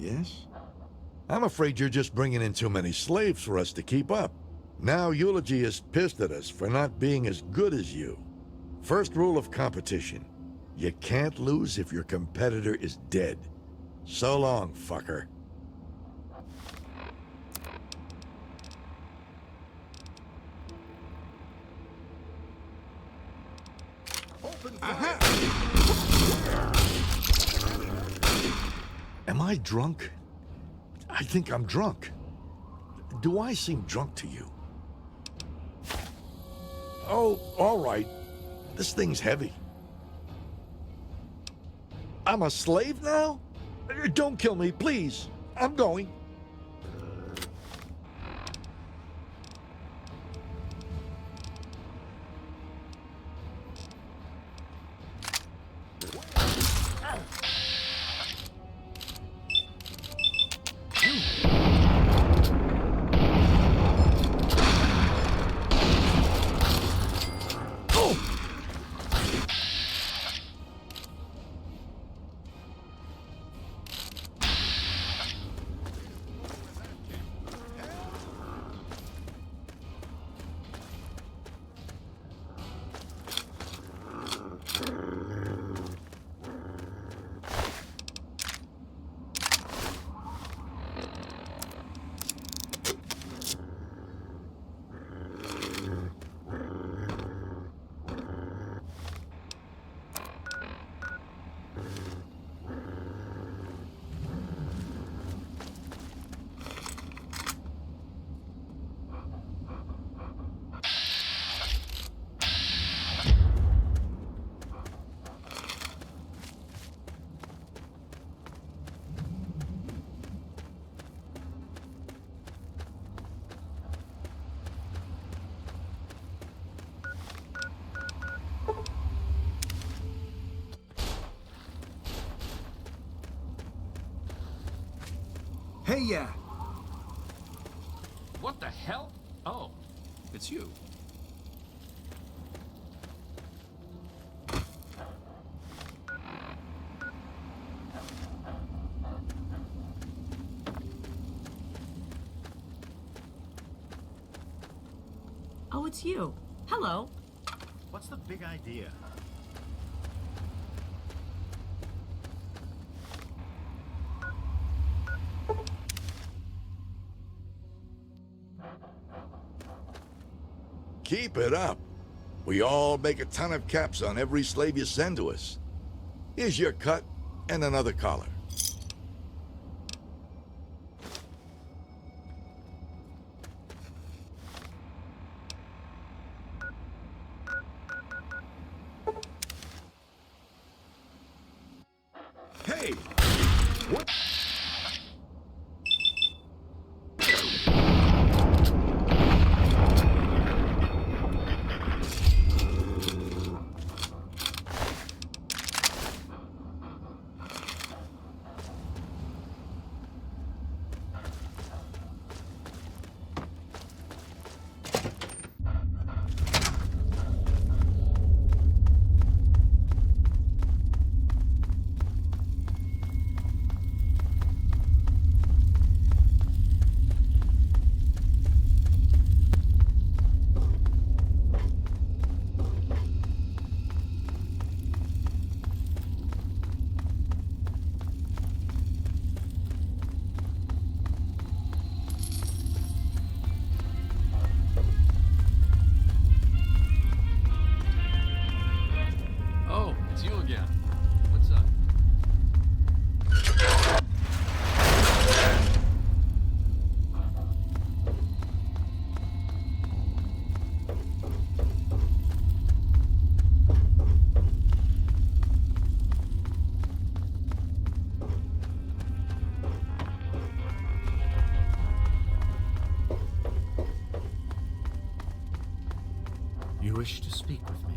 Yes? I'm afraid you're just bringing in too many slaves for us to keep up. Now Eulogy is pissed at us for not being as good as you. First rule of competition. You can't lose if your competitor is dead. So long, fucker. Am I drunk? I think I'm drunk. Do I seem drunk to you? Oh, all right. This thing's heavy. I'm a slave now? Don't kill me, please. I'm going. Hey, yeah. What the hell? Oh, it's you. Oh, it's you. Hello. What's the big idea? Keep it up. We all make a ton of caps on every slave you send to us. Here's your cut and another collar. Hey! What? Oh, it's you again. What's up? You wish to speak with me?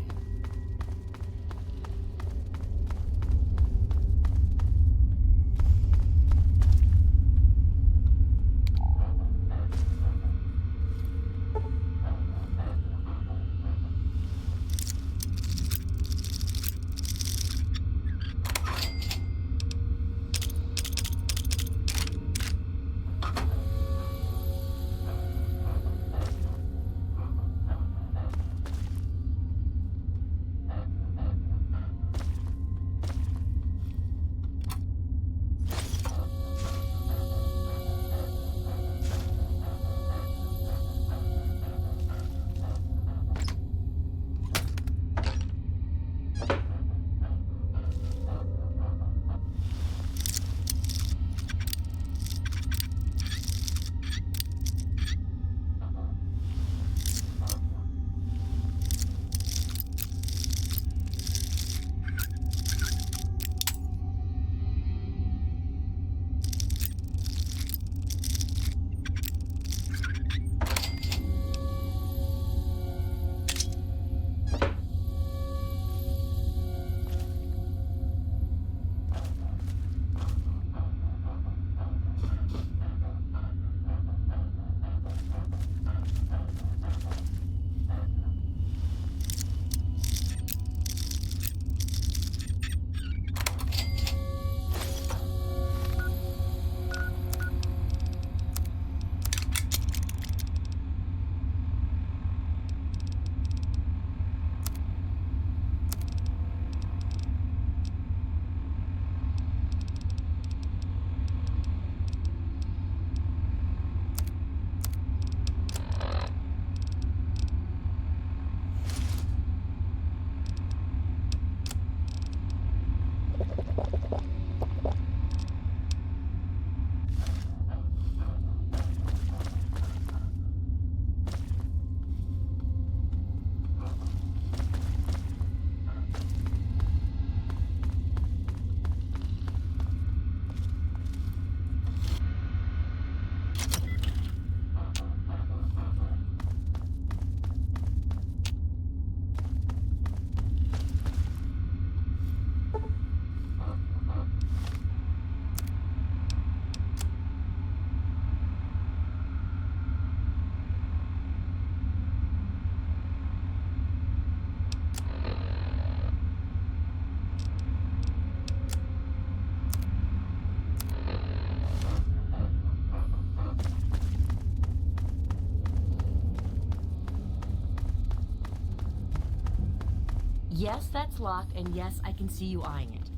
Yes, that's locked, and yes, I can see you eyeing it.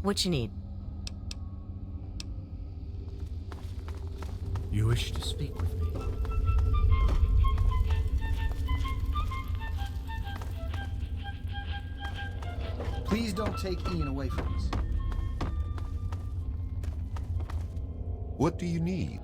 What you need? You wish to speak with me? Please don't take Ian away from us. What do you need?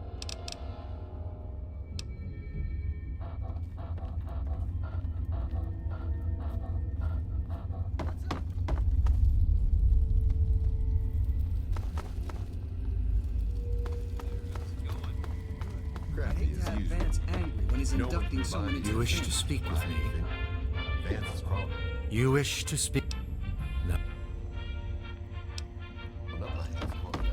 I hate to have Vance angry when he's inducting someone into You the wish family. to speak with me? Vance is calling. You wish to speak? No. Another hand's calling.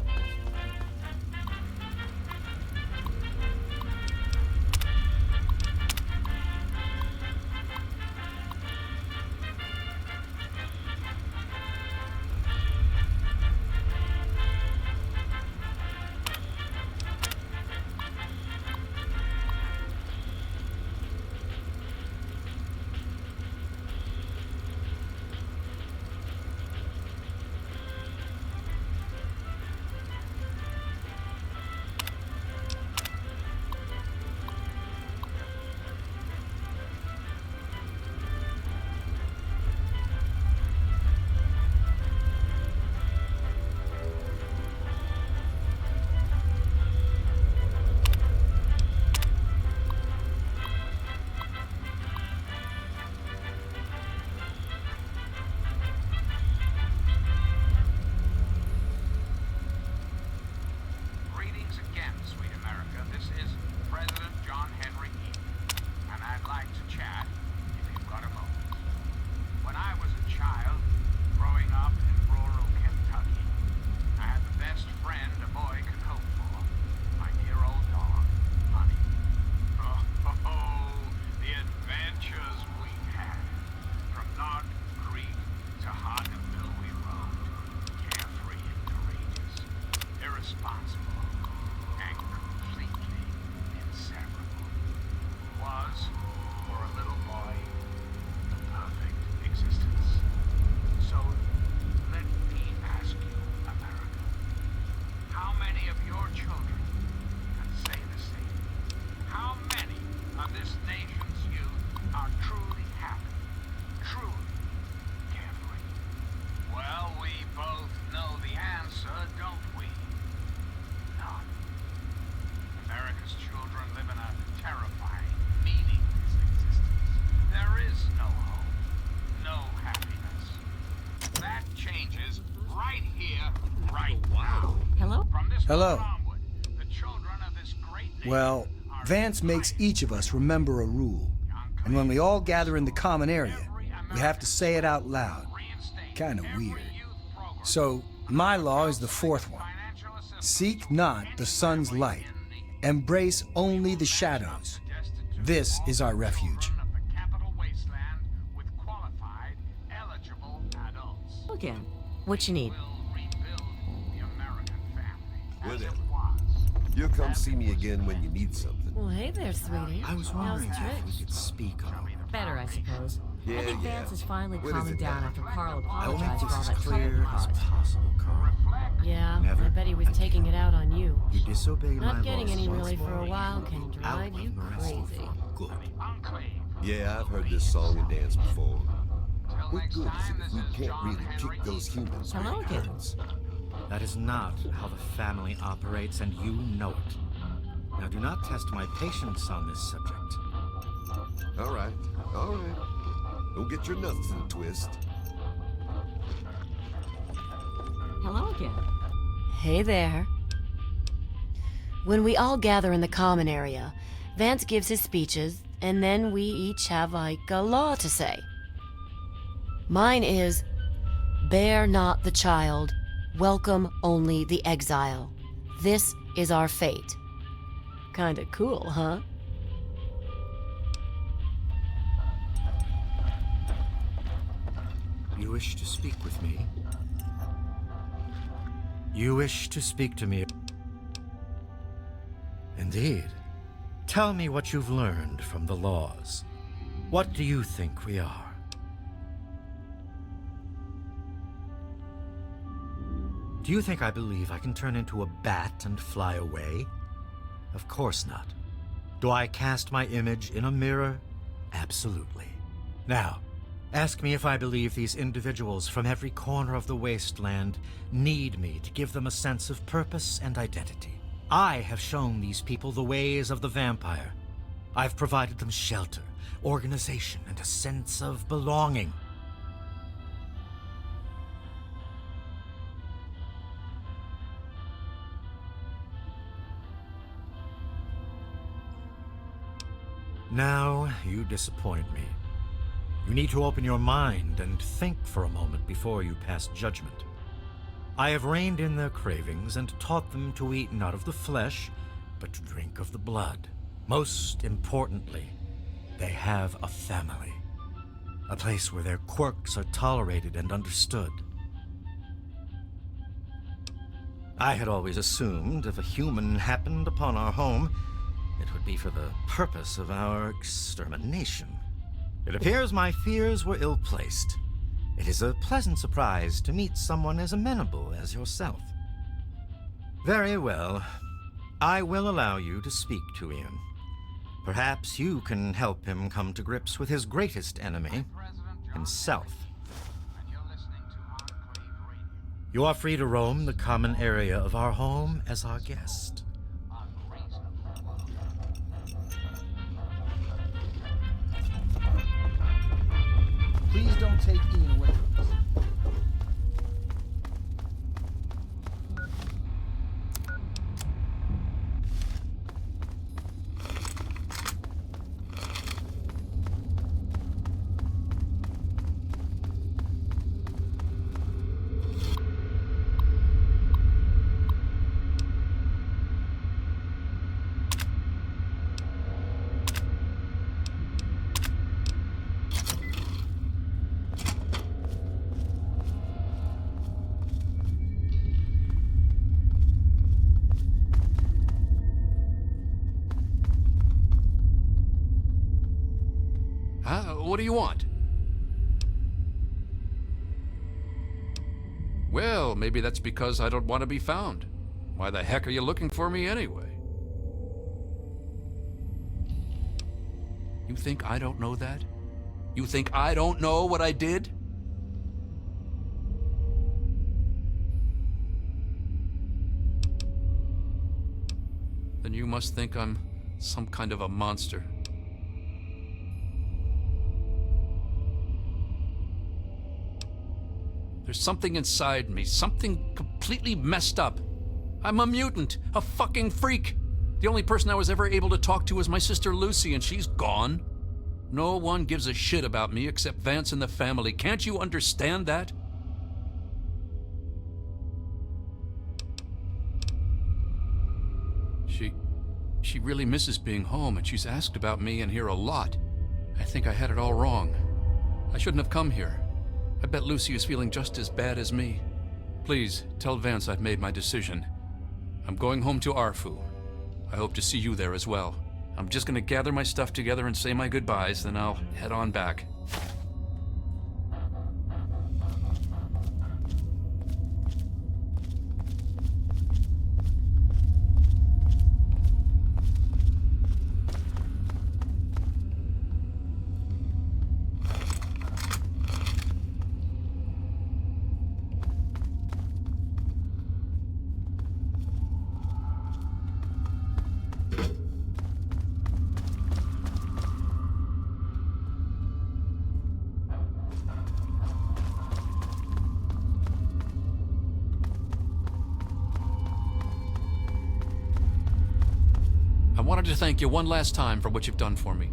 Greetings again, sweet America. This is President John Henry Eaton, and I'd like to chat if you've got a moment. When I was a child, growing up in rural Kentucky, I had the best friend a boy could hope for, my dear old dog, Honey. Oh, the adventures we had. From Knob Creek to Hodgenville we roamed, carefree and courageous, irresponsible, and completely inseparable. Was, for a little boy, the perfect existence. So, let me ask you, America, how many of your children can say the same? How many of this nation's youth are truly happy, truly carefree? Well, we both know the answer, don't we? None. America's children live in a terrifying, meaningless existence. There is no hope, no happiness. That changes right here, right now. Hello? From this Hello. moment onward, the children of this great nation Well, are Vance makes each of us remember a rule. And when we all gather in the common area, we have to say it out loud. Kinda weird. So, my law is the fourth one. Seek not the sun's light. Embrace only the shadows. This is our refuge. Again. What you need? Whatever. You'll come see me again when you need something. Well, hey there, sweetie. I was How's wondering if we Trish? could speak a moment. Better, I suppose. Yeah, I think yeah. Vance is finally What is calming it down now? after Carl I'll make apologized this for all as that trouble clear he as caused. possible, Carl. Yeah, Never I bet he was again. taking it out on you. You disobeyed my Not getting laws any once really for a more, while you can will go drive out you of Mercy crazy. for good. Yeah, I've heard this song and dance before. What good is it if we can't really pick those humans? Hello with again. guns? That is not how the family operates, and you know it. Now, do not test my patience on this subject. All right, all right. Don't get your nuts in a twist. Hello again. Hey there. When we all gather in the common area, Vance gives his speeches, and then we each have like a law to say. Mine is, bear not the child, welcome only the exile. This is our fate. Kinda cool, huh? You wish to speak with me? You wish to speak to me? Indeed. Tell me what you've learned from the laws. What do you think we are? Do you think I believe I can turn into a bat and fly away? Of course not. Do I cast my image in a mirror? Absolutely. Now, ask me if I believe these individuals from every corner of the wasteland need me to give them a sense of purpose and identity. I have shown these people the ways of the vampire. I've provided them shelter, organization, and a sense of belonging. Now, you disappoint me. You need to open your mind and think for a moment before you pass judgment. I have reined in their cravings and taught them to eat not of the flesh, but to drink of the blood. Most importantly, they have a family. A place where their quirks are tolerated and understood. I had always assumed if a human happened upon our home, it would be for the purpose of our extermination. It appears my fears were ill-placed. It is a pleasant surprise to meet someone as amenable as yourself. Very well. I will allow you to speak to Ian. Perhaps you can help him come to grips with his greatest enemy, himself. You are free to roam the common area of our home as our guest. Please don't take Ian away from us. What do you want? Well, maybe that's because I don't want to be found. Why the heck are you looking for me anyway? You think I don't know that? You think I don't know what I did? Then you must think I'm some kind of a monster. There's something inside me, something completely messed up. I'm a mutant, a fucking freak. The only person I was ever able to talk to was my sister Lucy, and she's gone. No one gives a shit about me except Vance and the family. Can't you understand that? She really misses being home, and she's asked about me in here a lot. I think I had it all wrong. I shouldn't have come here. I bet Lucy is feeling just as bad as me. Please, tell Vance I've made my decision. I'm going home to Arfu. I hope to see you there as well. I'm just gonna gather my stuff together and say my goodbyes, then I'll head on back. I wanted to thank you one last time for what you've done for me.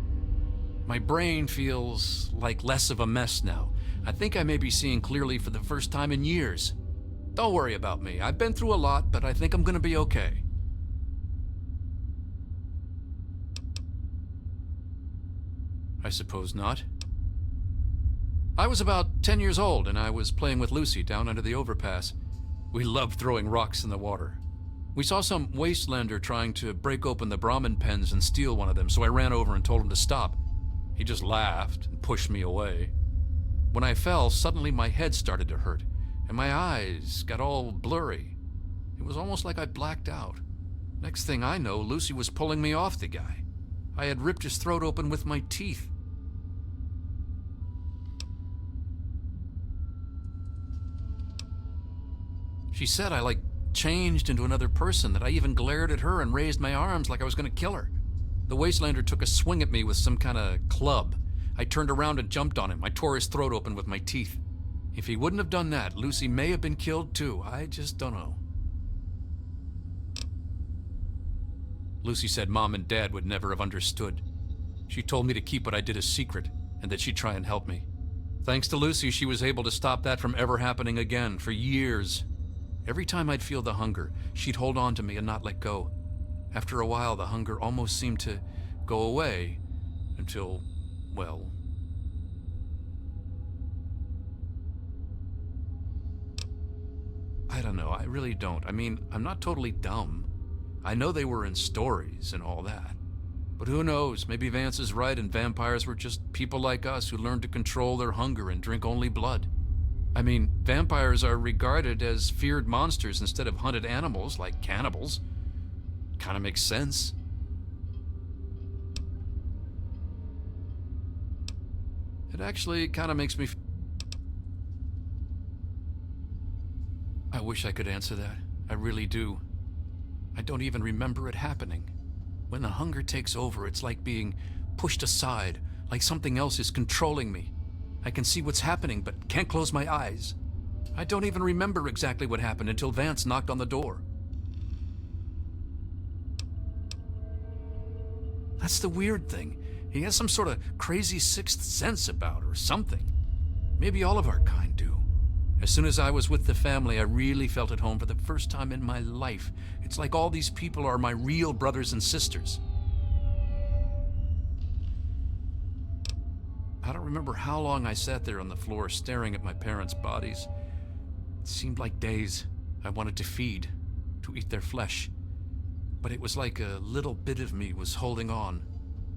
My brain feels like less of a mess now. I think I may be seeing clearly for the first time in years. Don't worry about me. I've been through a lot, but I think I'm gonna be okay. I suppose not. I was about 10 years old, and I was playing with Lucy down under the overpass. We loved throwing rocks in the water. We saw some wastelander trying to break open the Brahmin pens and steal one of them, so I ran over and told him to stop. He just laughed and pushed me away. When I fell, suddenly my head started to hurt, and my eyes got all blurry. It was almost like I blacked out. Next thing I know, Lucy was pulling me off the guy. I had ripped his throat open with my teeth. She said I, changed into another person, that I even glared at her and raised my arms like I was going to kill her. The Wastelander took a swing at me with some kind of club. I turned around and jumped on him. I tore his throat open with my teeth. If he wouldn't have done that, Lucy may have been killed too. I just don't know. Lucy said Mom and Dad would never have understood. She told me to keep what I did a secret, and that she'd try and help me. Thanks to Lucy, she was able to stop that from ever happening again for years. Every time I'd feel the hunger, she'd hold on to me and not let go. After a while, the hunger almost seemed to go away until, well... I don't know, I really don't. I mean, I'm not totally dumb. I know they were in stories and all that. But who knows, maybe Vance is right and vampires were just people like us who learned to control their hunger and drink only blood. I mean, vampires are regarded as feared monsters instead of hunted animals like cannibals. Kinda makes sense. It actually kinda makes me... I wish I could answer that. I really do. I don't even remember it happening. When the hunger takes over, it's like being pushed aside, like something else is controlling me. I can see what's happening, but can't close my eyes. I don't even remember exactly what happened until Vance knocked on the door. That's the weird thing. He has some sort of crazy sixth sense about her or something. Maybe all of our kind do. As soon as I was with the family, I really felt at home for the first time in my life. It's like all these people are my real brothers and sisters. I don't remember how long I sat there on the floor staring at my parents' bodies. It seemed like days. I wanted to feed, to eat their flesh. But it was like a little bit of me was holding on.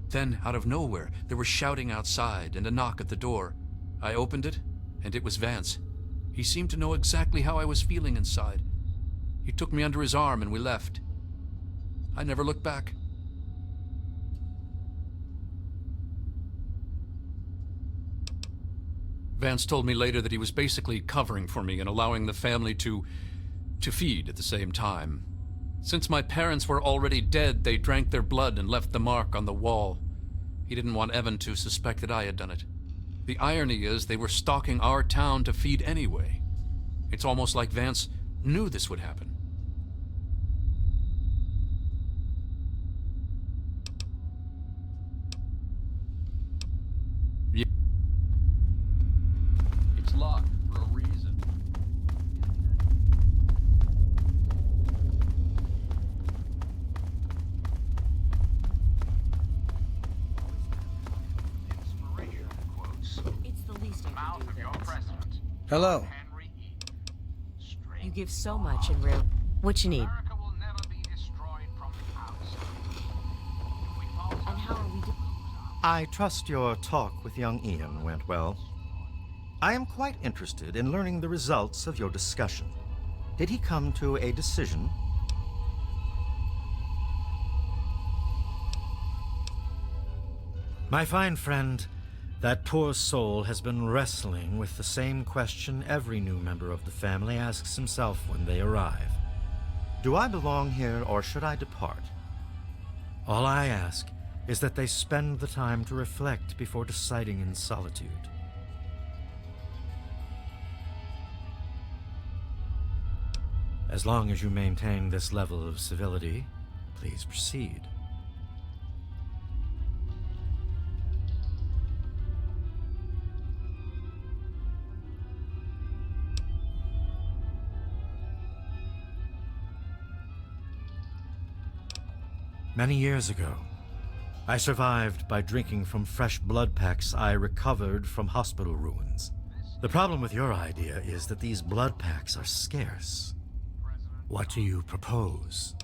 Then, out of nowhere, there was shouting outside and a knock at the door. I opened it, and it was Vance. He seemed to know exactly how I was feeling inside. He took me under his arm and we left. I never looked back. Vance told me later that he was basically covering for me and allowing the family to feed at the same time. Since my parents were already dead, they drank their blood and left the mark on the wall. He didn't want Evan to suspect that I had done it. The irony is they were stalking our town to feed anyway. It's almost like Vance knew this would happen. Yeah. It's locked for a reason. Inspiration quotes. It's the least I Mouth can of do, your Vance. president, Hello. Henry E. You give so much in real... What you need? America will never be destroyed from the outside. If we falter, And how are we doing? I trust your talk with young Ian went well. I am quite interested in learning the results of your discussion. Did he come to a decision? My fine friend, that poor soul has been wrestling with the same question every new member of the family asks himself when they arrive. Do I belong here or should I depart? All I ask is that they spend the time to reflect before deciding in solitude. As long as you maintain this level of civility, please proceed. Many years ago, I survived by drinking from fresh blood packs I recovered from hospital ruins. The problem with your idea is that these blood packs are scarce. What do you propose?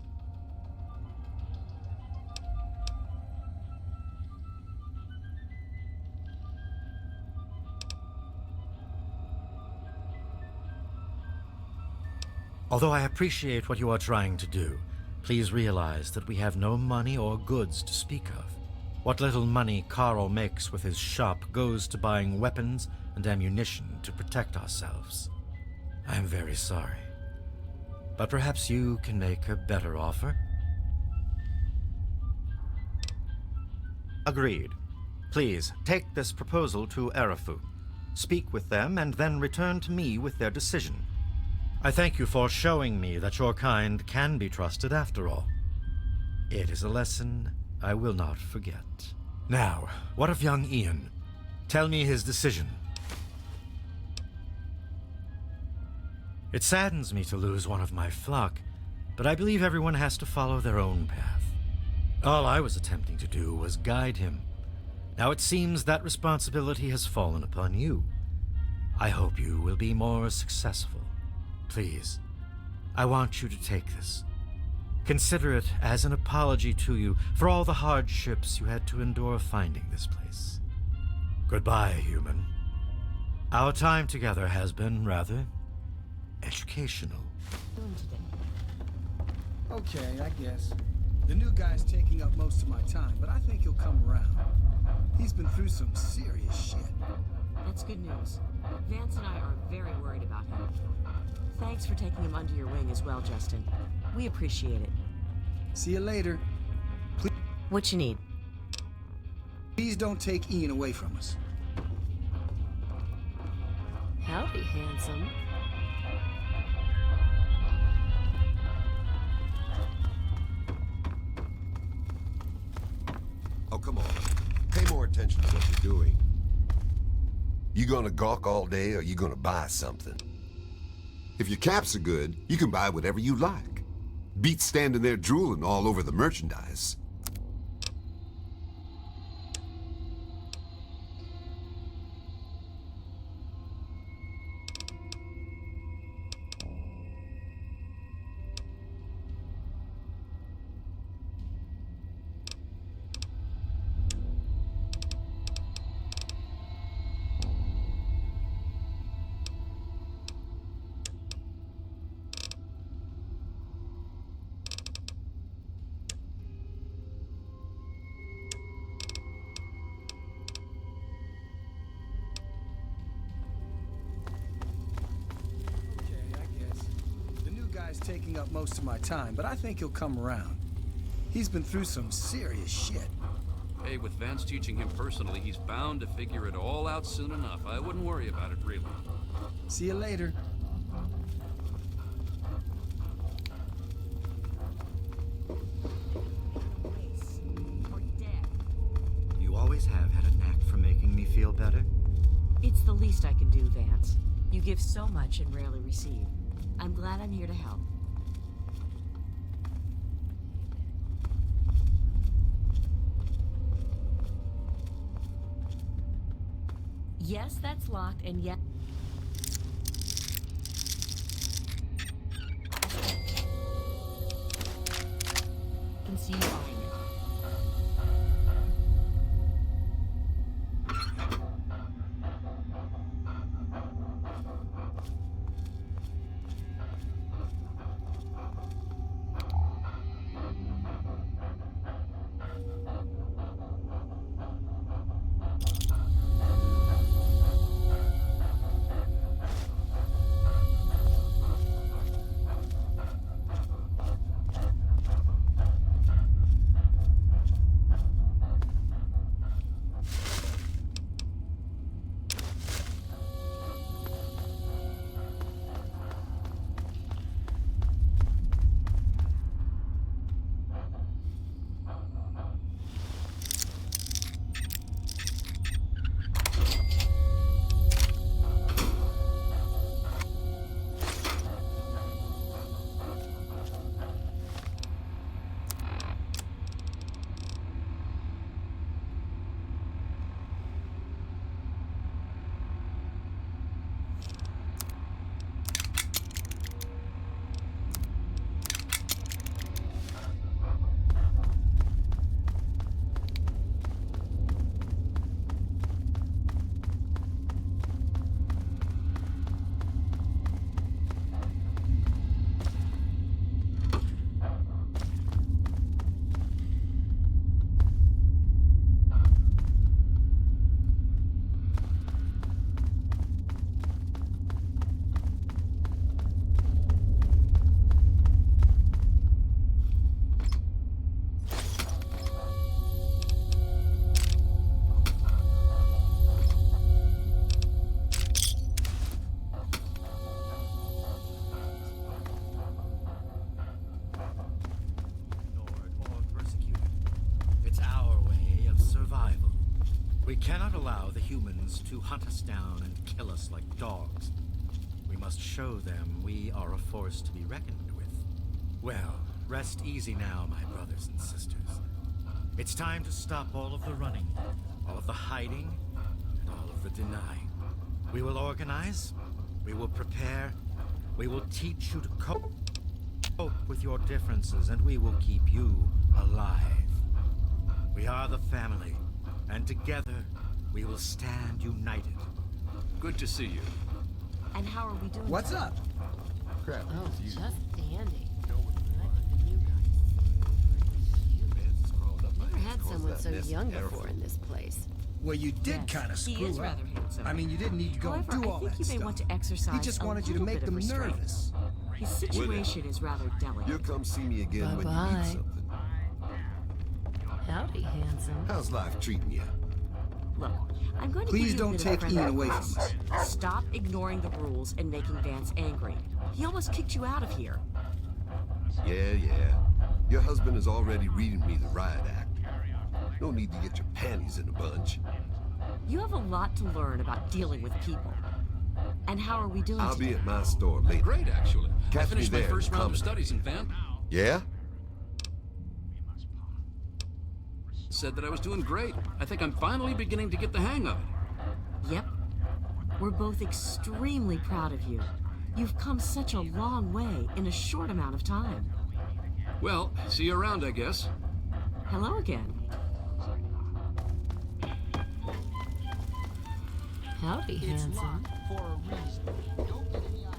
Although I appreciate what you are trying to do, please realize that we have no money or goods to speak of. What little money Carl makes with his shop goes to buying weapons and ammunition to protect ourselves. I am very sorry. But perhaps you can make a better offer? Agreed. Please, take this proposal to Arafu. Speak with them and then return to me with their decision. I thank you for showing me that your kind can be trusted after all. It is a lesson I will not forget. Now, what of young Ian? Tell me his decision. It saddens me to lose one of my flock, but I believe everyone has to follow their own path. All I was attempting to do was guide him. Now it seems that responsibility has fallen upon you. I hope you will be more successful. Please, I want you to take this. Consider it as an apology to you for all the hardships you had to endure finding this place. Goodbye, human. Our time together has been rather educational. Okay, I guess. The new guy's taking up most of my time, but I think he'll come around. He's been through some serious shit. That's good news. Vance and I are very worried about him. Thanks for taking him under your wing as well, Justin. We appreciate it. See you later. What you need? Please don't take Ian away from us. Howdy, handsome. Oh, come on. Pay more attention to what you're doing. You gonna gawk all day, or you gonna buy something? If your caps are good, you can buy whatever you like. Beats standing there drooling all over the merchandise. Taking up most of my time, but I think he'll come around. He's been through some serious shit. Hey, with Vance teaching him personally, he's bound to figure it all out soon enough. I wouldn't worry about it, really. See you later. You always have had a knack for making me feel better. It's the least I can do, Vance. You give so much and rarely receive. I'm glad I'm here to help. Yes, that's locked, and yet... I can see you eyeing it. cannot allow the humans to hunt us down and kill us like dogs. We must show them we are a force to be reckoned with. Well, rest easy now, my brothers and sisters. It's time to stop all of the running, all of the hiding, and all of the denying. We will organize, we will prepare, we will teach you to cope with your differences, and we will keep you alive. We are the family, and together we will stand united. Good to see you. And how are we doing? What's up? Crap. Oh, just dandy. I like the new guys. Never had someone so young before in this place. Well, you did Yes, kind of he screw is up. rather handsome. I mean, you didn't need to go However, and do I all think that you may stuff. want to exercise He just a wanted you to little make bit of them restraint. nervous. His situation is rather delicate. You'll come see me again when you Bye-bye. need something. Howdy, handsome. How's life treating you? Look, I'm going to Please give you a don't bit of take friendly Ian away advice. from us. Stop ignoring the rules and making Vance angry. He almost kicked you out of here. Yeah. Your husband is already reading me the riot act. No need to get your panties in a bunch. You have a lot to learn about dealing with people. And how are we doing I'll today? be at my store later. Great, actually. I Catch me finished my there, first round of Common. studies in Van. Yeah? Said that I was doing great. I think I'm finally beginning to get the hang of it. Yep. We're both extremely proud of you. You've come such a long way in a short amount of time. Well, see you around, I guess. Hello again. Howdy, handsome. For a reason. Don't get any idea.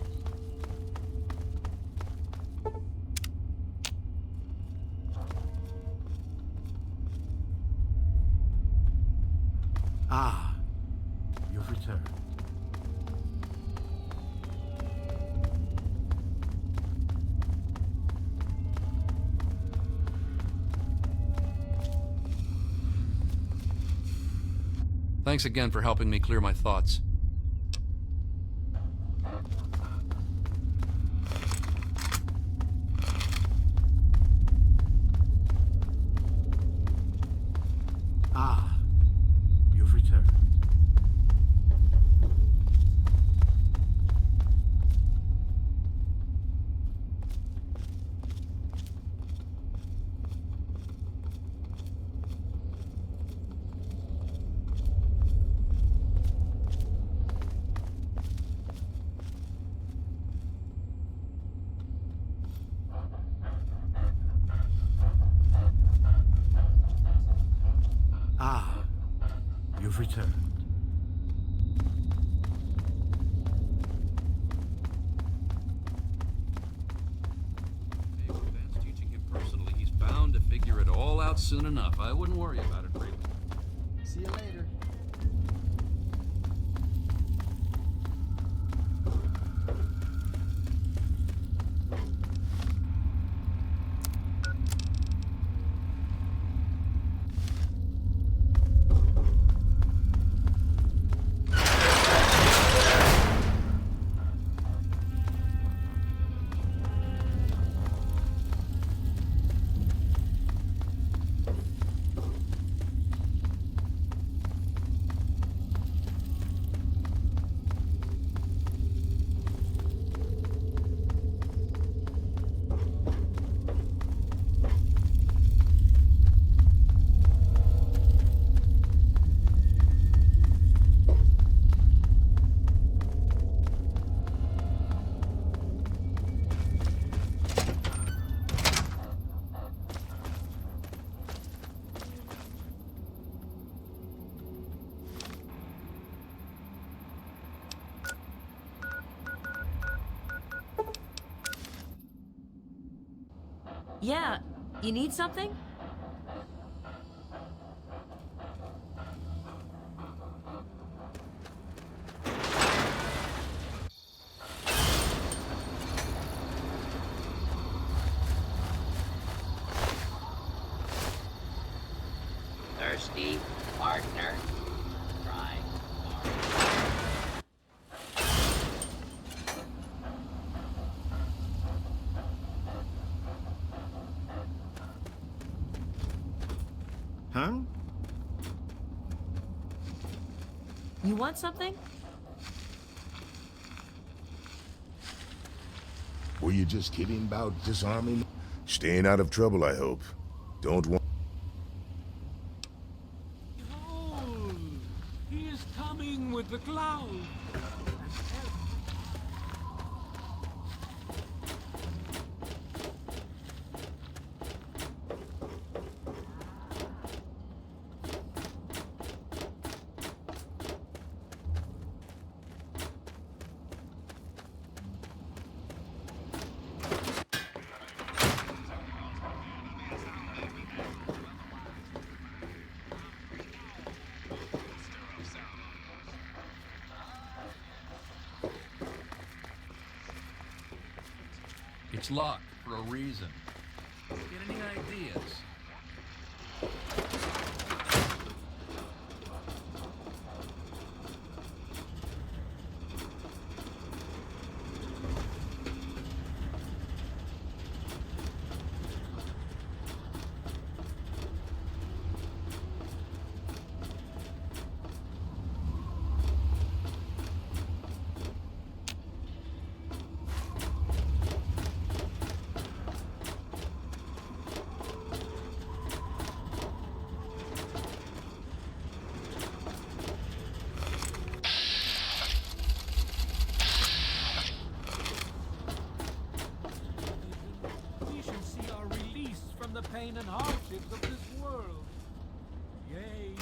Ah, you've returned. Thanks again for helping me clear my thoughts. Ah, you've returned. Ah, you've returned. Hey, with Vance teaching him personally, he's bound to figure it all out soon enough. I wouldn't worry about it, really. See you later. Yeah, you need something? Thirsty partner. Try more. Huh? You want something? Were you just kidding about disarming? Staying out of trouble, I hope. Don't want... Behold! He is coming with the clouds! It's locked for a reason. Get any ideas? The pain and hardships of this world. Yay.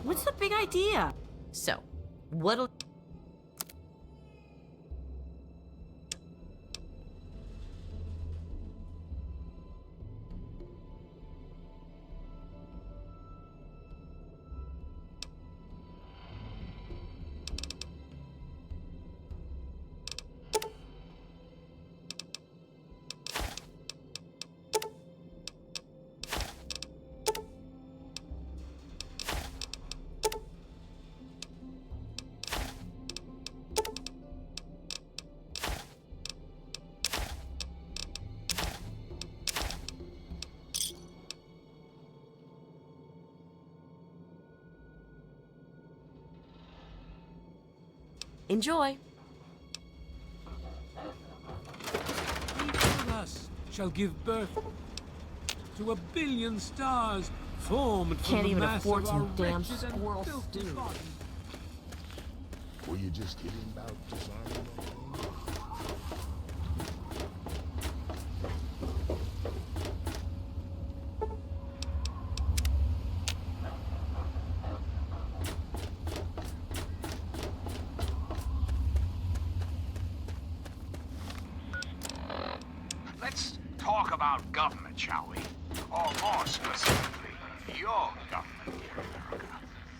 What's the big idea? So, what'll... Enjoy. Each of us shall give birth to 1 billion stars formed from Can't the even mass afford of some our damn wretched and squirrel filthy stew. bodies. Were you just kidding about disarming? Let's talk about government, shall we? Or more specifically, your government here in America.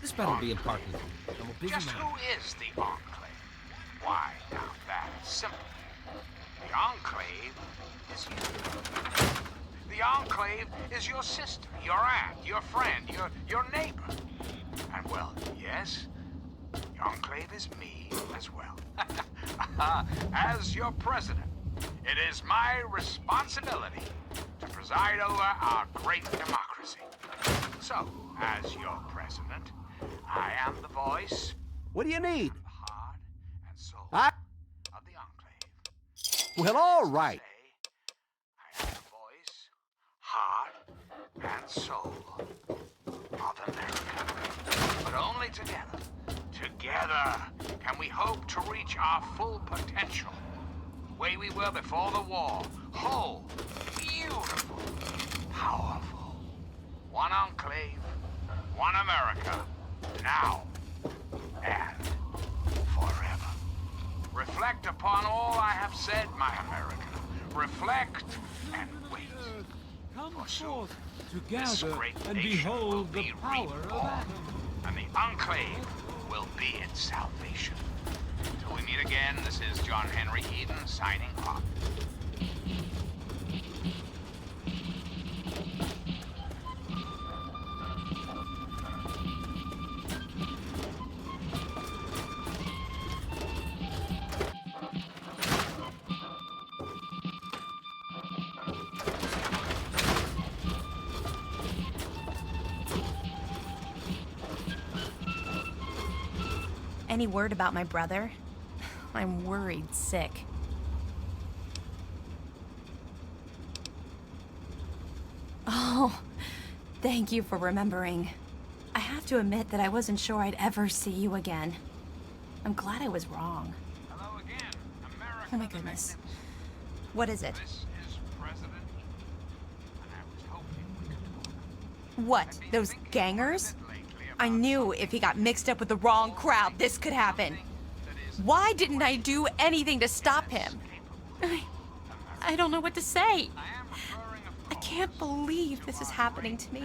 This better be important. I'm a busy Just man. who is the Enclave? Why, now that's simple. The Enclave is you. The Enclave is your sister, your aunt, your friend, your neighbor. And well, yes, the Enclave is me as well. As your president, it is my responsibility to preside over our great democracy. So, as your president, I am the voice, What do you need? the heart, and soul I... of the Enclave. Well, all right. I am the voice, heart, and soul of America. But only together, together can we hope to reach our full potential. The way we were before the war. Whole, beautiful, powerful. One Enclave, one America, now and forever. Reflect upon all I have said, my America. Reflect and wait. Come For soon, forth this together great and nation will behold the be power of reborn, Atom. and the Enclave will be its salvation. Till we meet again, this is John Henry Eden signing off. Any word about my brother? I'm worried sick. Oh, thank you for remembering. I have to admit that I wasn't sure I'd ever see you again. I'm glad I was wrong. Hello again, America. Oh my goodness. What is it? This is President, and I was hoping we could talk. What? Those gangers? I knew if he got mixed up with the wrong crowd, this could happen. Why didn't I do anything to stop him? I don't know what to say. I can't believe this is happening to me.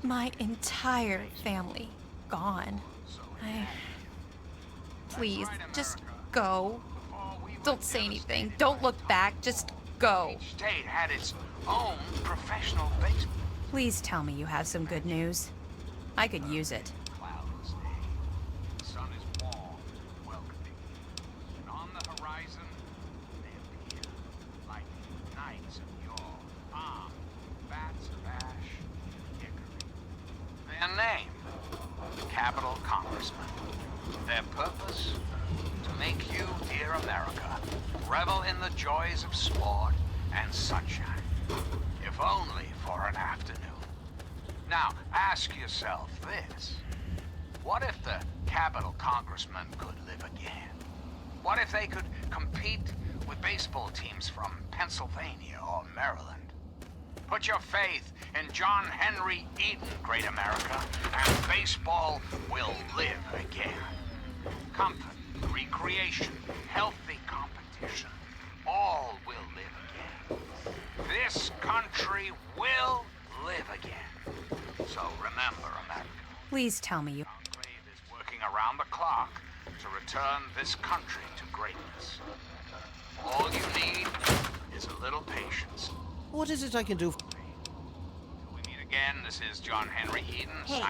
My entire family gone. Please, just go. Don't say anything. Don't look back. Just go. Each state had its own professional baseball. Please tell me you have some good news. I could use it. Cloudless day. The sun is warm, welcoming. And on the horizon, they appear like knights of yore, armed with bats of ash and hickory. Their name, the Capitol Congressmen. Their purpose, to make you, dear America, revel in the joys of sport and sunshine, if only for an afternoon. Now, ask yourself this. What if the Capitol Congressmen could live again? What if they could compete with baseball teams from Pennsylvania or Maryland? Put your faith in John Henry Eden, great America, and baseball will live again. Comfort, recreation, healthy competition, all will live again. This country will live again. So remember, America. Please tell me you... John Crave is working around the clock to return this country to greatness. All you need is a little patience. What is it I can do? Till we meet again, this is John Henry Eden. Hey.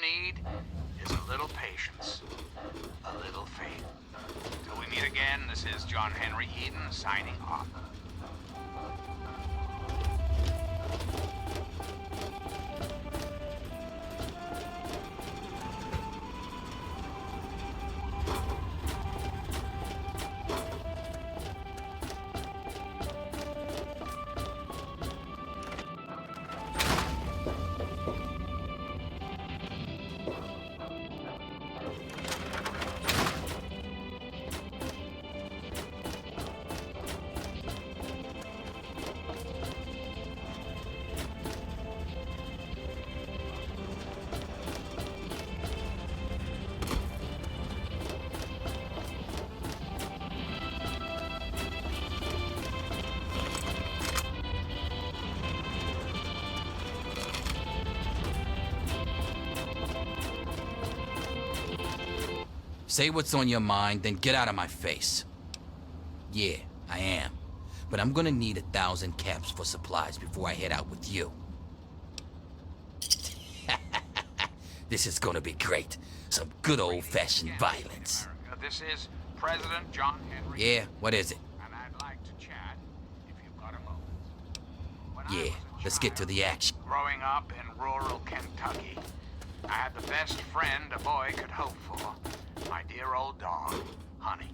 Need is a little patience, a little faith. Till we meet again, this is John Henry Eden signing off. Say what's on your mind, then get out of my face. Yeah, I am. But I'm gonna need 1,000 caps for supplies before I head out with you. This is gonna be great. Some good old-fashioned violence. This is President John Henry. Yeah, what is it? And I'd like to chat if you've got a moment. When I Yeah, was a Let's get to the action. Growing up in rural Kentucky, I had the best friend a boy could hope for. My dear old dog, Honey.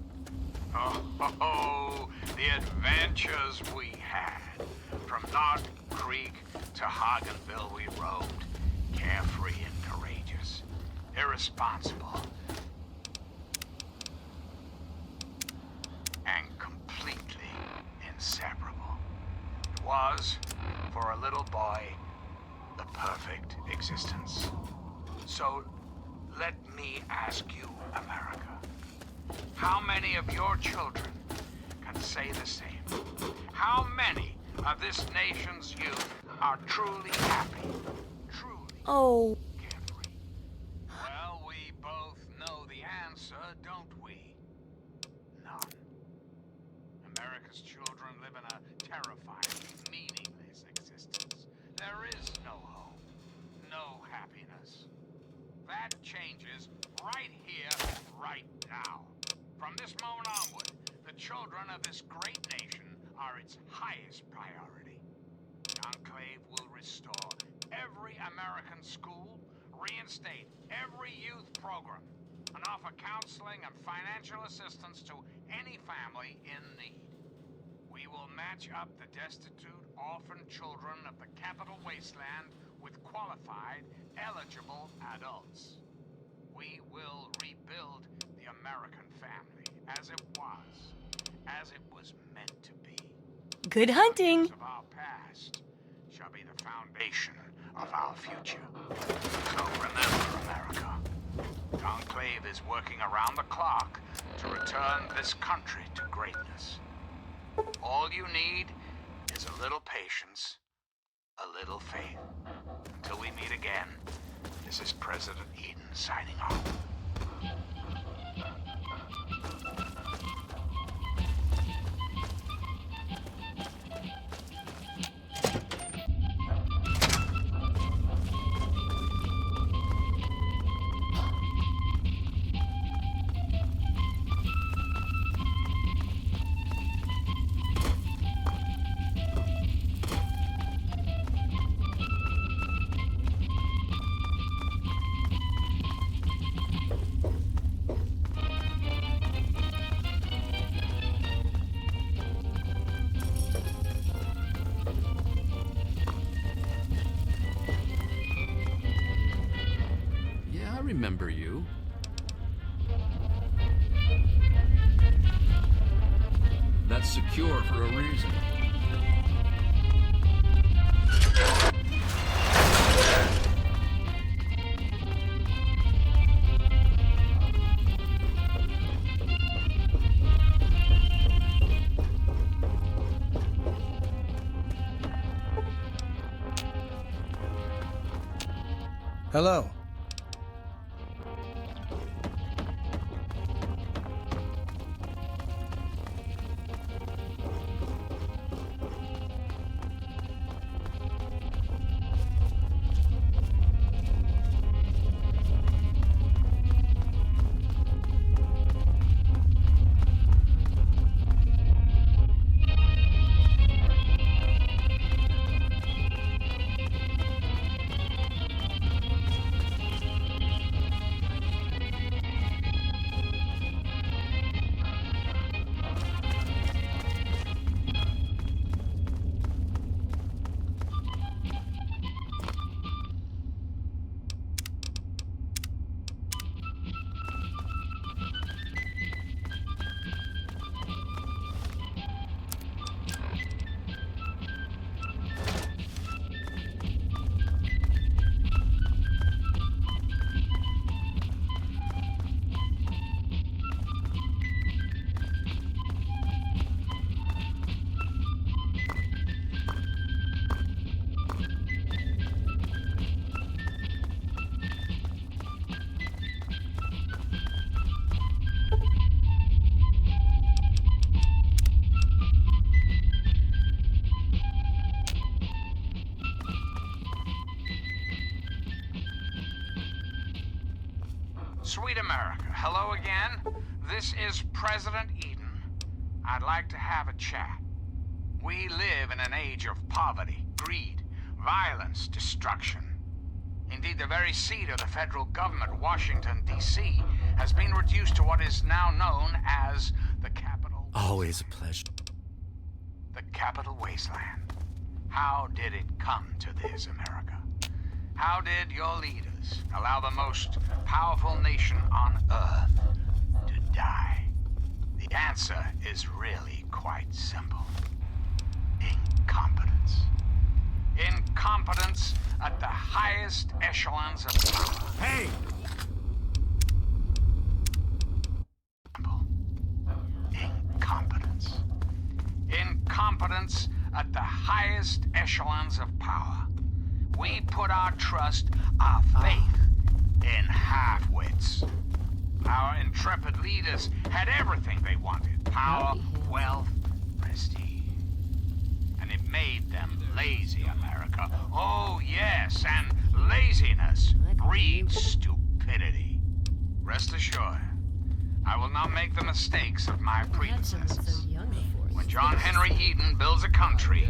Oh, the adventures we had. From Knob Creek to Hagenville we roamed, carefree and courageous, irresponsible, and completely inseparable. It was, for a little boy, the perfect existence. So, let me ask you, America, how many of your children can say the same? How many of this nation's youth are truly happy? Truly Oh. carefree? Well, we both know the answer, don't we? None. America's children live in a terrifying, meaningless existence. There is no hope, no happiness. That changes right here, right now. From this moment onward, the children of this great nation are its highest priority. The Enclave will restore every American school, reinstate every youth program, and offer counseling and financial assistance to any family in need. We will match up the destitute, orphan children of the capital wasteland with qualified, eligible adults. We will rebuild the American family as it was meant to be. Good hunting. Of our past shall be the foundation of our future. So remember, America, the Enclave is working around the clock to return this country to greatness. All you need is a little patience, a little faith. Until we meet again, this is President Eden signing off. Remember you. That's secure for a reason. Hello. Sweet America, hello again. This is President Eden. I'd like to have a chat. We live in an age of poverty, greed, violence, destruction. Indeed, the very seat of the federal government, Washington, D.C., has been reduced to what is now known as the capital... Always a pleasure. The capital wasteland. How did it come to this, America? How did your leaders allow the most powerful nation on Earth to die? The answer is really quite simple. Incompetence. Incompetence at the highest echelons of power. Hey! Incompetence. Incompetence at the highest echelons of power. We put our trust, our faith, in half-wits. Our intrepid leaders had everything they wanted. Power, wealth, prestige. And it made them lazy, America. Oh, yes, and laziness breeds stupidity. Rest assured, I will not make the mistakes of my predecessors. When John Henry Eden builds a country,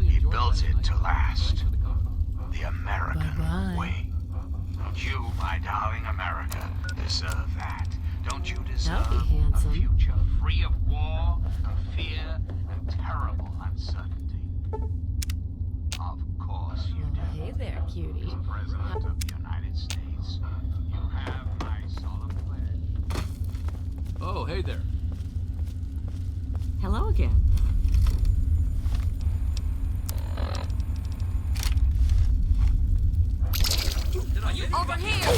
he builds it to last. The American way. Don't you, my darling America, deserve that? Don't you deserve a future free of war, and fear, and terrible uncertainty? Of course you do. Hey there, cutie. As President of the United States, you have my solemn pledge. Oh, hey there. Hello again. Over here!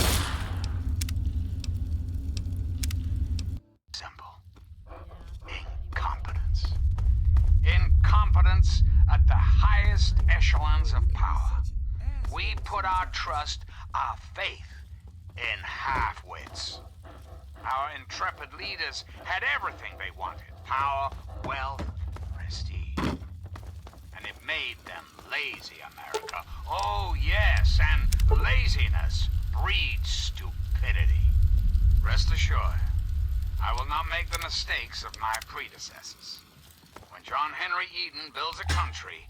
Simple. Incompetence. Incompetence at the highest echelons of power. We put our trust, our faith, in half-wits. Our intrepid leaders had everything they wanted. Power, wealth, prestige. And it made them lazy, America. Oh, yes, and laziness breeds stupidity. Rest assured, I will not make the mistakes of my predecessors. When John Henry Eden builds a country,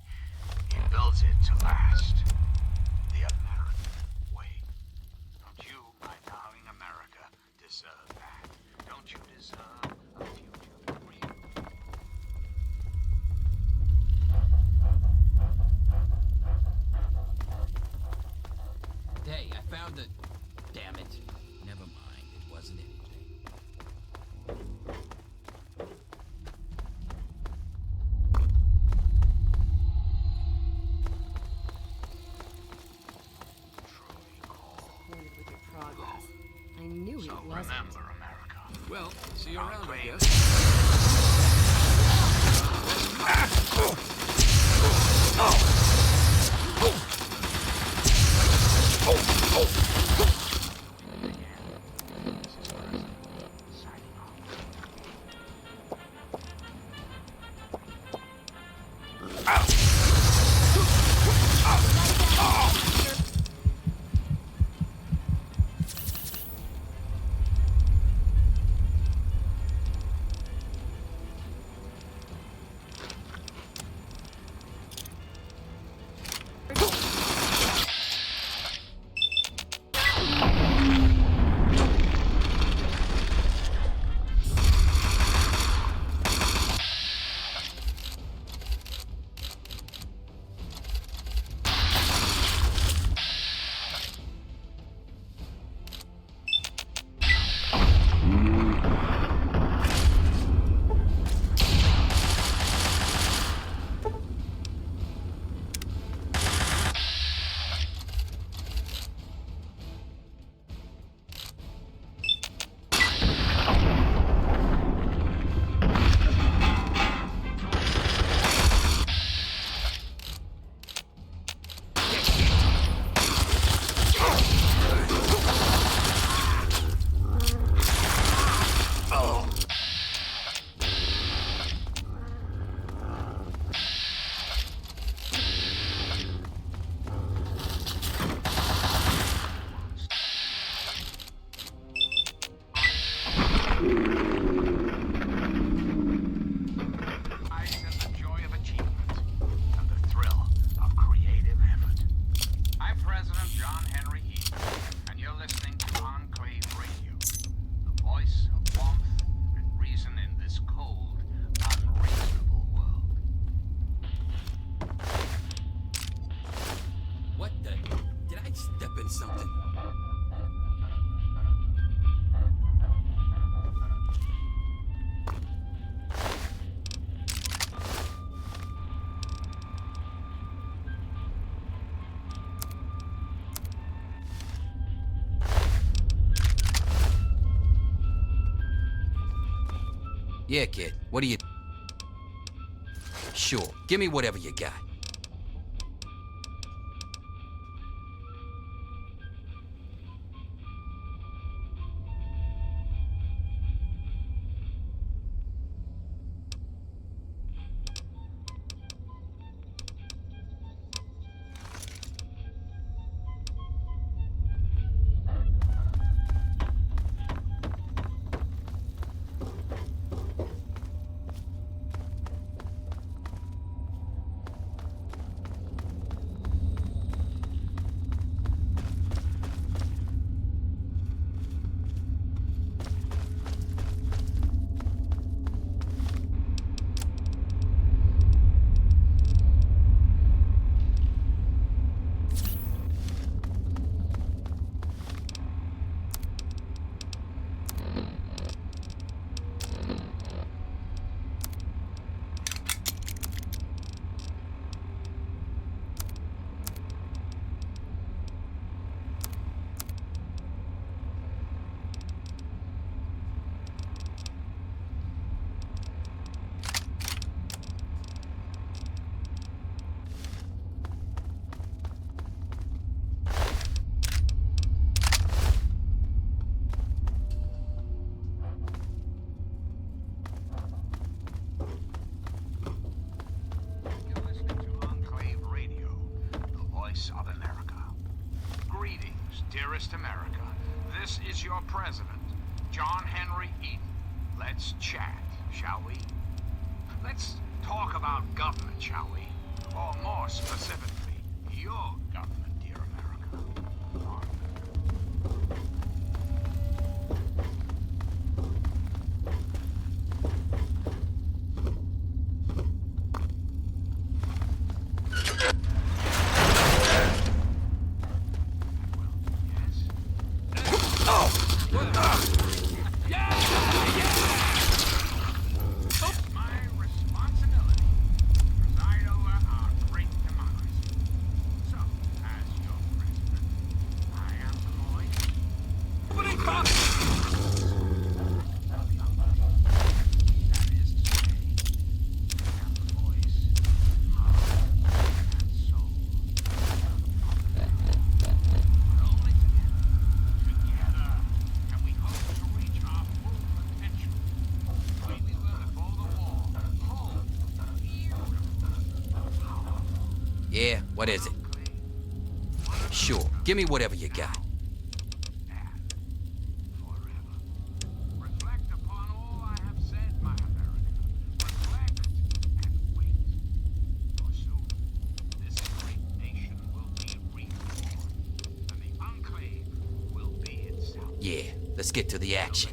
he builds it to last. The American way. Don't you, my darling America, deserve that? Don't you deserve a future free? Hey, I found it. Damn it. Never mind. It wasn't anything. Disappointed with your progress. I knew he So wasn't. remember, America. Well, see you around, I claim guess. Yeah, kid. What do you... Sure. Give me whatever you got. Dearest America, this is your president, John Henry Eaton. Let's chat, shall we? Let's talk about government, shall we? Or more specifically, your government, dear America. Yeah, what is it? Sure, give me whatever you got. Yeah, let's get to the action.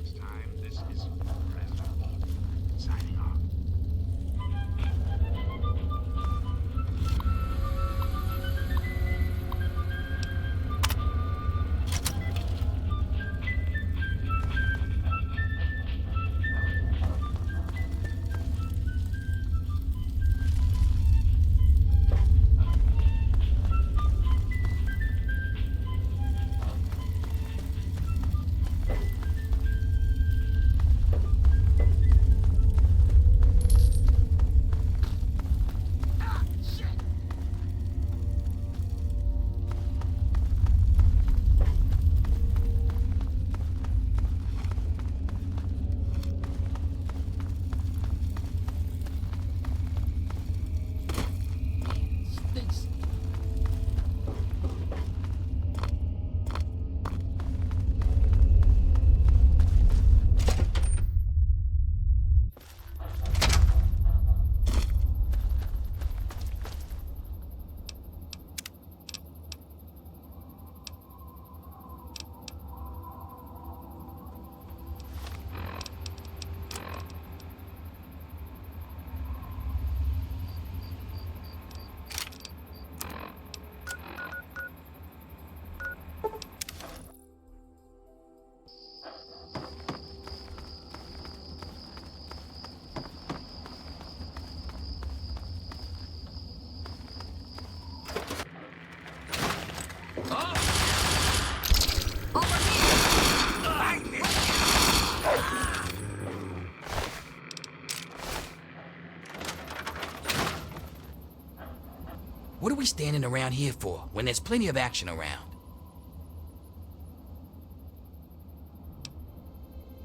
we standing around here for when there's plenty of action around?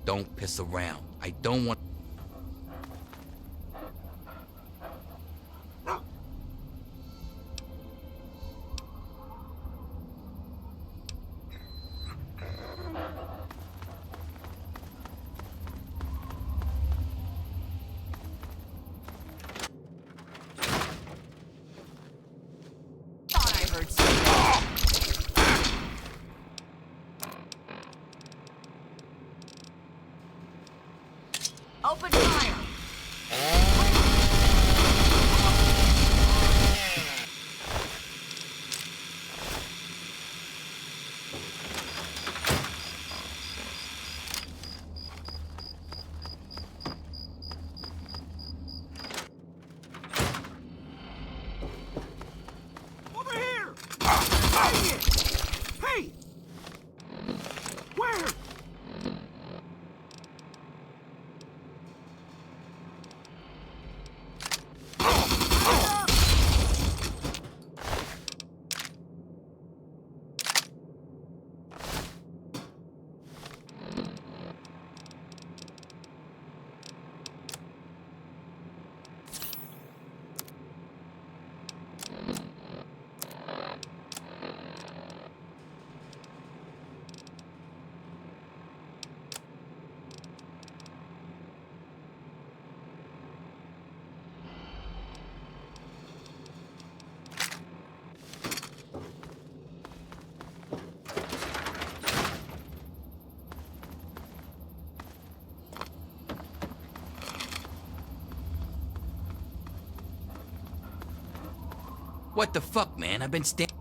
Don't piss around. I don't want... Open fire! Over here! Hey! Where? What the fuck, man? I've been standing...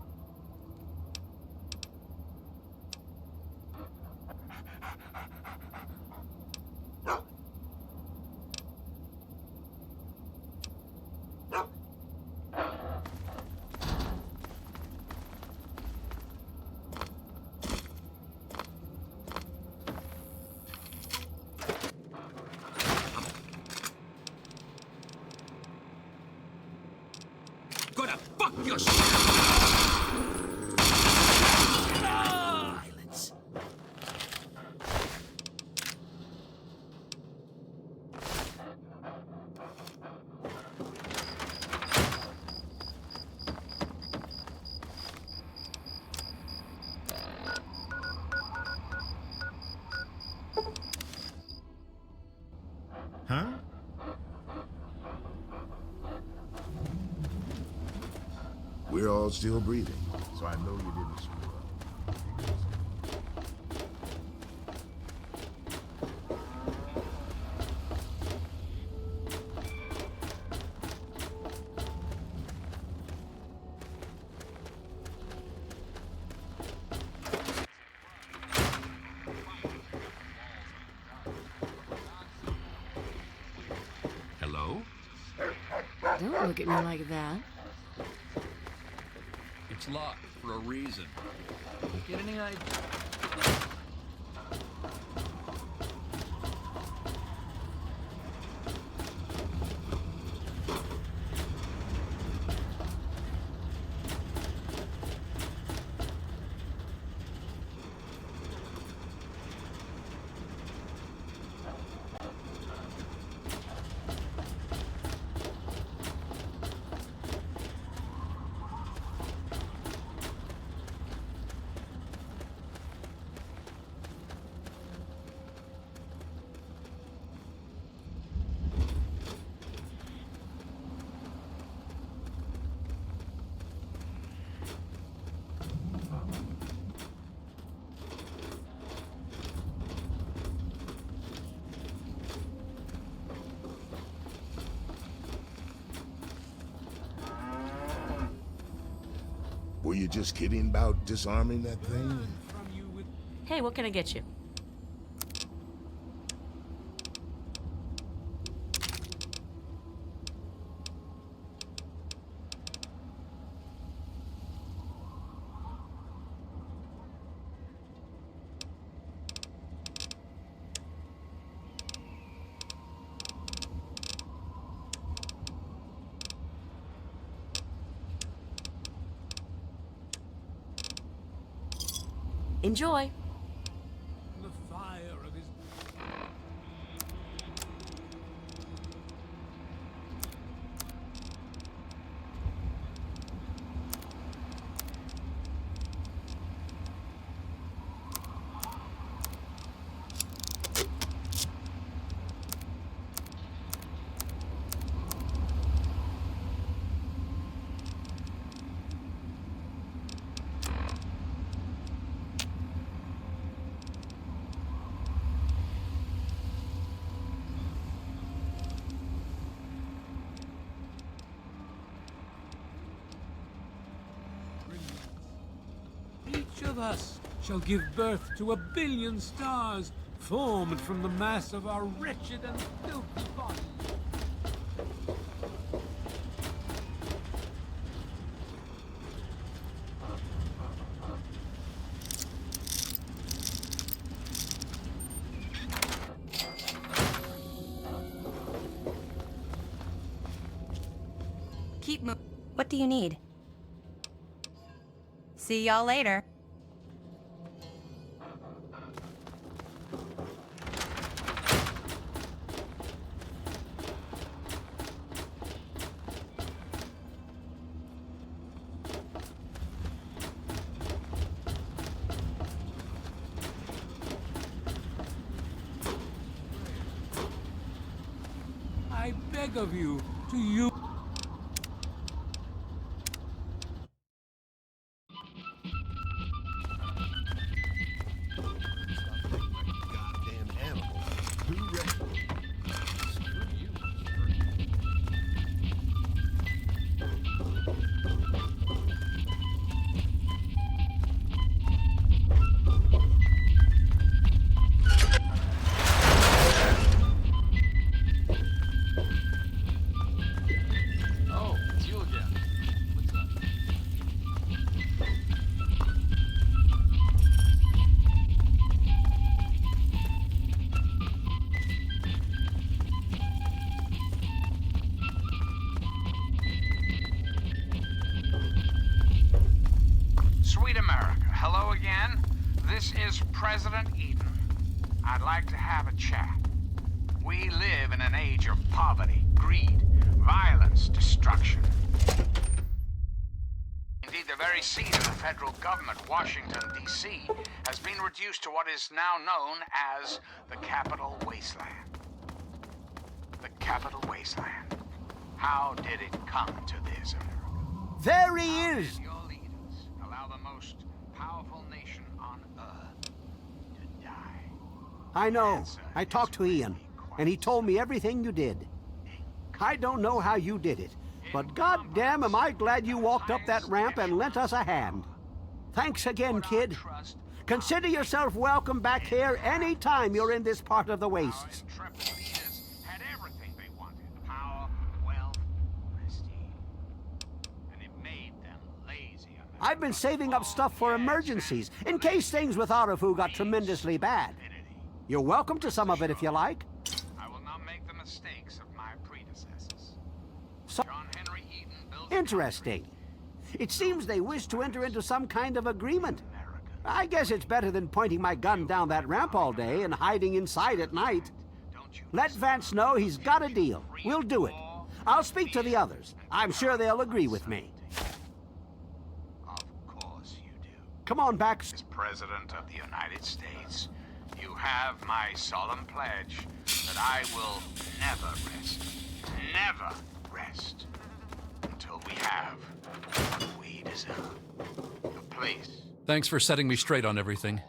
Gonna fuck your shit! Silence. Huh? We're all still breathing, so I know you didn't screw up. Hello? Don't look at me like that. It's locked for a reason. Get any idea? Were you just kidding about disarming that thing? Hey, what can I get you? Enjoy. The fire of his... Each of us shall give birth to 1 billion stars formed from the mass of our wretched and filthy bodies. Keep moving. What do you need? See y'all later. I beg of you to use... Goddamn animal. Who reckons? Oh, it's you again. What's up? Sweet America, hello again. This is President Eden. I'd like to have a chat. We live in an age of poverty, greed, violence, destruction. Indeed, the very seat of the federal government, Washington, D.C., has been reduced to what is now known as the Capital Wasteland. The Capital Wasteland. How did it come to this, America? There he is! Your leaders allow the most powerful nation on earth to die. I know. I talked to Ian, and he told me everything you did. I don't know how you did it, but goddamn am I glad you walked up that ramp and lent us a hand. Thanks again, kid. Consider yourself welcome back here any time you're in this part of the wastes. Intrepid leaders had everything they wanted. Power, wealth, prestige. And it made them lazy. I've been saving up stuff for emergencies, in case things with Arafu got tremendously bad. You're welcome to some of it if you like. I will not make the mistakes of my predecessors. So, John Henry Eden built interesting. It seems they wish to enter into some kind of agreement. I guess it's better than pointing my gun down that ramp all day and hiding inside at night. Let Vance know he's got a deal. We'll do it. I'll speak to the others. I'm sure they'll agree with me. Of course you do. Come on back. As President of the United States, you have my solemn pledge that I will never rest, until we have what we deserve. A place. Thanks for setting me straight on everything.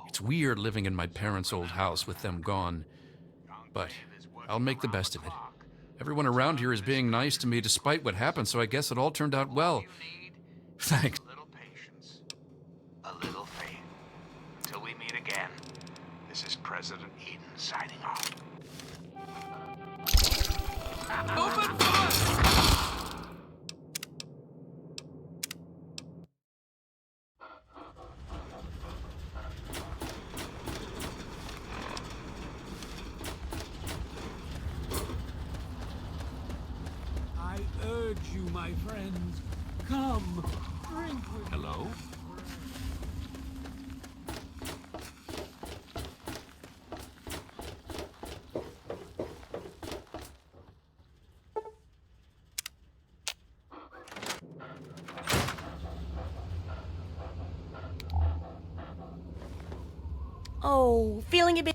It's weird living in my parents' old house with them gone, but I'll make the best of it. Everyone around here is being nice to me despite what happened, so I guess it all turned out well. Thanks. A little patience, a little faith. Until we meet again, this is President Eden signing off. Open fire! I urge you, my friends, come, drink with Hello? Oh, feeling a bit...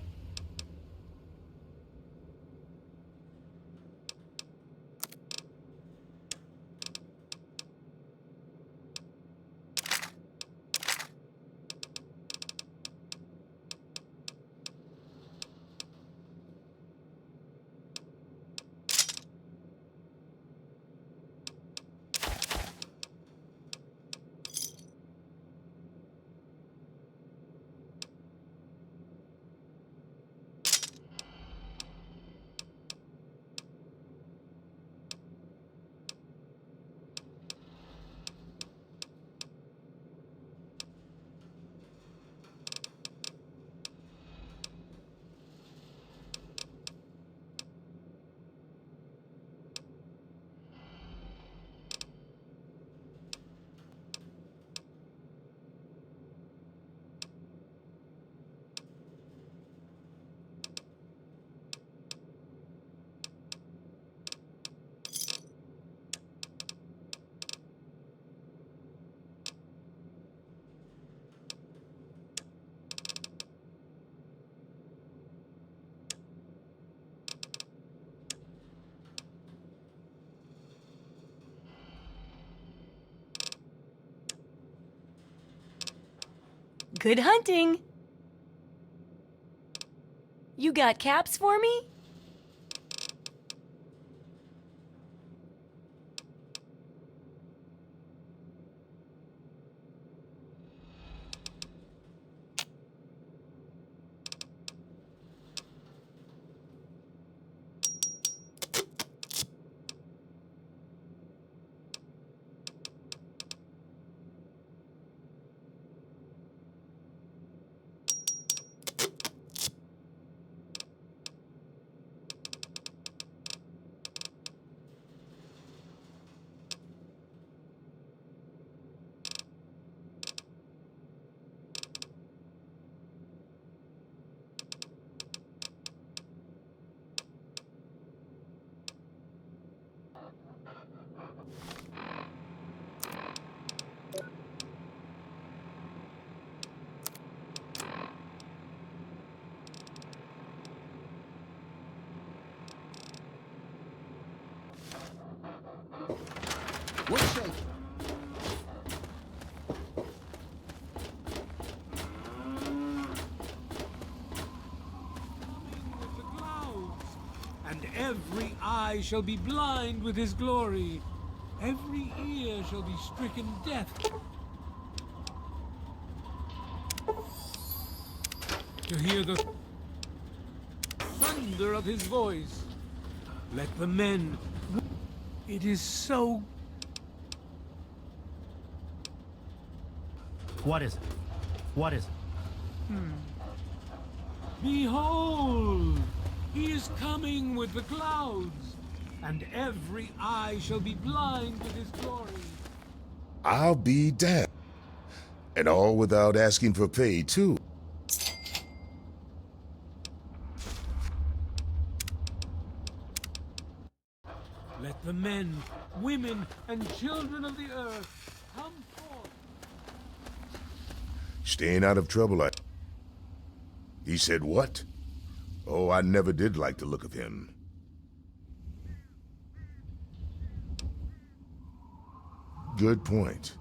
Good hunting! You got caps for me? What's shaking? With the clouds, and every eye shall be blind with his glory. Every ear shall be stricken deaf. To hear the thunder of his voice. Let the men... It is so... What is it? What is it? Behold! He is coming with the clouds, and every eye shall be blind with his glory. I'll be damned. And all without asking for pay, too. Let the men, women, and children of the earth come forth. Staying out of trouble, He said what? Oh, I never did like the look of him. Good point.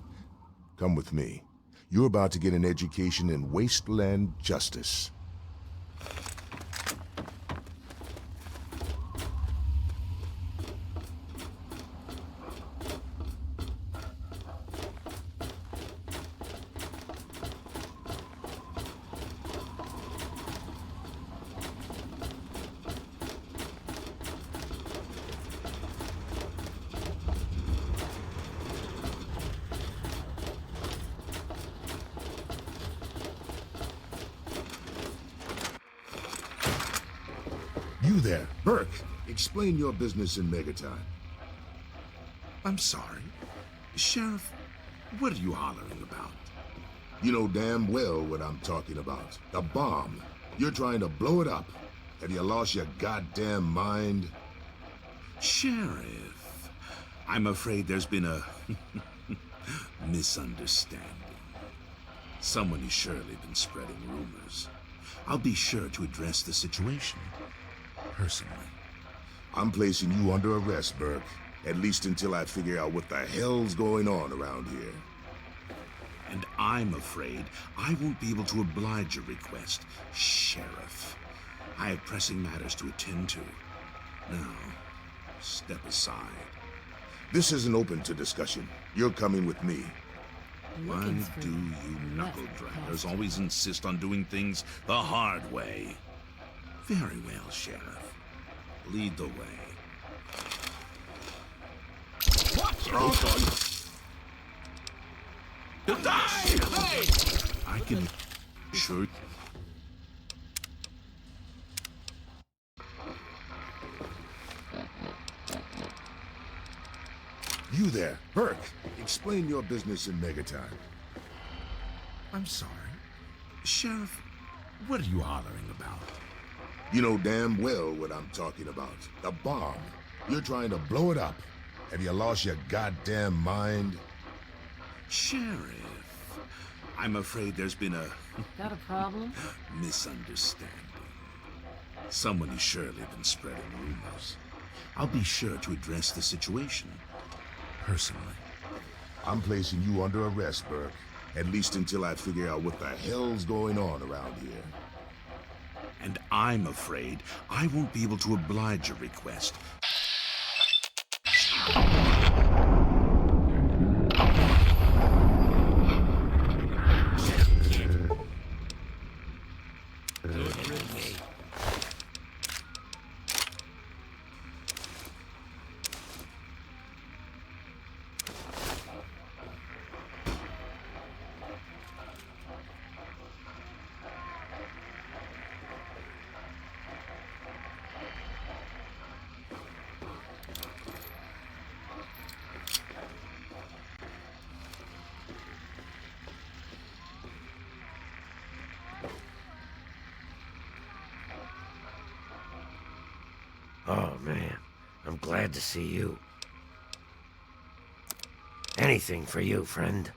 Come with me. You're about to get an education in wasteland justice. You there, Burke. Explain your business in Megatime. I'm sorry. Sheriff, what are you hollering about? You know damn well what I'm talking about. The bomb. You're trying to blow it up. Have you lost your goddamn mind? Sheriff, I'm afraid there's been a misunderstanding. Someone has surely been spreading rumors. I'll be sure to address the situation personally. I'm placing you under arrest, Burke. At least until I figure out what the hell's going on around here. And I'm afraid I won't be able to oblige your request, Sheriff. I have pressing matters to attend to. Now, step aside. This isn't open to discussion. You're coming with me. Why do you knuckle-draggers always insist on doing things the hard way? Very well, Sheriff. Lead the way. What's wrong? To die! I can sure. You there, Burke. Explain your business in Megaton. I'm sorry. Sheriff, what are you hollering about? You know damn well what I'm talking about. The bomb. You're trying to blow it up. Have you lost your goddamn mind? Sheriff, I'm afraid there's been a... Got a problem? misunderstanding. Someone has surely been spreading rumors. I'll be sure to address the situation personally. I'm placing you under arrest, Burke. At least until I figure out what the hell's going on around here. And I'm afraid I won't be able to oblige your request. Oh, man. I'm glad to see you. Anything for you, friend.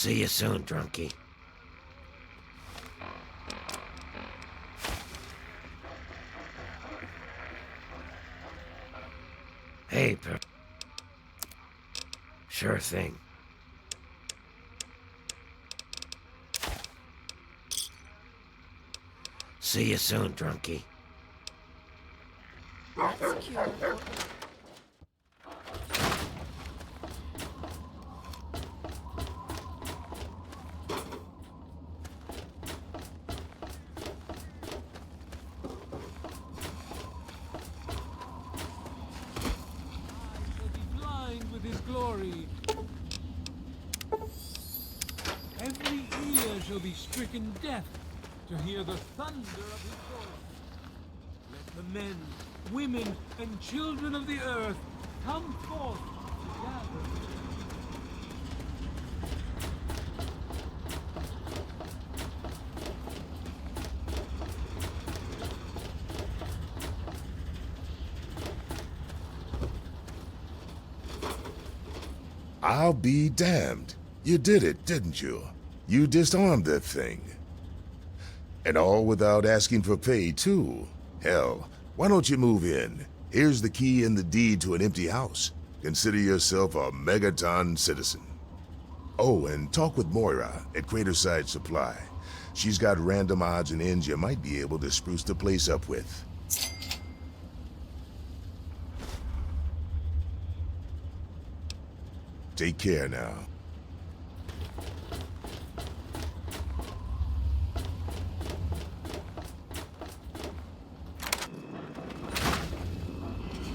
See you soon, drunkie. Hey, sure thing. See you soon, drunkie. That's cute. Every ear shall be stricken deaf to hear the thunder of his voice. Let the men, women, and children of the earth come forth together. I'll be damned. You did it, didn't you? You disarmed that thing. And all without asking for pay, too. Hell, why don't you move in? Here's the key and the deed to an empty house. Consider yourself a Megaton citizen. Oh, and talk with Moira at Craterside Supply. She's got random odds and ends you might be able to spruce the place up with. Take care now.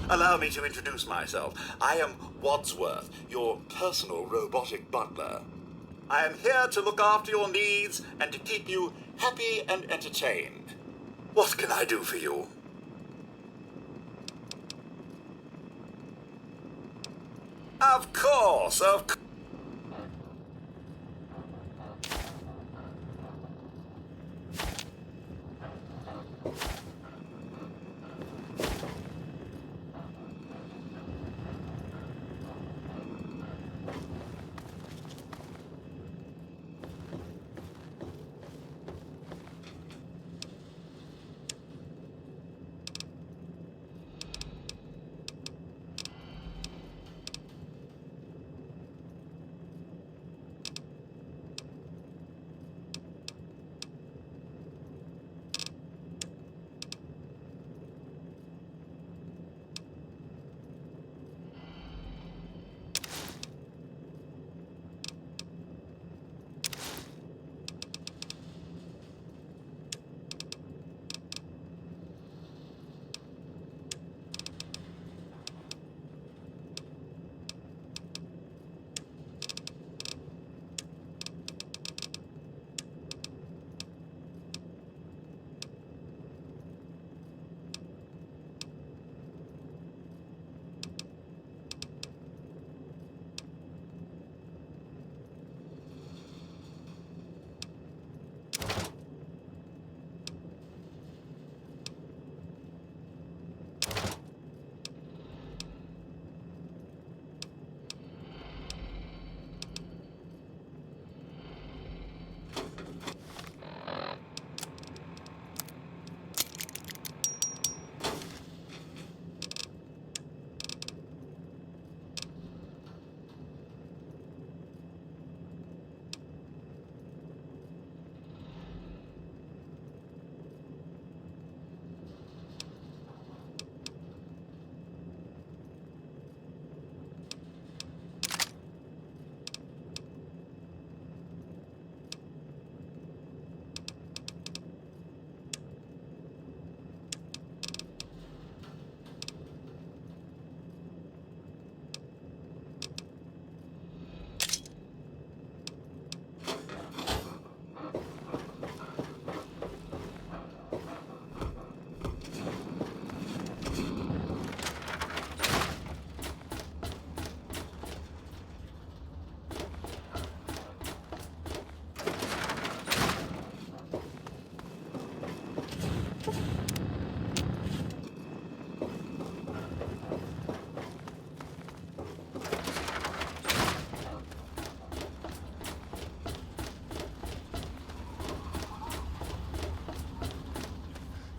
Allow me to introduce myself. I am Wadsworth, your personal robotic butler. I am here to look after your needs and to keep you happy and entertained. What can I do for you? Of course, of course.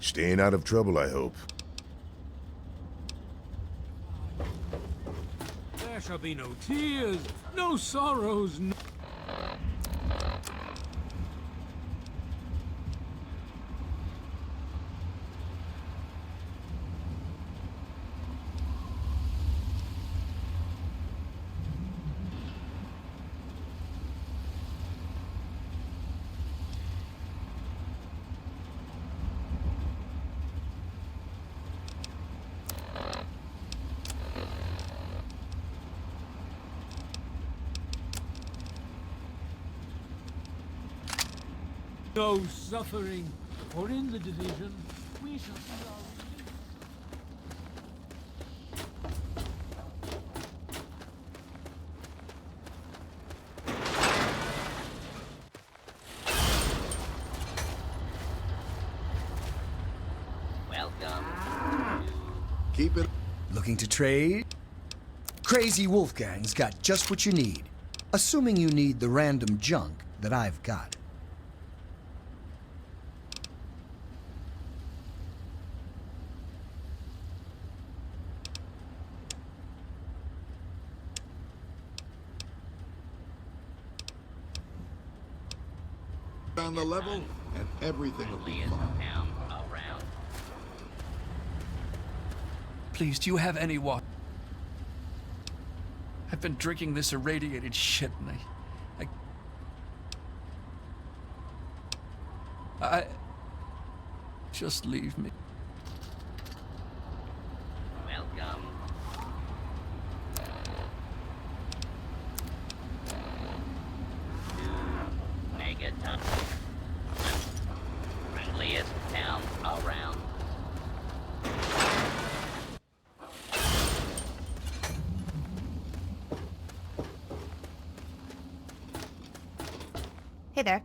Staying out of trouble, I hope. There shall be no tears, no sorrows, no... no suffering, for in the division we shall see our Welcome. Keep it. Looking to trade? Crazy Wolfgang's got just what you need. Assuming you need the random junk that I've got. On the level, and everything will be fine. Please, do you have any water? I've been drinking this irradiated shit, and I just leave me. Welcome. Megaton. Friendliest town around. Hey there.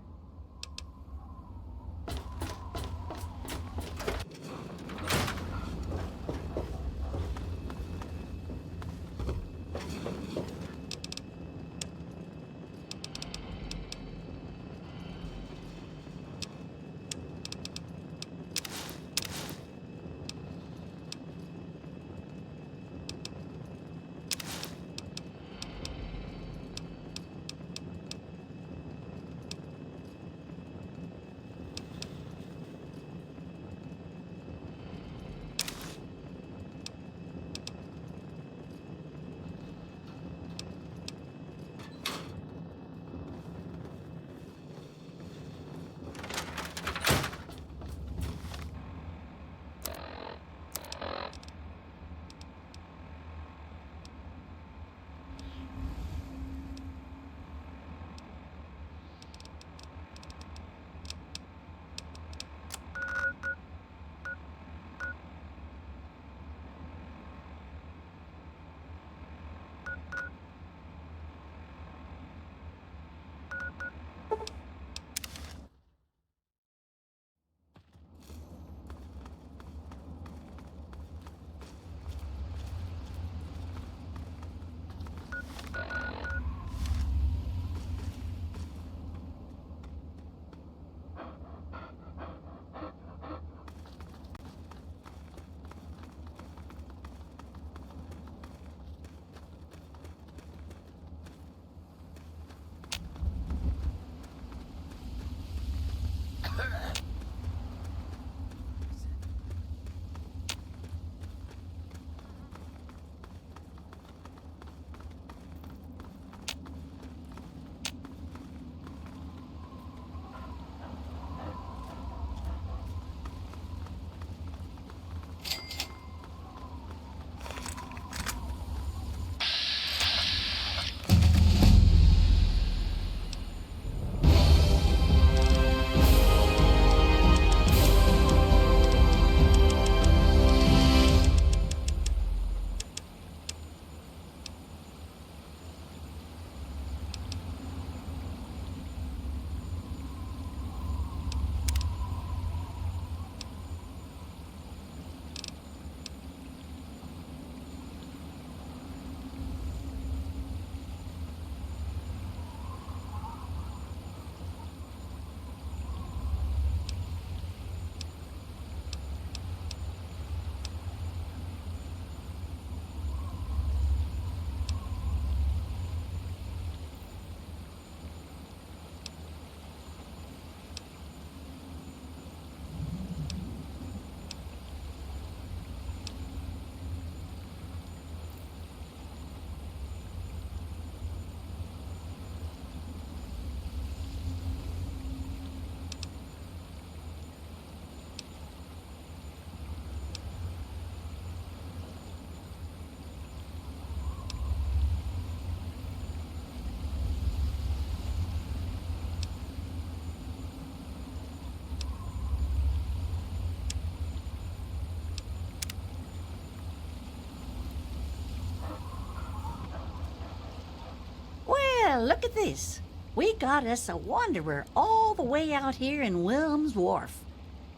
Well, look at this. We got us a wanderer all the way out here in Wilm's Wharf.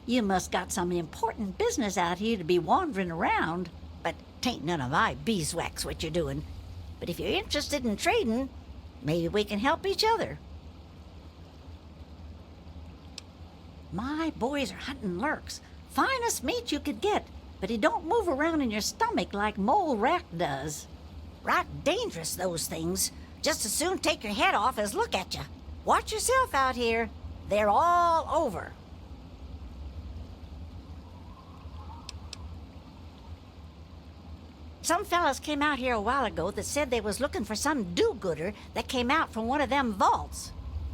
You must got some important business out here to be wandering around, but 'tain't none of my beeswax what you're doing. But if you're interested in trading, maybe we can help each other. My boys are hunting lurks. Finest meat you could get, but he don't move around in your stomach like mole rat does. Right dangerous, those things. Just as soon take your head off as look at you. Watch yourself out here. They're all over. Some fellas came out here a while ago that said they was looking for some do-gooder that came out from one of them vaults.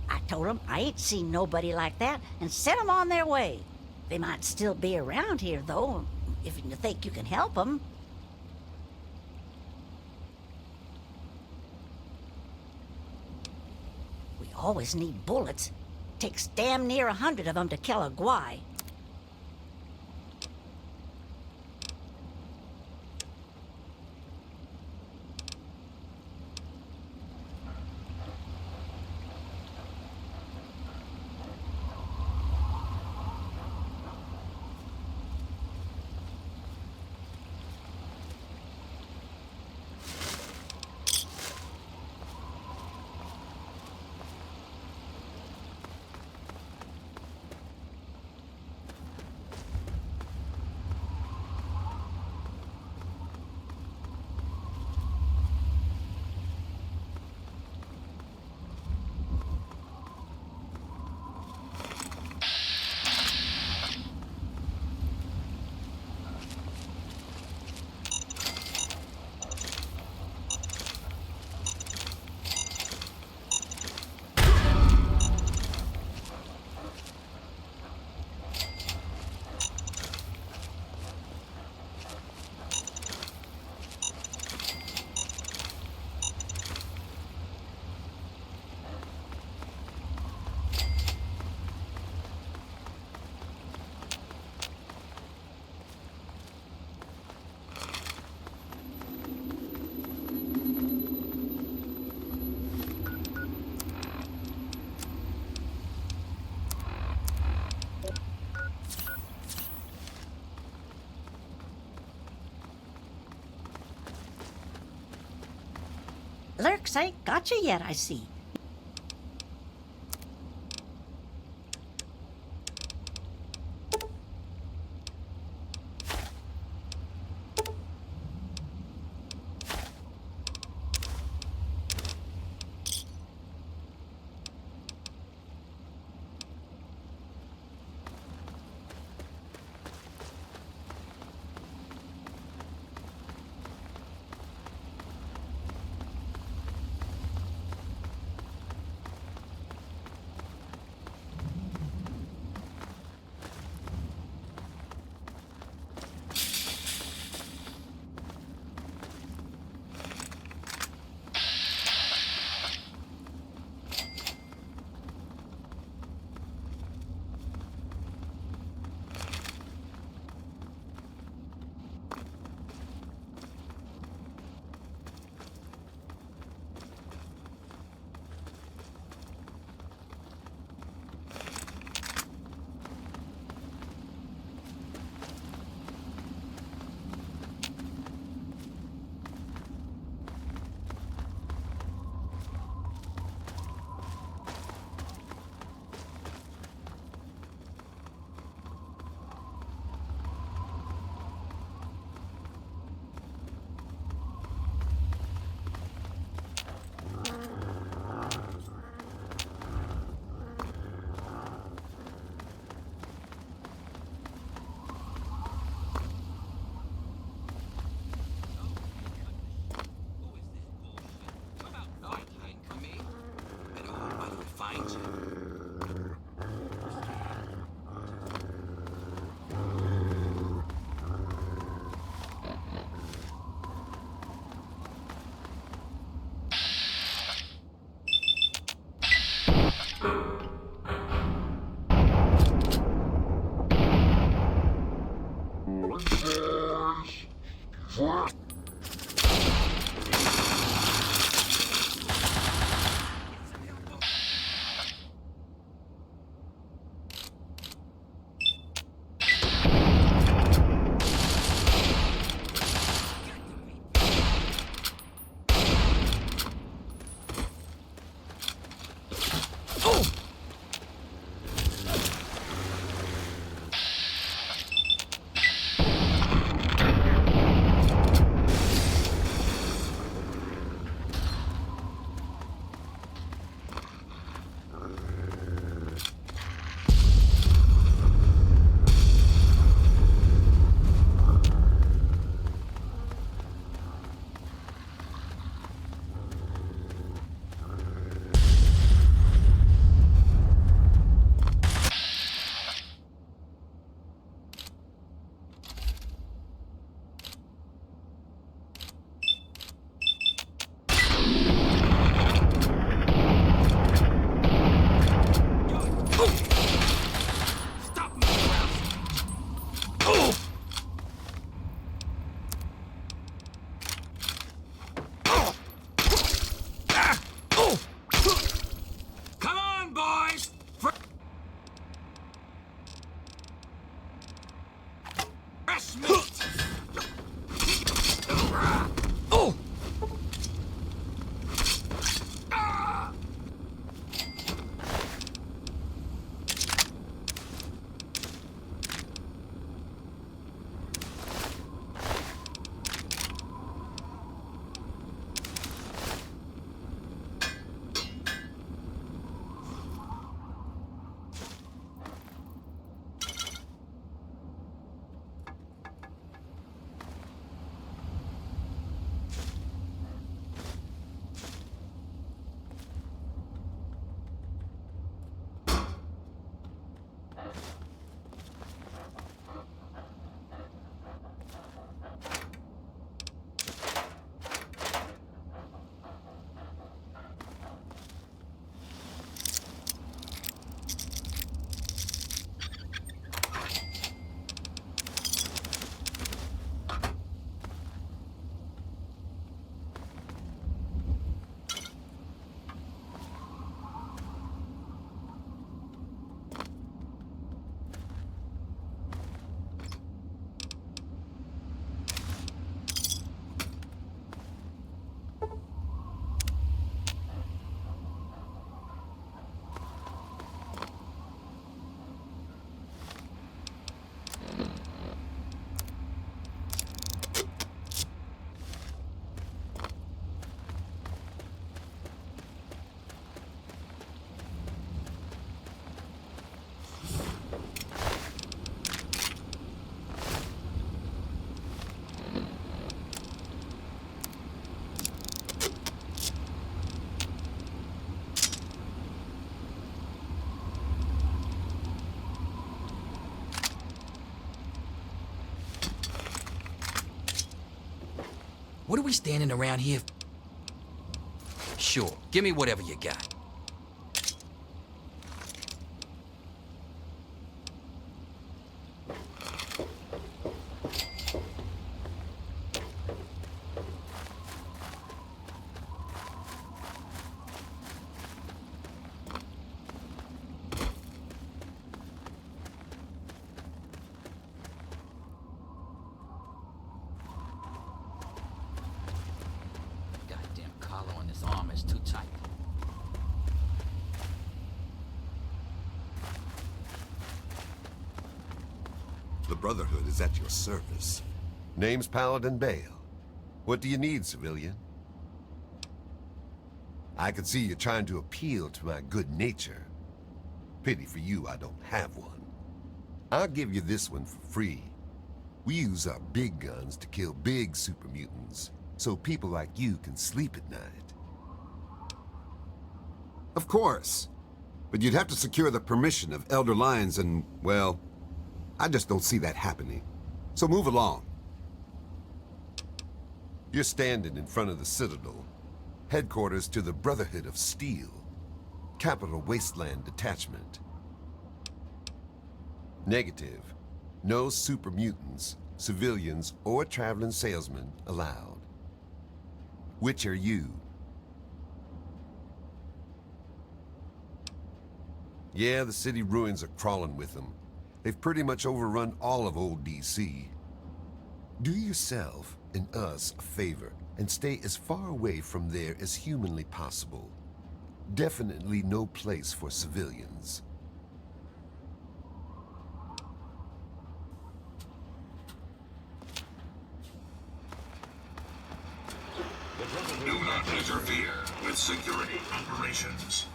I told them I ain't seen nobody like that and sent them on their way. They might still be around here, though, if you think you can help them. We always need bullets. Takes damn near 100 of them to kill a Gwai. Lurks ain't got you yet, I see. Oh! What are we standing around here? Sure, give me whatever you got. Collar on this arm is too tight. The Brotherhood is at your service. Name's Paladin Bale. What do you need, civilian? I can see you're trying to appeal to my good nature. Pity for you I don't have one. I'll give you this one for free. We use our big guns to kill big super mutants, so people like you can sleep at night. Of course. But you'd have to secure the permission of Elder Lyons and, well, I just don't see that happening. So move along. You're standing in front of the Citadel, headquarters to the Brotherhood of Steel, Capital Wasteland Detachment. Negative. No super mutants, civilians, or traveling salesmen allowed. Which are you? Yeah, the city ruins are crawling with them. They've pretty much overrun all of old DC. Do yourself and us a favor and stay as far away from there as humanly possible. Definitely no place for civilians. Do not interfere with security operations.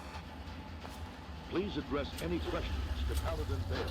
Please address any questions to Paladin Bale.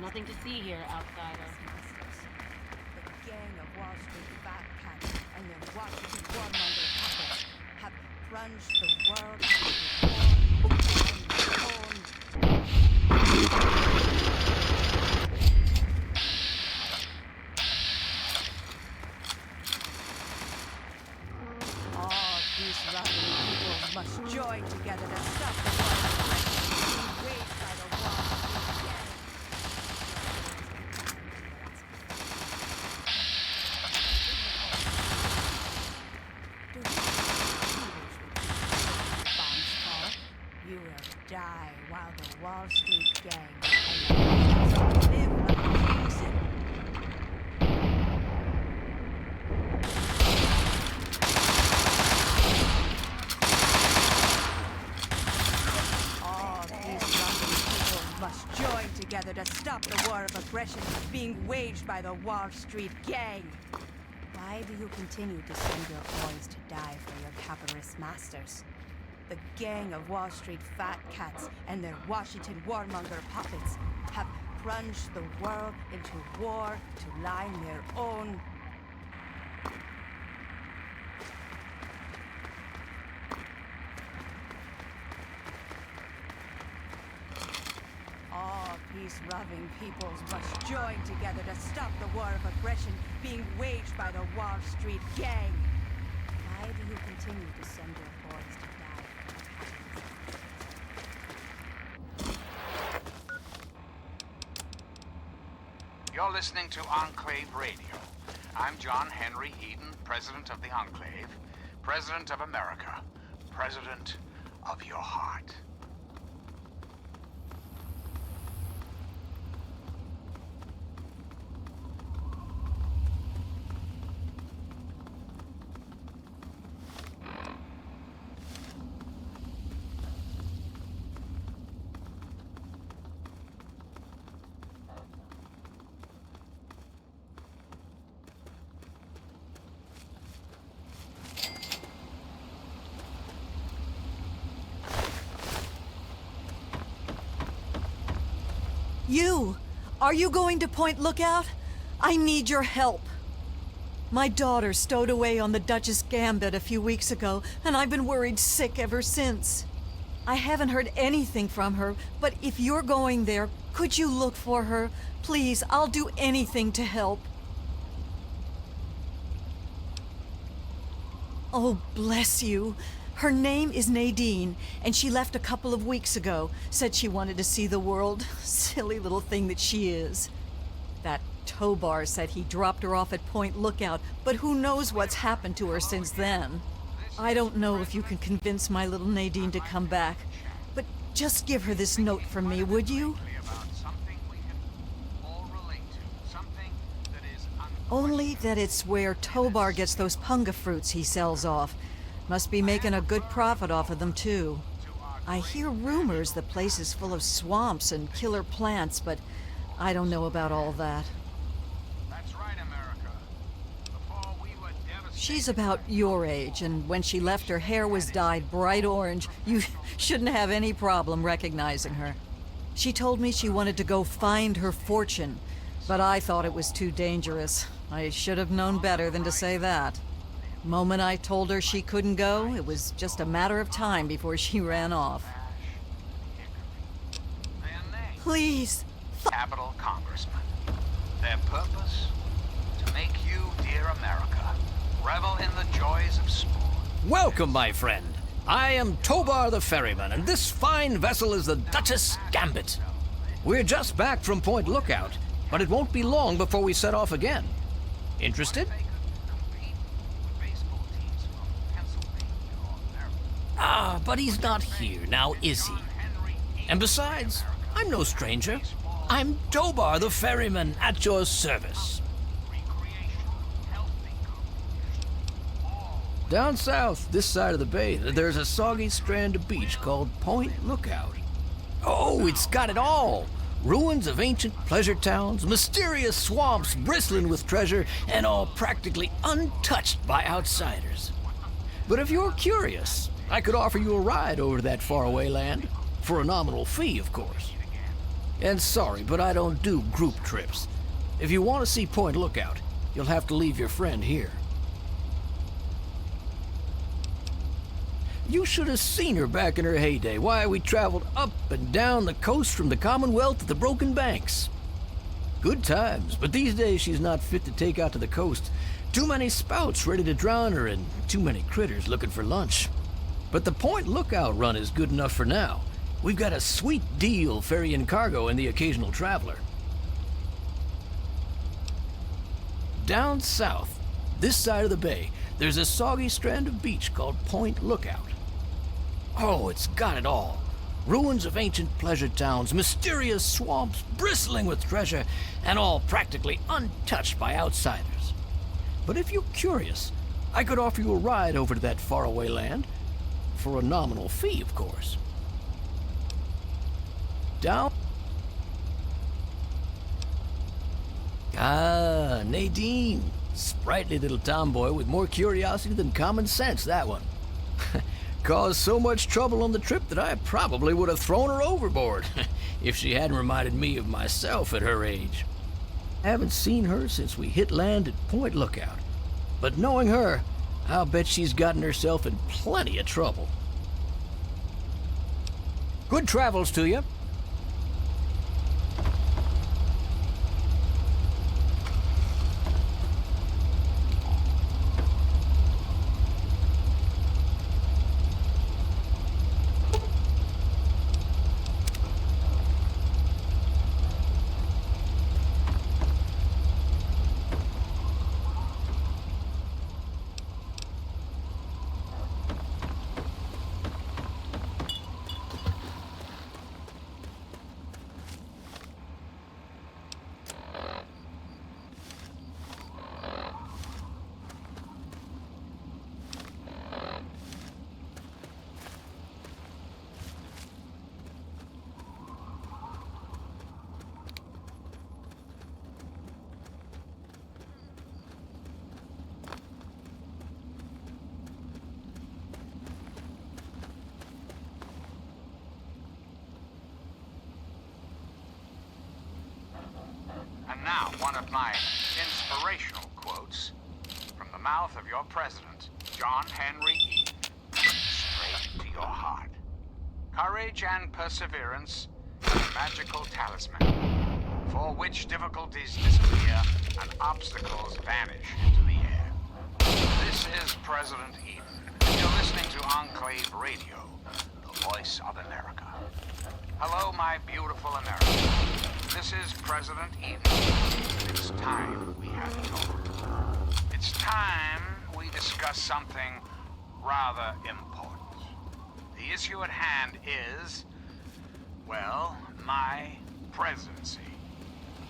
Nothing to see here, outsider. The gang of Wall Street fat cats and their Washington warmonger puppets plunge the world into all these lovely people must join together to stop the war waged by the Wall Street Gang. You will die while the Wall Street Gang live like kings. All these lovely people must join together to stop the war of aggression being waged by the Wall Street Gang. Why do you continue to send your boys to die for your capitalist masters? The gang of Wall Street fat cats and their Washington warmonger puppets have plunged the world into war to line their own. All peace-loving peoples must join together to stop the war of aggression being waged by the Wall Street Gang. Why do you continue to send your boys to die? You're listening to Enclave Radio. I'm John Henry Eden, President of the Enclave, President of America, President of your heart. You! Are you going to Point Lookout? I need your help. My daughter stowed away on the Duchess Gambit a few weeks ago, and I've been worried sick ever since. I haven't heard anything from her, but if you're going there, could you look for her? Please, I'll do anything to help. Oh, bless you. Her name is Nadine, and she left a couple of weeks ago. Said she wanted to see the world. Silly little thing that she is. That Tobar said he dropped her off at Point Lookout, but who knows what's happened to her since then. I don't know if you can convince my little Nadine to come back, but just give her this note from me, would you? Only that it's where Tobar gets those punga fruits he sells off. Must be making a good profit off of them, too. I hear rumors the place is full of swamps and killer plants, but I don't know about all that. She's about your age, and when she left, her hair was dyed bright orange. You shouldn't have any problem recognizing her. She told me she wanted to go find her fortune, but I thought it was too dangerous. I should have known better than to say that. Moment I told her she couldn't go, it was just a matter of time before she ran off. Please. Capital Congressman. Their purpose? To make you, dear America, revel in the joys of sport. Welcome, my friend. I am Tobar the Ferryman, and this fine vessel is the Duchess Gambit. We're just back from Point Lookout, but it won't be long before we set off again. Interested? Ah, but he's not here, now is he? And besides, I'm no stranger. I'm Tobar the Ferryman, at your service. Down south, this side of the bay, there's a soggy strand of beach called Point Lookout. Oh, it's got it all! Ruins of ancient pleasure towns, mysterious swamps bristling with treasure, and all practically untouched by outsiders. But if you're curious, I could offer you a ride over to that faraway land. For a nominal fee, of course. And sorry, but I don't do group trips. If you want to see Point Lookout, you'll have to leave your friend here. You should have seen her back in her heyday. Why, we traveled up and down the coast from the Commonwealth to the Broken Banks. Good times, but these days she's not fit to take out to the coast. Too many spouts ready to drown her and too many critters looking for lunch. But the Point Lookout run is good enough for now. We've got a sweet deal ferrying cargo and the occasional traveler. Down south, this side of the bay, there's a soggy strand of beach called Point Lookout. Oh, it's got it all. Ruins of ancient pleasure towns, mysterious swamps bristling with treasure, and all practically untouched by outsiders. But if you're curious, I could offer you a ride over to that faraway land. For a nominal fee, of course. Down... Ah, Nadine. Sprightly little tomboy with more curiosity than common sense, that one. Caused so much trouble on the trip that I probably would have thrown her overboard if she hadn't reminded me of myself at her age. I haven't seen her since we hit land at Point Lookout, but knowing her, I'll bet she's gotten herself in plenty of trouble. Good travels to you. And now, one of my inspirational quotes from the mouth of your president, John Henry Eaton, straight to your heart. Courage and perseverance are a magical talisman, for which difficulties disappear and obstacles vanish into the air. This is President Eaton. You're listening to Enclave Radio, the voice of America. Hello, my beautiful America. This is President Eaton. It's time we had a talk. It's time we discuss something rather important. The issue at hand is, well, my presidency.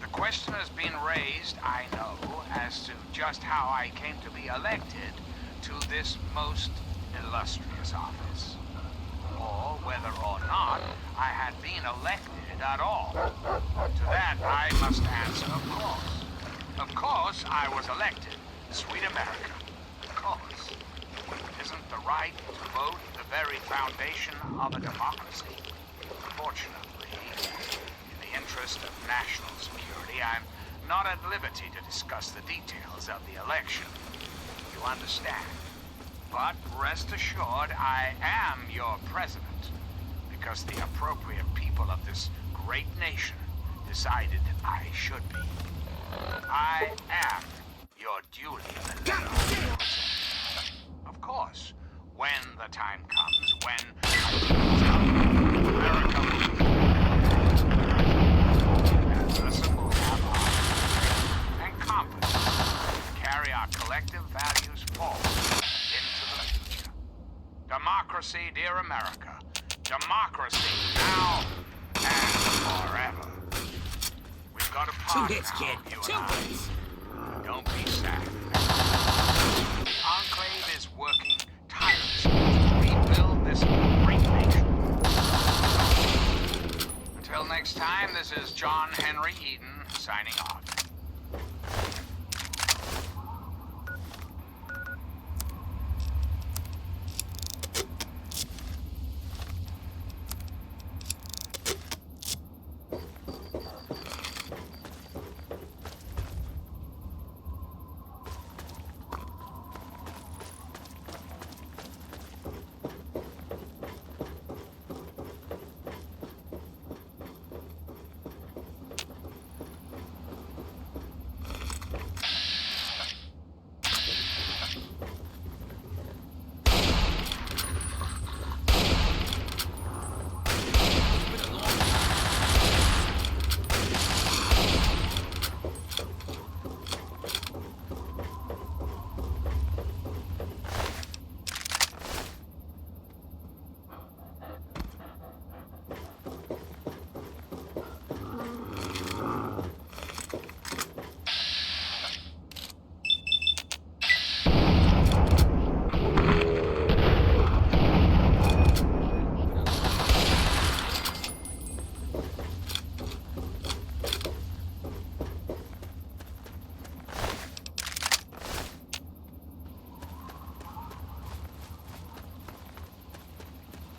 The question has been raised, I know, as to just how I came to be elected to this most illustrious office. Or whether or not I had been elected at all. To that, I must answer, of course. Of course, I was elected. Sweet America. Of course. Isn't the right to vote the very foundation of a democracy? Fortunately, in the interest of national security, I'm not at liberty to discuss the details of the election. You understand? But rest assured, I am your president, because the appropriate people of this great nation decided I should be. I am your duly elected representative. Of course, when the time comes, America that person will have our strength and compass to carry our collective values forward into the future. Democracy, dear America. Democracy now and forever. We've got a part now, you and I. Don't be sad. The Enclave is working tirelessly to rebuild this great nation. Until next time, this is John Henry Eaton signing off.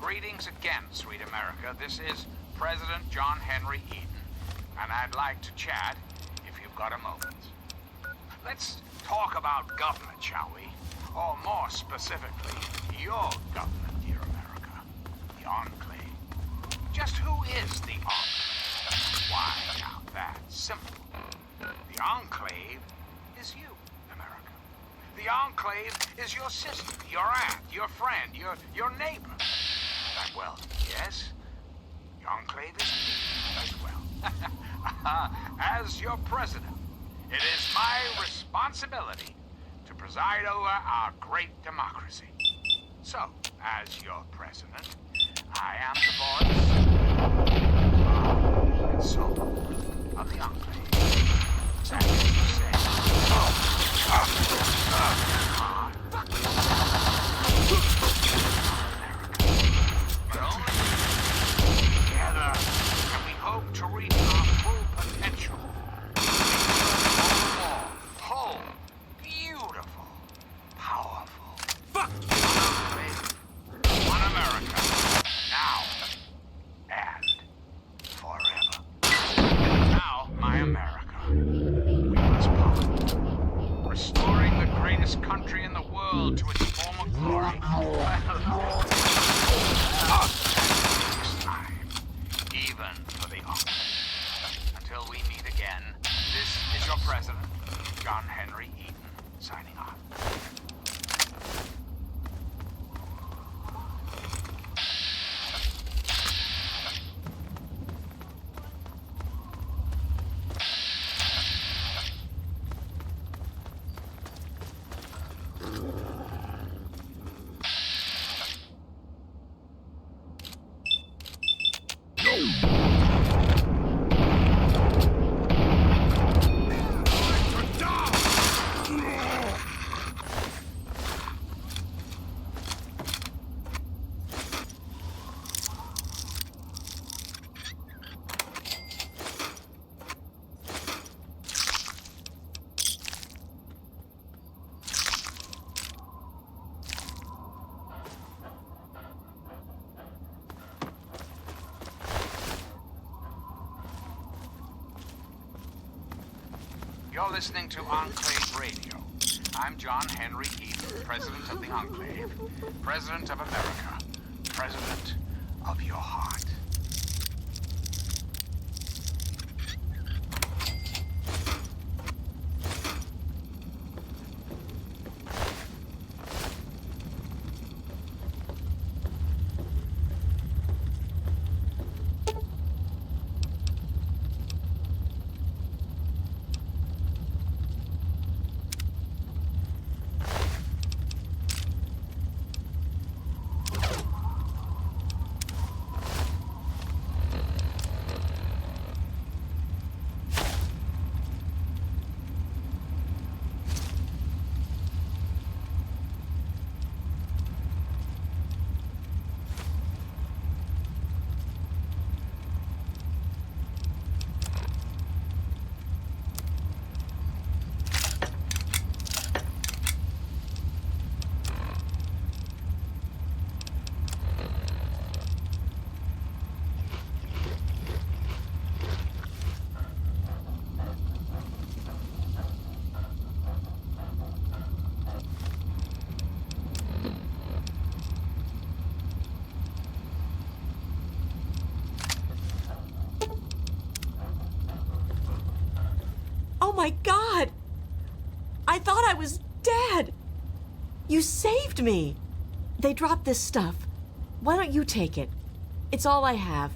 Greetings again, sweet America. This is President John Henry Eden, and I'd like to chat if you've got a moment. Let's talk about government, shall we? Or more specifically, your government, dear America. The Enclave. Just who is the Enclave? Why, now, that's simple. The Enclave is you, America. The Enclave is your sister, your aunt, your friend, your neighbor. Well, yes, the Enclave is me as well. As your president, it is my responsibility to preside over our great democracy. So, as your president, I am the voice and soul of the Enclave. That is to say, but only together can we hope to reach our full potential. Whole, beautiful, powerful. One America, now and forever. Now, my America, we must part. Restoring the greatest country in the world to its former glory. Next time, even for the Enclave. Until we meet again, this is your president, John Henry Eden, signing off. You're listening to Enclave Radio. I'm John Henry Eden, President of the Enclave, President of America, President of your heart. Oh my God! I thought I was dead! You saved me! They dropped this stuff. Why don't you take it? It's all I have.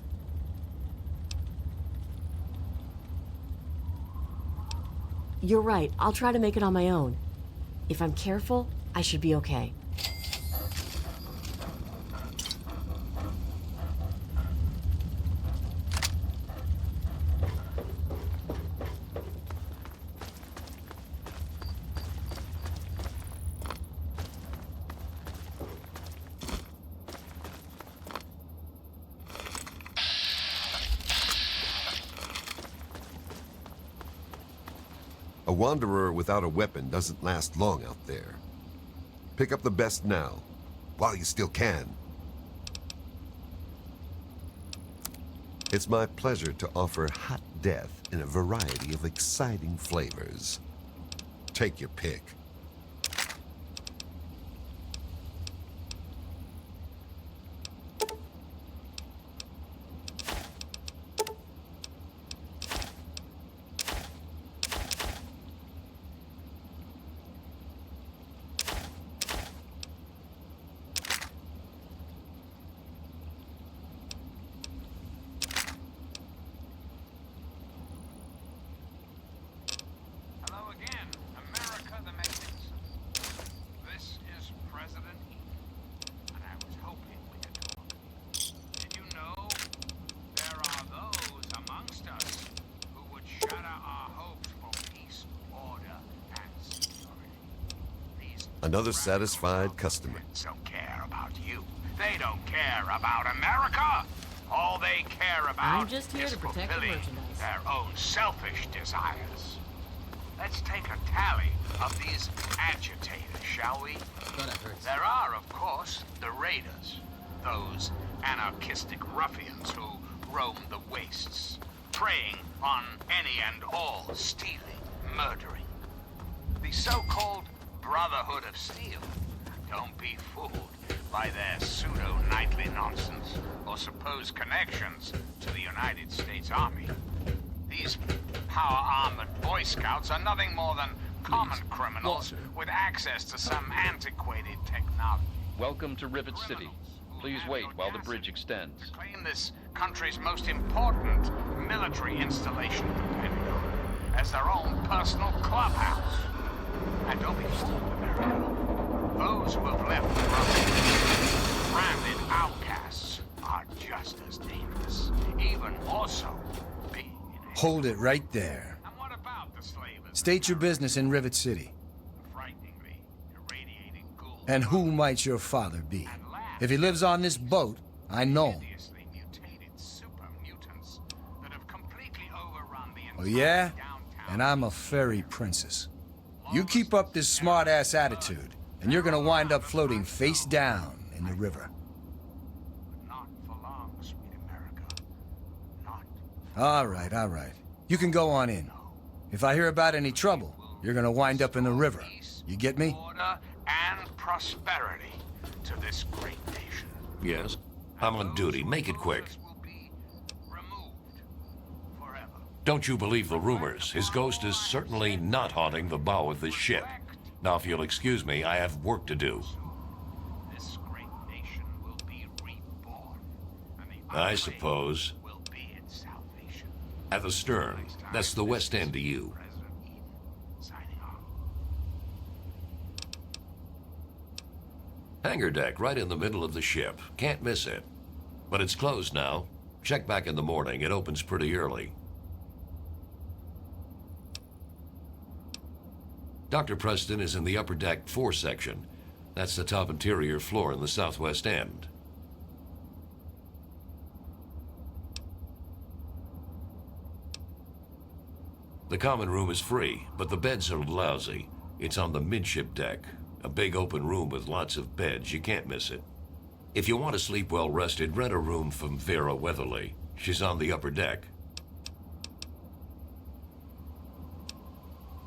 You're right, I'll try to make it on my own. If I'm careful, I should be okay. A wanderer without a weapon doesn't last long out there. Pick up the best now, while you still can. It's my pleasure to offer hot death in a variety of exciting flavors. Take your pick. Hello again, America the Magnificent. This is President Eden, and I was hoping we could talk. Did you know there are those amongst us who would shatter our hopes for peace, order, and security? These Another satisfied customer. don't care about you. They don't care about America. All they care about I'm just here is to protect the fulfilling merchandise. their own selfish desires. Let's take a tally of these agitators, shall we? There are, of course, the raiders, those anarchistic ruffians who roam the wastes, preying on any and all, stealing, murdering. The so-called Brotherhood of Steel. Don't be fooled by their pseudo-knightly nonsense or supposed connections to the United States Army. These power-armored Boy Scouts are nothing more than common criminals with access to some antiquated technology. Welcome to Rivet City. Please wait while the bridge extends. Claim this country's most important military installation at the Pentagon as their own personal clubhouse. And don't be fooled, America. Those who have left the Brotherhood, branded outcasts, are just as dangerous, even more so. Hold it right there. State your business in Rivet City. And who might your father be? If he lives on this boat, I know him. Oh yeah? And I'm a fairy princess. You keep up this smart-ass attitude, and you're gonna wind up floating face down in the river. All right. You can go on in. If I hear about any trouble, you're gonna wind up in the river. You get me? Order and prosperity to this great nation. Yes? I'm on duty. Make it quick. Don't you believe the rumors? His ghost is certainly not haunting the bow of this ship. Now, if you'll excuse me, I have work to do. This great nation will be reborn, and the I suppose. will be its salvation. At the stern. That's the west end to you. Signing off. Hangar deck right in the middle of the ship. Can't miss it. But it's closed now. Check back in the morning. It opens pretty early. Dr. Preston is in the upper deck 4 section. That's the top interior floor in the southwest end. The common room is free, but the beds are lousy. It's on the midship deck, a big open room with lots of beds. You can't miss it. If you want to sleep well rested, rent a room from Vera Weatherly. She's on the upper deck.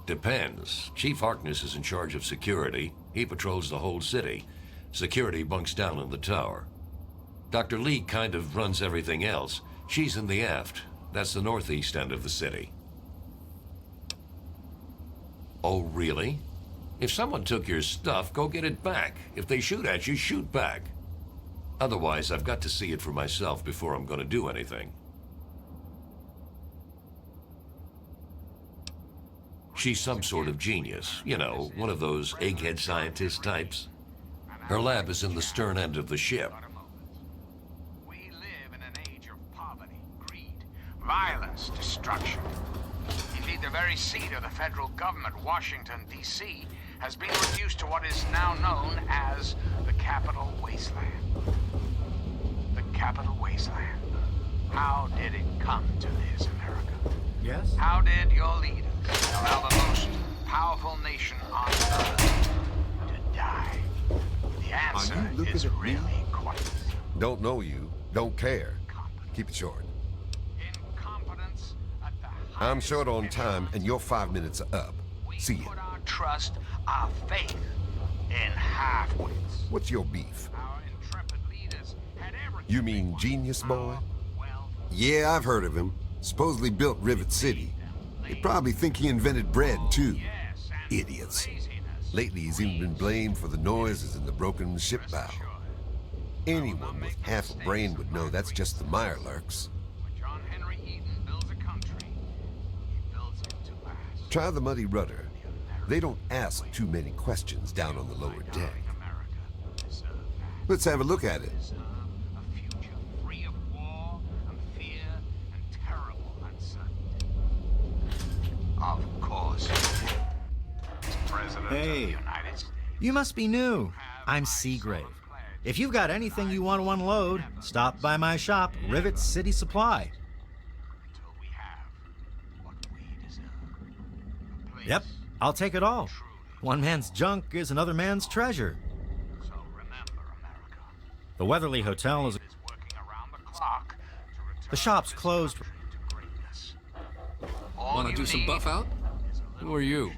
Depends. Chief Harkness is in charge of security. He patrols the whole city. Security bunks down in the tower. Dr. Lee kind of runs everything else. She's in the aft. That's the northeast end of the city. Oh, really? If someone took your stuff, go get it back. If they shoot at you, shoot back. Otherwise, I've got to see it for myself before I'm going to do anything. She's some sort of genius, you know, one of those egghead scientist types. Her lab is in the stern end of the ship. We live in an age of poverty, greed, violence, destruction. Indeed, the very seat of the federal government, Washington, D.C., has been reduced to what is now known as the Capital Wasteland. The Capital Wasteland. How did it come to this, America? Yes? How did your leaders allow the most powerful nation on earth to die? The answer is really quite simple. Don't know you, don't care. Keep it short. I'm short on time, and your 5 minutes are up. See ya. Our trust, our faith in half-wits. What's your beef? Our intrepid leaders had everything. You mean Genius Boy? Yeah, I've heard of him. Supposedly built Rivet City. They probably think he invented bread, too. Idiots. Lately, he's even been blamed for the noises in the broken ship bow. Anyone with half a brain would know that's just the Mirelurks. John Henry Eden builds a country. He builds it to last. Try the Muddy Rudder. They don't ask too many questions down on the lower deck. Let's have a look at it. A future free of war and fear and terrible uncertainty. Of course. President of the United States. You must be new. I'm Seagrave. If you've got anything you want to unload, stop by my shop, Rivet City Supply. Yep, I'll take it all. One man's junk is another man's treasure. The Weatherly Hotel is... The shop's closed. Want to do some buff out? Who are you?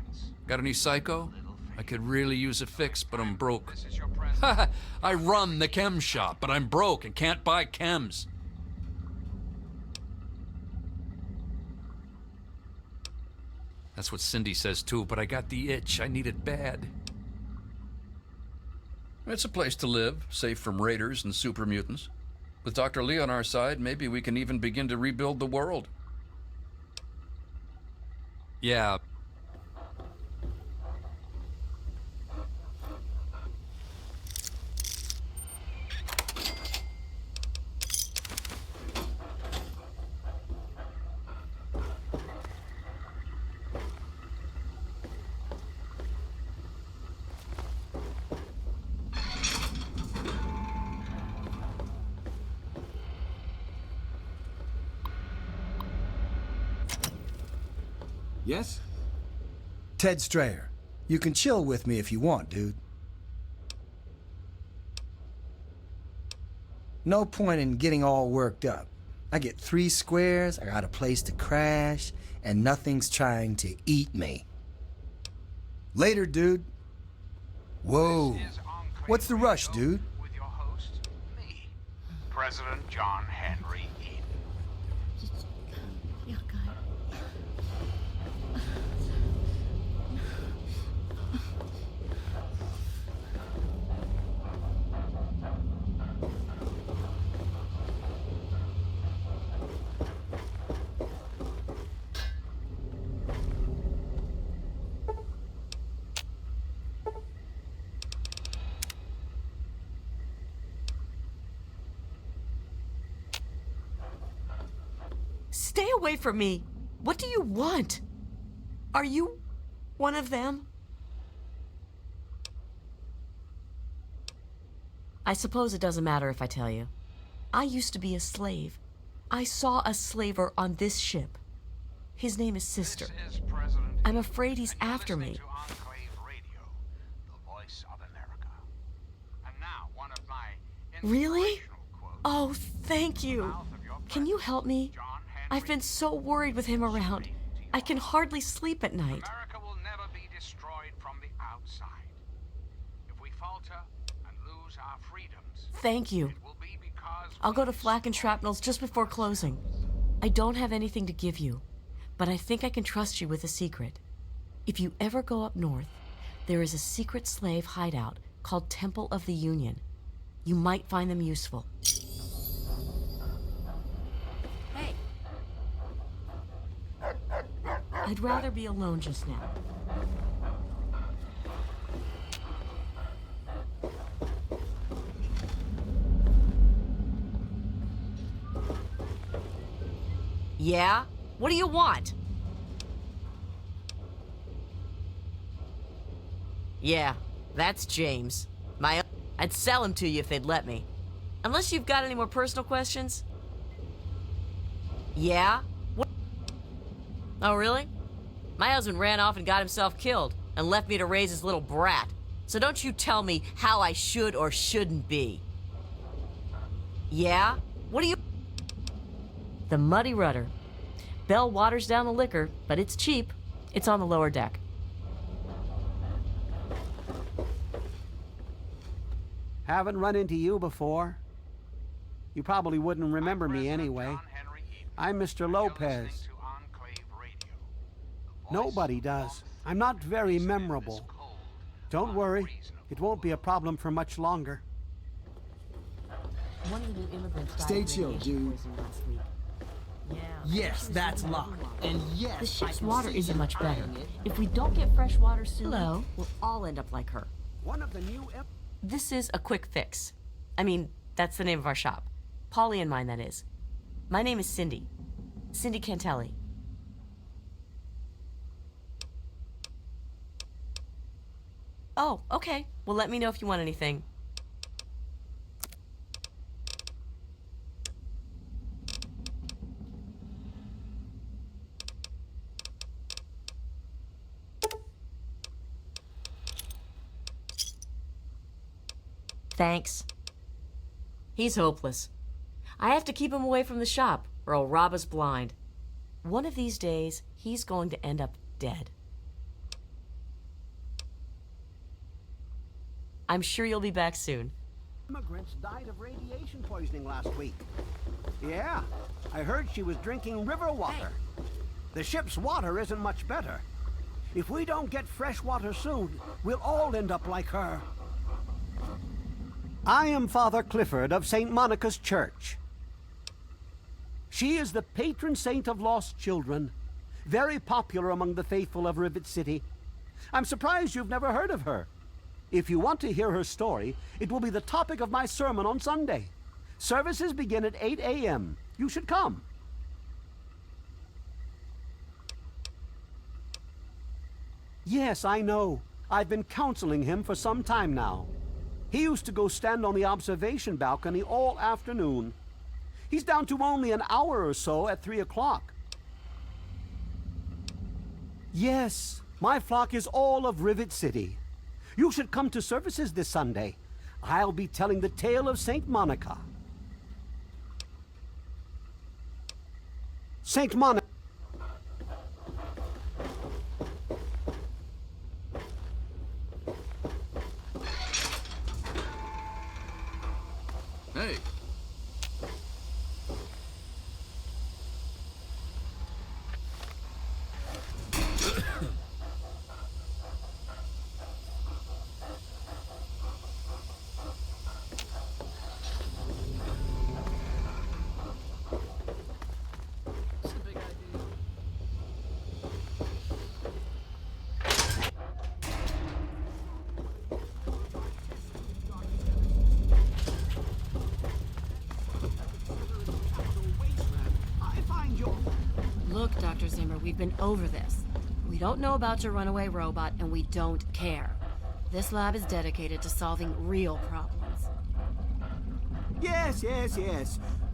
Got any psycho? I could really use a fix, but I'm broke. I run the chem shop, but I'm broke and can't buy chems. That's what Cindy says too, but I got the itch. I need it bad. It's a place to live, safe from raiders and super mutants. With Dr. Lee on our side, maybe we can even begin to rebuild the world. Yeah. Yes? Ted Strayer. You can chill with me if you want, dude. No point in getting all worked up. I get 3 squares, I got a place to crash, and nothing's trying to eat me. Later, dude. Whoa. What's the rush, dude? With your host, me, President John Henry Eden. Stay away from me. What do you want? Are you one of them? I suppose it doesn't matter if I tell you. I used to be a slave. I saw a slaver on this ship. His name is Sister. I'm afraid he's after me. Really? Oh, thank you. Can you help me? I've been so worried with him around. I can hardly sleep at night. America will never be destroyed from the outside. If we falter and lose our freedoms, Thank you. I'll go to Flak and Shrapnel's just before closing. I don't have anything to give you, but I think I can trust you with a secret. If you ever go up north, there is a secret slave hideout called Temple of the Union. You might find them useful. Hey. I'd rather be alone just now. Yeah? What do you want? Yeah, that's James. I'd sell him to you if they'd let me. Unless you've got any more personal questions? Yeah? What? Oh, really? My husband ran off and got himself killed and left me to raise his little brat. So don't you tell me how I should or shouldn't be. Yeah? What do you... The Muddy Rudder. Bell waters down the liquor, but it's cheap. It's on the lower deck. Haven't run into you before. You probably wouldn't remember me anyway. I'm Mr. Lopez. Nobody does. I'm not very memorable. Don't worry, it won't be a problem for much longer. One of the new immigrants died Stay of chill, radiation dude. poisoning last week. Yeah. Yes, that's locked. And yes, The ship's I can water see isn't you much better. eyeing it. If we don't get fresh water soon, we'll all end up like her. One of the new This is a quick fix. I mean, that's the name of our shop. Polly and mine, that is. My name is Cindy. Cindy Cantelli. Oh, okay. Well, let me know if you want anything. Thanks. He's hopeless. I have to keep him away from the shop, or he'll rob us blind. One of these days, he's going to end up dead. I'm sure you'll be back soon. Immigrants died of radiation poisoning last week. Yeah, I heard she was drinking river water. The ship's water isn't much better. If we don't get fresh water soon, we'll all end up like her. I am Father Clifford of St. Monica's Church. She is the patron saint of lost children, very popular among the faithful of Rivet City. I'm surprised you've never heard of her. If you want to hear her story, it will be the topic of my sermon on Sunday. Services begin at 8 a.m. You should come. Yes, I know. I've been counseling him for some time now. He used to go stand on the observation balcony all afternoon. He's down to only an hour or so at 3 o'clock. Yes, my flock is all of Rivet City. You should come to services this Sunday. I'll be telling the tale of St. Monica. St. Monica. Hey. Look, Dr. Zimmer, we've been over this. We don't know about your runaway robot, and we don't care. This lab is dedicated to solving real problems. Yes.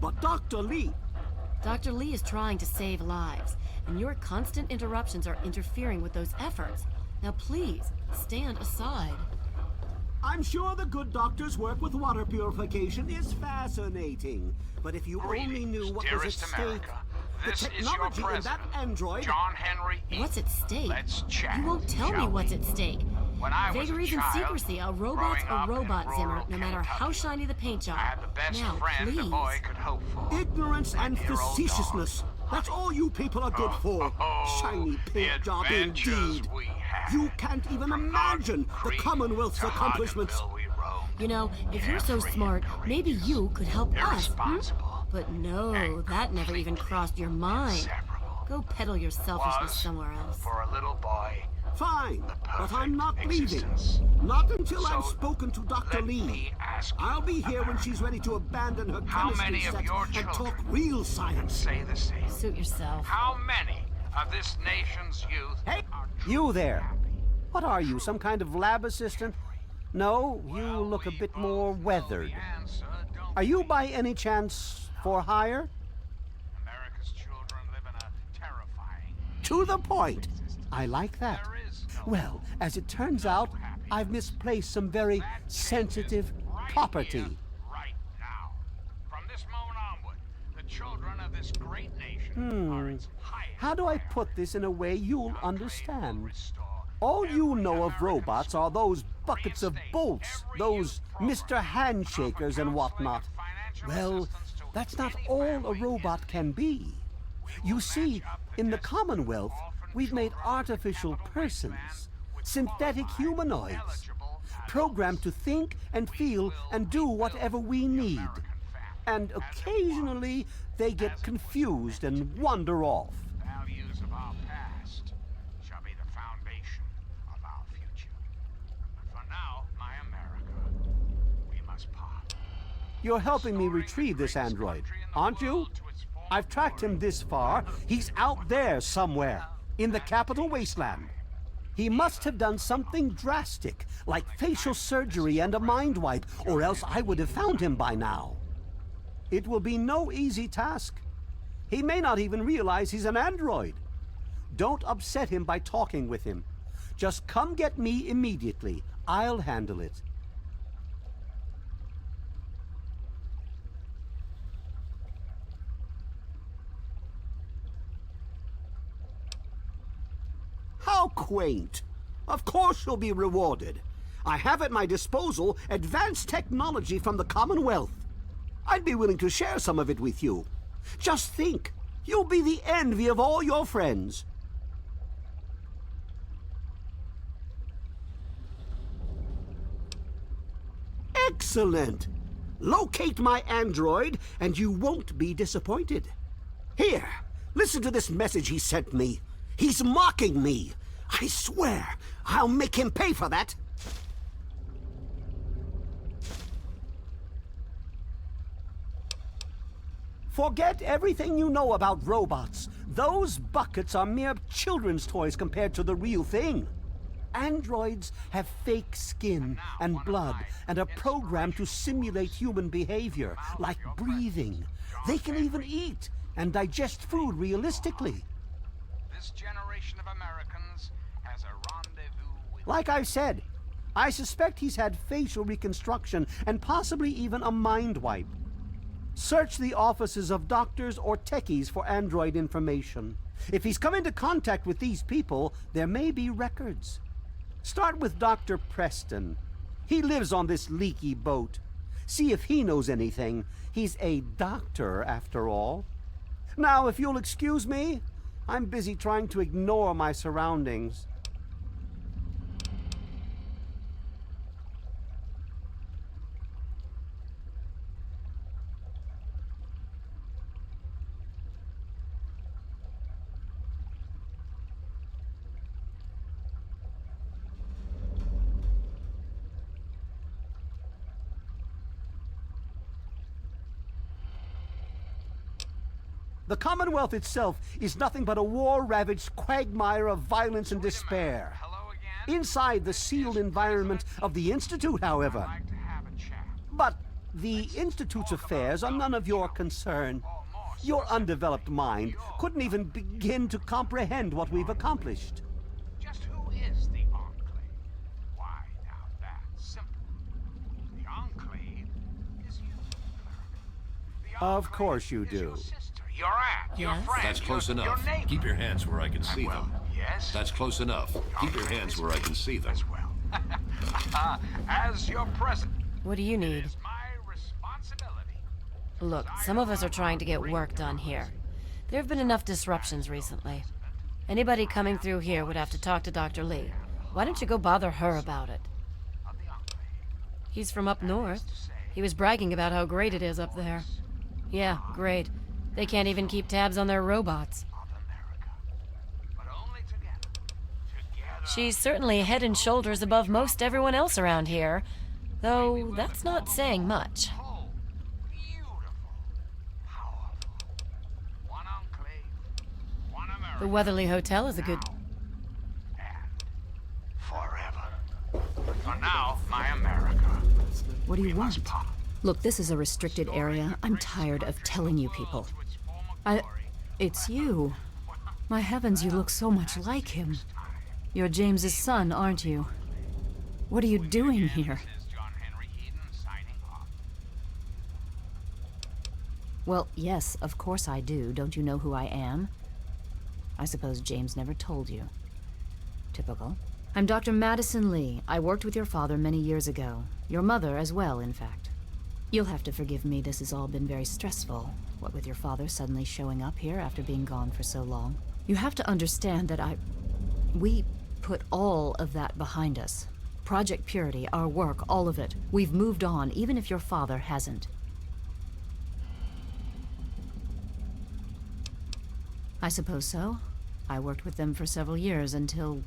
But Dr. Lee... Dr. Lee is trying to save lives, and your constant interruptions are interfering with those efforts. Now please, stand aside. I'm sure the good doctor's work with water purification is fascinating. But if you only knew what was at dearest stake... America. The This is your technology in that president, android... John Henry Eaton. What's at stake? Let's chat. You won't tell me shall what's we? at stake. When I was a Vagaries and child, secrecy, a robot's growing a up in robot, Zimmer, rural no matter how Kentucky, shiny the paint job. I had the best Now, friend please. a boy could hope for. Ignorance and 10-year-old facetiousness. That's all you people are good for. Shiny paint job indeed. You can't even imagine the Commonwealth's accomplishments. You know, if you're so smart, maybe you could help us. But no, that never even crossed your mind. Go peddle your selfishness somewhere else. For a little boy. Fine, but I'm not leaving. Not until I've spoken to Dr. Lee. I'll be here when she's ready to abandon her How chemistry many of set your and children talk real science. Say the same. Suit yourself. How many of this nation's youth Hey, you there. What are you, some kind of lab assistant? No, you look a bit more weathered. Are you by any chance for hire? America's children live in a terrifying... To the point. I like that. Well, as it turns out, I've misplaced some very sensitive property. Right now. From this moment onward, the children of this great nation are its How do I put this in a way you'll understand? All you know of robots are those buckets of bolts, those Mr. Handshakers and whatnot. Well, that's not all a robot can be. You see, in the Commonwealth, we've made artificial persons, synthetic humanoids, programmed to think and feel and do whatever we need. And occasionally, they get confused and wander off. Values of our past shall be the foundation of our future. But for now, my America, we must part. You're helping me retrieve this android, aren't you? I've tracked him this far. He's out there somewhere, in the capital wasteland. He must have done something drastic, like facial surgery and a mind wipe, or else I would have found him by now. It will be no easy task. He may not even realize he's an android. Don't upset him by talking with him. Just come get me immediately. I'll handle it. How quaint! Of course you'll be rewarded. I have at my disposal advanced technology from the Commonwealth. I'd be willing to share some of it with you. Just think, you'll be the envy of all your friends. Excellent! Locate my android, and you won't be disappointed. Here, listen to this message he sent me. He's mocking me. I swear, I'll make him pay for that. Forget everything you know about robots. Those buckets are mere children's toys compared to the real thing. Androids have fake skin and blood and are programmed to simulate human behavior, like breathing. They can even eat and digest food realistically. This generation of Americans has a rendezvous with... Like I said, I suspect he's had facial reconstruction and possibly even a mind wipe. Search the offices of doctors or techies for android information. If he's come into contact with these people, there may be records. Start with Dr. Preston. He lives on this leaky boat. See if he knows anything. He's a doctor, after all. Now, if you'll excuse me, I'm busy trying to ignore my surroundings. The Commonwealth itself is nothing but a war-ravaged quagmire of violence and despair. Inside the sealed environment of the Institute, however. But the Institute's affairs are none of your concern. Your undeveloped mind couldn't even begin to comprehend what we've accomplished. Just who is the Enclave? Why, now that's simple. The Enclave is you, cleric. Of course you do. Your aunt, your friend, That's close your enough. neighbor. Keep your hands where I can see them. Yes? That's close enough. Keep your hands where I can see them. As your president, What do you need? my responsibility. Look, some of us are trying to get work done here. There have been enough disruptions recently. Anybody coming through here would have to talk to Dr. Lee. Why don't you go bother her about it? He's from up north. He was bragging about how great it is up there. Yeah, great. They can't even keep tabs on their robots. She's certainly head and shoulders above most everyone else around here, though that's not saying much. The Weatherly Hotel is a good... Forever. For now, my America. What do you want? Look, this is a restricted area. I'm tired of telling you people. It's you. My heavens, you look so much like him. You're James's son, aren't you? What are you doing here? Well, yes, of course I do. Don't you know who I am? I suppose James never told you. Typical. I'm Dr. Madison Lee. I worked with your father many years ago. Your mother as well, in fact. You'll have to forgive me, this has all been very stressful. What with your father suddenly showing up here after being gone for so long. You have to understand that we put all of that behind us. Project Purity, our work, all of it. We've moved on, even if your father hasn't. I suppose so. I worked with them for several years until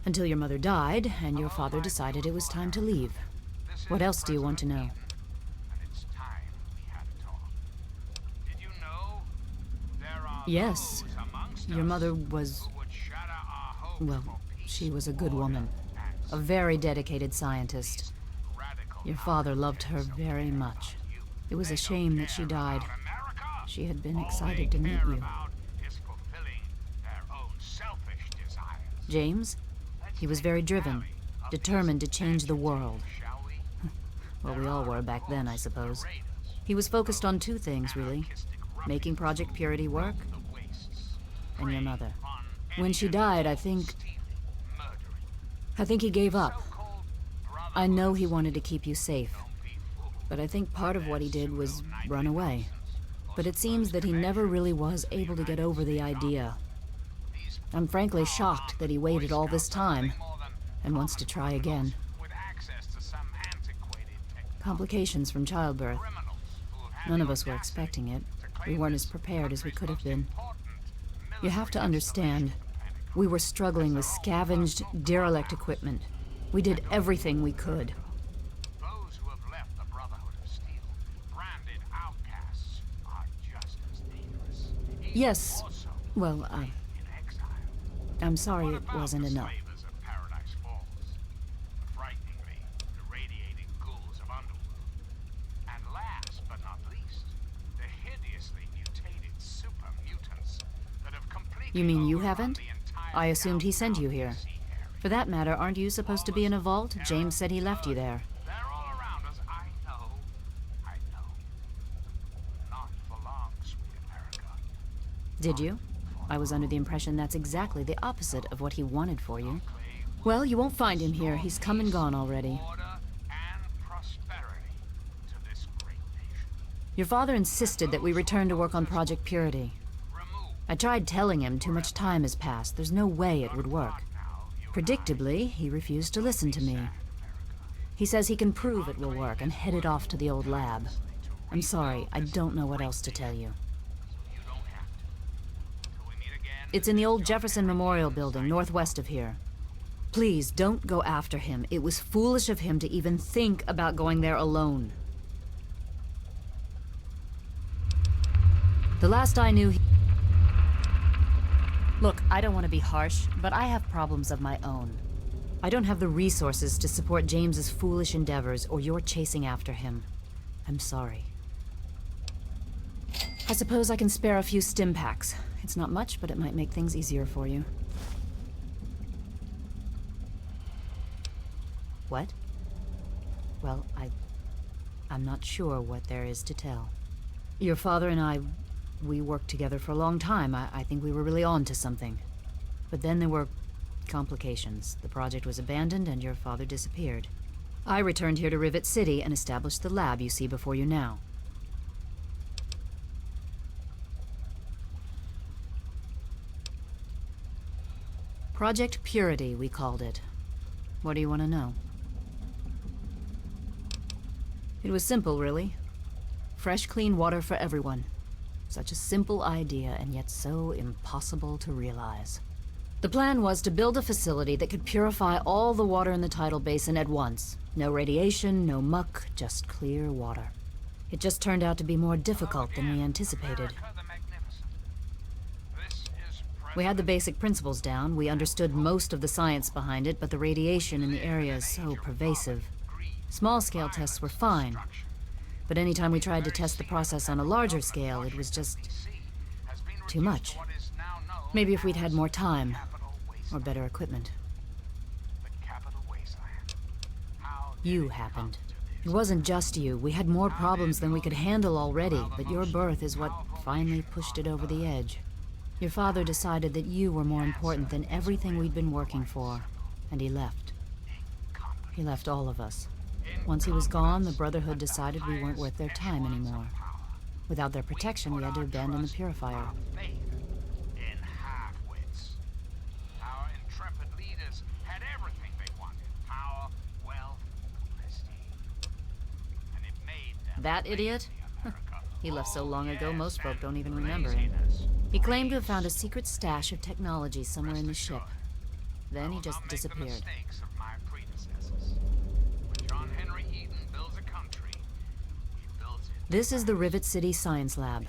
your mother died, and your father decided it was time to leave. What else do you want to know? Yes. Your mother was... well, she was a good woman. A very dedicated scientist. Your father loved her very much. It was a shame that she died. She had been excited to meet you. James? He was very driven, determined to change the world. Well, we all were back then, I suppose. He was focused on two things, really. Making Project Purity work, and your mother. When she died, I think he gave up. I know he wanted to keep you safe, but I think part of what he did was run away. But it seems that he never really was able to get over the idea. I'm frankly shocked that he waited all this time and wants to try again. Complications from childbirth. None of us were expecting it. We weren't as prepared as we could have been. You have to understand, we were struggling with scavenged, derelict equipment. We did everything we could. Those who have left the Brotherhood of Steel, branded outcasts, are just as dangerous. Yes. Well, I'm sorry it wasn't enough. Slavers of Paradise Falls, frighteningly, the radiating ghouls of Underworld. And last but not least, the hideously mutated super mutants that have completely... You mean you haven't? I assumed he sent you here. For that matter, aren't you supposed to be in a vault? James said he left you there. They're all around us, I know. Not for long, sweet America. Did you? I was under the impression that's exactly the opposite of what he wanted for you. Well, you won't find him here. He's come and gone already. Your father insisted that we return to work on Project Purity. I tried telling him too much time has passed. There's no way it would work. Predictably, he refused to listen to me. He says he can prove it will work and headed off to the old lab. I'm sorry, I don't know what else to tell you. It's in the old Jefferson Memorial Building, northwest of here. Please, don't go after him. It was foolish of him to even think about going there alone. The last I knew, Look, I don't want to be harsh, but I have problems of my own. I don't have the resources to support James's foolish endeavors, or your chasing after him. I'm sorry. I suppose I can spare a few stim packs. It's not much, but it might make things easier for you. What? Well, I'm not sure what there is to tell. Your father and I, we worked together for a long time. I think we were really on to something. But then there were complications. The project was abandoned and your father disappeared. I returned here to Rivet City and established the lab you see before you now. Project Purity, we called it. What do you want to know? It was simple, really. Fresh, clean water for everyone. Such a simple idea, and yet so impossible to realize. The plan was to build a facility that could purify all the water in the tidal basin at once. No radiation, no muck, just clear water. It just turned out to be more difficult than we anticipated. We had the basic principles down. We understood most of the science behind it, but the radiation in the area is so pervasive. Small-scale tests were fine, but anytime we tried to test the process on a larger scale, it was just too much. Maybe if we'd had more time, or better equipment. You happened. It wasn't just you. We had more problems than we could handle already, but your birth is what finally pushed it over the edge. Your father decided that you were more important than everything we'd been working for, and he left. He left all of us. Once he was gone, the Brotherhood decided we weren't worth their time anymore. Without their protection, we had to abandon the Purifier. In half-wits. Our intrepid leaders had everything they wanted. Power, wealth, prestige. And it made them... That idiot? He left so long ago, most folk don't even remember him. He claimed to have found a secret stash of technology somewhere in the ship. Then he just disappeared. This is the Rivet City Science Lab.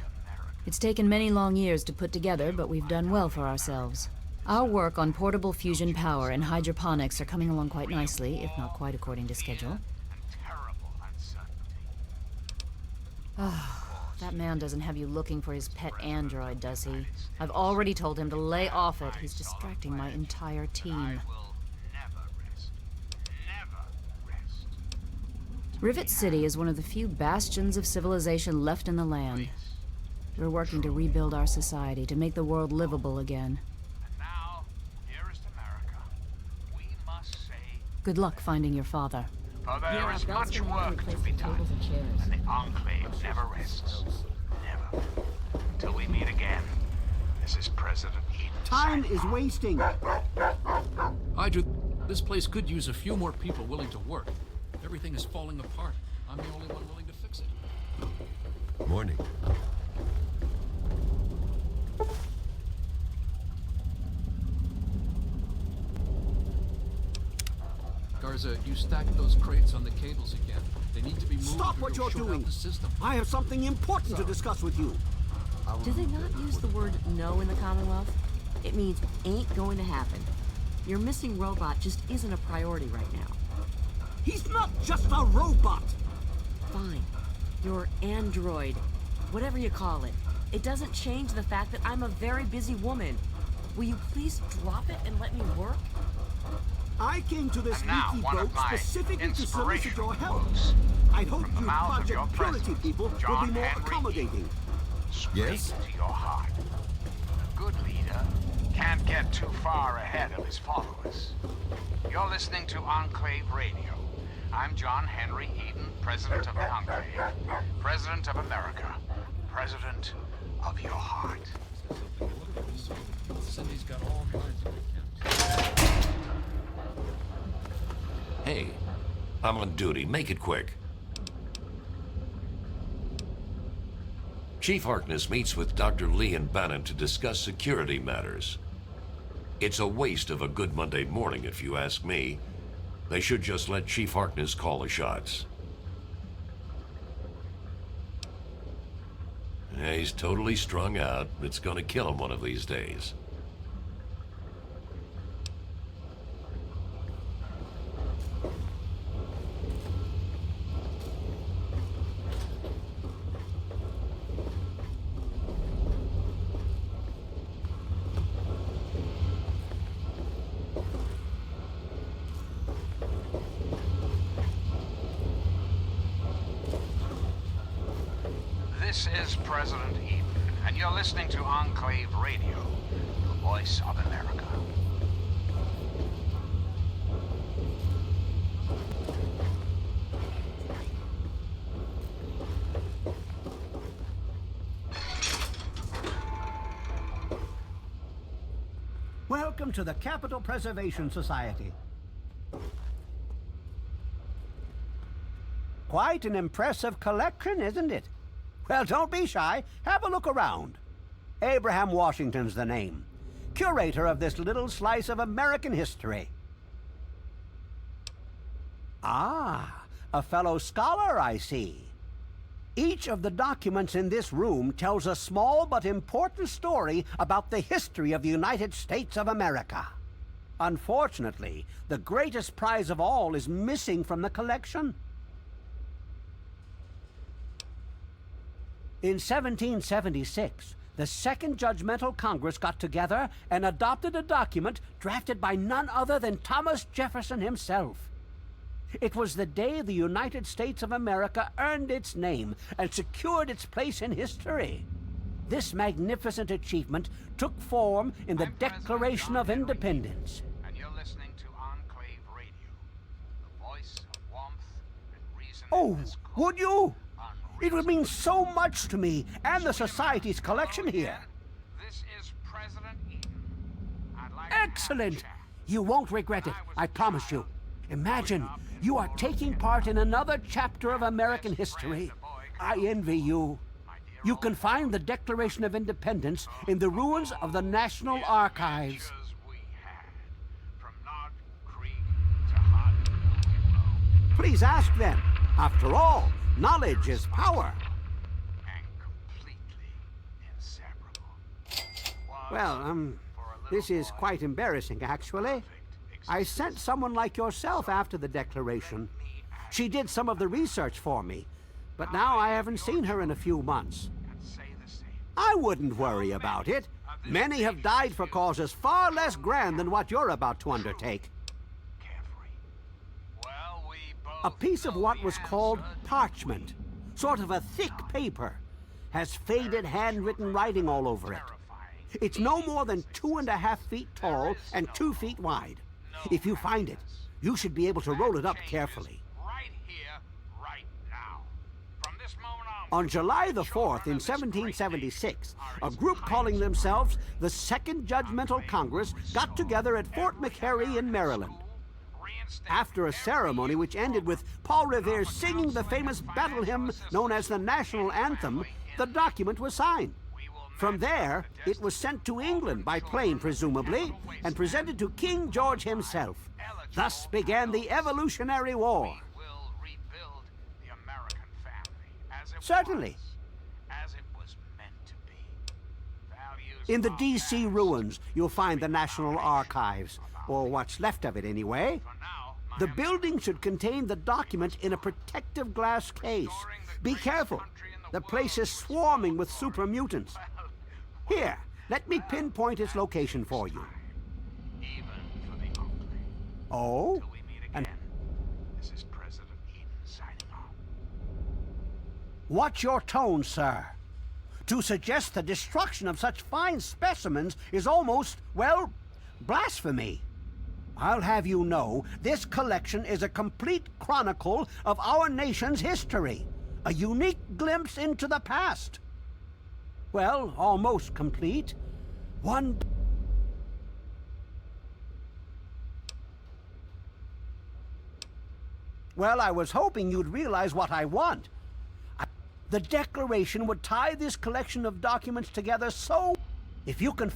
It's taken many long years to put together, but we've done well for ourselves. Our work on portable fusion power and hydroponics are coming along quite nicely, if not quite according to schedule. That man doesn't have you looking for his pet android, does he? I've already told him to lay off it. He's distracting my entire team. Rivet City is one of the few bastions of civilization left in the land. We're working to rebuild our society, to make the world livable again. Good luck finding your father. For there is much work to be done, and the Enclave never rests. Never. Until we meet again. This is President Eden. Time is wasting. Hydra, this place could use a few more people willing to work. Everything is falling apart. I'm the only one willing to fix it. Morning. Garza, you stacked those crates on the cables again. They need to be moved. Stop or what you'll you're short out doing. the system. I have something important to discuss with you. Do they not use the word no in the Commonwealth? It means ain't going to happen. Your missing robot just isn't a priority right now. He's not just a robot! Fine. Your android. Whatever you call it. It doesn't change the fact that I'm a very busy woman. Will you please drop it and let me work? I came to this now, leaky one boat of my specifically to solicit your help. quotes I hope from the you mouth of your Project Purity president, people will John be more Henry accommodating. Straight to your heart. A good leader can't get too far ahead of his followers. You're listening to Enclave Radio. I'm John Henry Eden, President of the Enclave, President of America, President of your heart. Cindy's got all kinds of Hey, I'm on duty. Make it quick. Chief Harkness meets with Dr. Lee and Bannon to discuss security matters. It's a waste of a good Monday morning, if you ask me. They should just let Chief Harkness call the shots. Yeah, he's totally strung out. It's gonna kill him one of these days. This is President Eden, and you're listening to Enclave Radio, the voice of America. Welcome to the Capital Preservation Society. Quite an impressive collection, isn't it? Well, don't be shy. Have a look around. Abraham Washington's the name. Curator of this little slice of American history. Ah, a fellow scholar, I see. Each of the documents in this room tells a small but important story about the history of the United States of America. Unfortunately, the greatest prize of all is missing from the collection. In 1776, the Second Judgmental Congress got together and adopted a document drafted by none other than Thomas Jefferson himself. It was the day the United States of America earned its name and secured its place in history. This magnificent achievement took form in the Declaration of Independence. And you're listening to Enclave Radio, the voice of warmth and reason. Oh, would you? It would mean so much to me and the Society's collection here. This is President Eden. I'd like Excellent! You won't regret it, I promise you. Imagine, you are taking part in another chapter of American history. I envy you. You can find the Declaration of Independence in the ruins of the National Archives. Please ask them. After all, knowledge is power. Well, this is quite embarrassing, actually. I sent someone like yourself after the Declaration. She did some of the research for me, but now I haven't seen her in a few months. I wouldn't worry about it. Many have died for causes far less grand than what you're about to undertake. A piece of what was called parchment, sort of a thick paper, has faded handwritten writing all over it. It's no more than 2.5 feet tall and 2 feet wide. If you find it, you should be able to roll it up carefully. On July the 4th in 1776, a group calling themselves the Second Judgmental Congress got together at Fort McHenry in Maryland. After a ceremony which ended with Paul Revere singing the famous battle hymn known as the National Anthem, the document was signed. From there, it was sent to England by plane, presumably, and presented to King George himself. Thus began the Evolutionary War. Certainly. In the D.C. ruins, you'll find the National Archives, or what's left of it anyway. The building should contain the document in a protective glass case. Be careful. The place is swarming with super mutants. Here, let me pinpoint its location for you. Oh? And this is President Eden signing off. Watch your tone, sir. To suggest the destruction of such fine specimens is almost, well, blasphemy. I'll have you know, this collection is a complete chronicle of our nation's history. A unique glimpse into the past. Well, almost complete. Well, I was hoping you'd realize what I want. The Declaration would tie this collection of documents together so... If you can...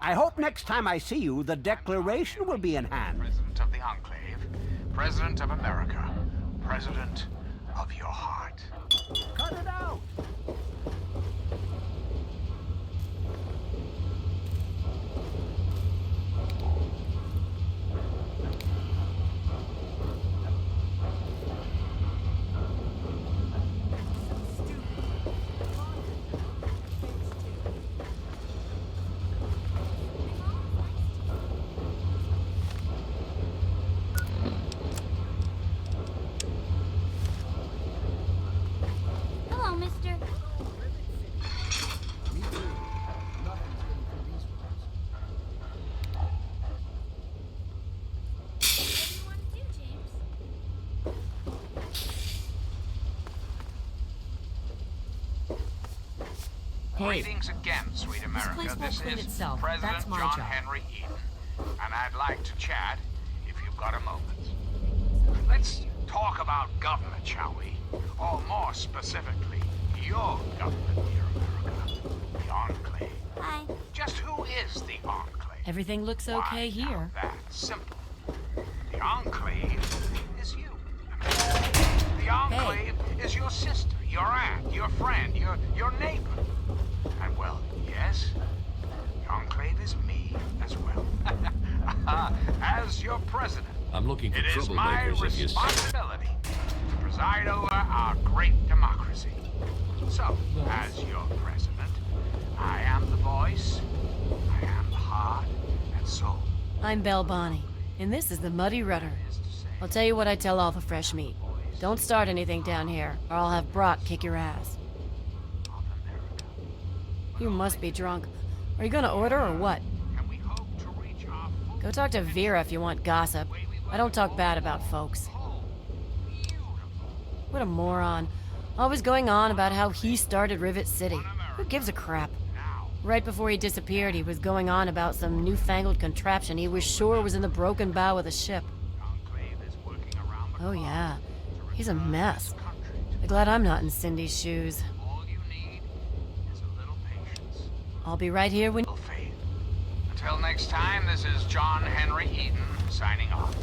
I hope next time I see you, the Declaration will be in hand. President of the Enclave, President of America, President of your heart. Cut it out! Hello, mister. Greetings again, sweet America. place won't This clean is itself. President That's my John job. Henry Eden, and I'd like to chat if you've got a moment. Let's talk about government, shall we? Or more specifically, your government here, America, the Enclave. Hi. Just who is the Enclave? Everything looks okay here. That's simple. The Enclave is you. The Enclave is your sister, your aunt, your friend, your neighbor. And well, yes, the Enclave is me as well. As your president, I'm looking for it is my troublemakers if you see. responsibility to preside over our great democracy. So, as your president, I am the voice, I am heart and soul. I'm Belle Bonnie, and this is the Muddy Rudder. I'll tell you what I tell all the fresh meat. Don't start anything down here, or I'll have Brock kick your ass. You must be drunk. Are you gonna order or what? Go talk to Vera if you want gossip. I don't talk bad about folks. What a moron. Always going on about how he started Rivet City. Who gives a crap? Right before he disappeared, he was going on about some newfangled contraption he was sure was in the broken bow of the ship. Oh yeah, he's a mess. I'm glad I'm not in Cindy's shoes. I'll be right here when... Until next time, this is John Henry Eden signing off.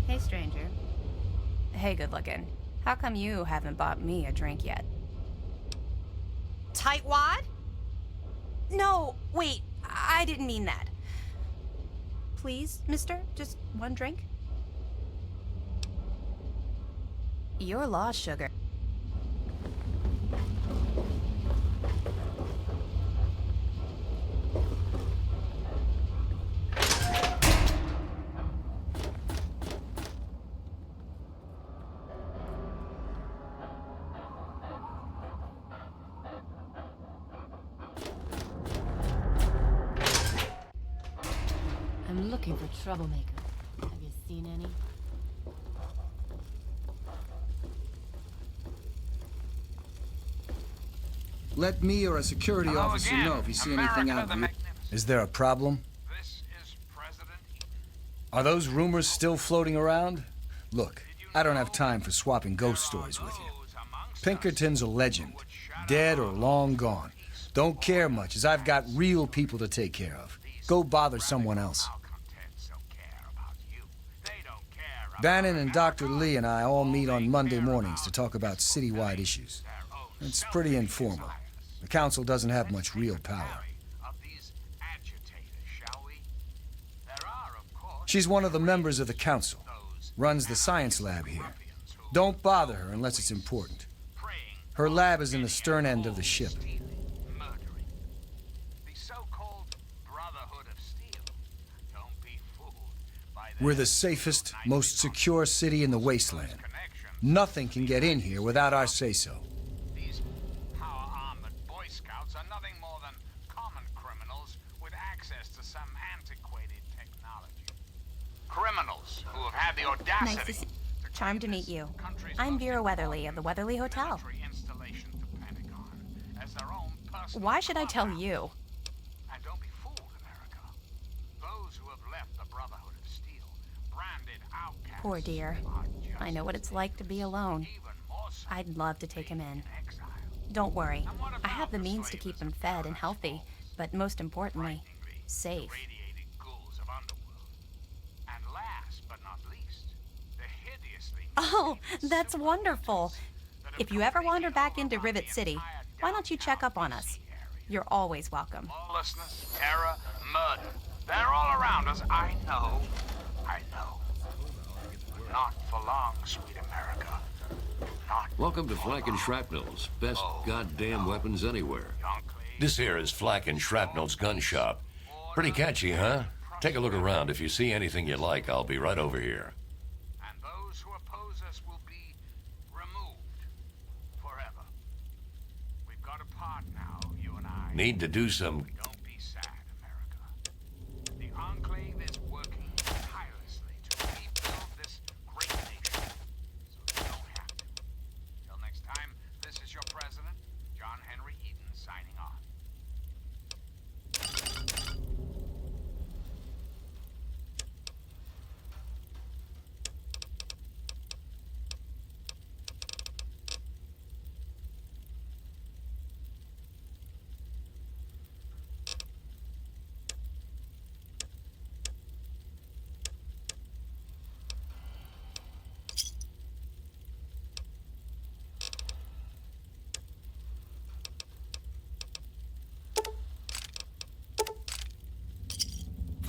Hey, stranger. Hey, good looking. How come you haven't bought me a drink yet? Tightwad? No, wait, I didn't mean that. Please, mister, just one drink? You're lost, sugar. I'm looking for troublemakers. Have you seen any? Let me or a security Hello officer again. know if you see America anything out the of you. Magnificent. Is there a problem? This is President Eden. Are those rumors still floating around? Look, I don't have time for swapping ghost stories with you. Pinkerton's a legend, dead or long gone. Don't care much, as I've got real people to take care of. Go bother someone else. Bannon and Dr. Lee and I all meet on Monday mornings to talk about citywide issues. It's pretty informal. The council doesn't have much real power. She's one of the members of the council, runs the science lab here. Don't bother her unless it's important. Her lab is in the stern end of the ship. We're the safest, most secure city in the wasteland. Nothing can get in here without our say-so. These power-armored Boy Scouts are nothing more than common criminals with access to some antiquated technology. Criminals who have had the audacity... Nice to see you. Charmed to meet you. I'm Vera Weatherly of the Weatherly Hotel. Why should I tell you? And don't be fooled, America. Those who have left the Brotherhood of Steel, branded outcasts... Poor dear. I know what it's like to be alone. I'd love to take him in. Don't worry. I have the means to keep him fed and healthy, but most importantly, safe. And last but not least, the hideously... Oh, that's wonderful. If you ever wander back into Rivet City, why don't you check up on us? You're always welcome. Lawlessness, terror, murder. They're all around us. I know. I know. Not for long, sweet America. Not. Welcome to Flak and Shrapnel's. Best goddamn weapons anywhere. This here is Flak and Shrapnel's gun shop. Pretty catchy, huh? Take a look around. If you see anything you like, I'll be right over here. And those who oppose us will be removed forever. We've got a part now, you and I. Need to do some... Don't be sad, America. The Enclave is working tirelessly to rebuild this great nation, so you don't have to. Till next time, this is your president, John Henry Eden, signing off.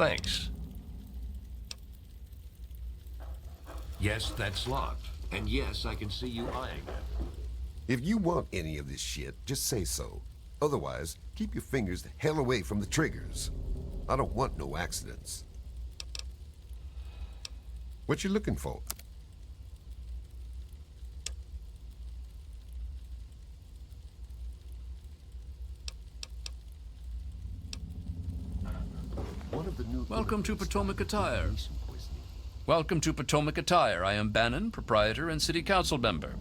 Thanks. Yes, that's locked. And yes, I can see you eyeing it. If you want any of this shit, just say so. Otherwise, keep your fingers the hell away from the triggers. I don't want no accidents. What you looking for? Welcome to Potomac Attire. Welcome to Potomac Attire. I am Bannon, proprietor and city council member.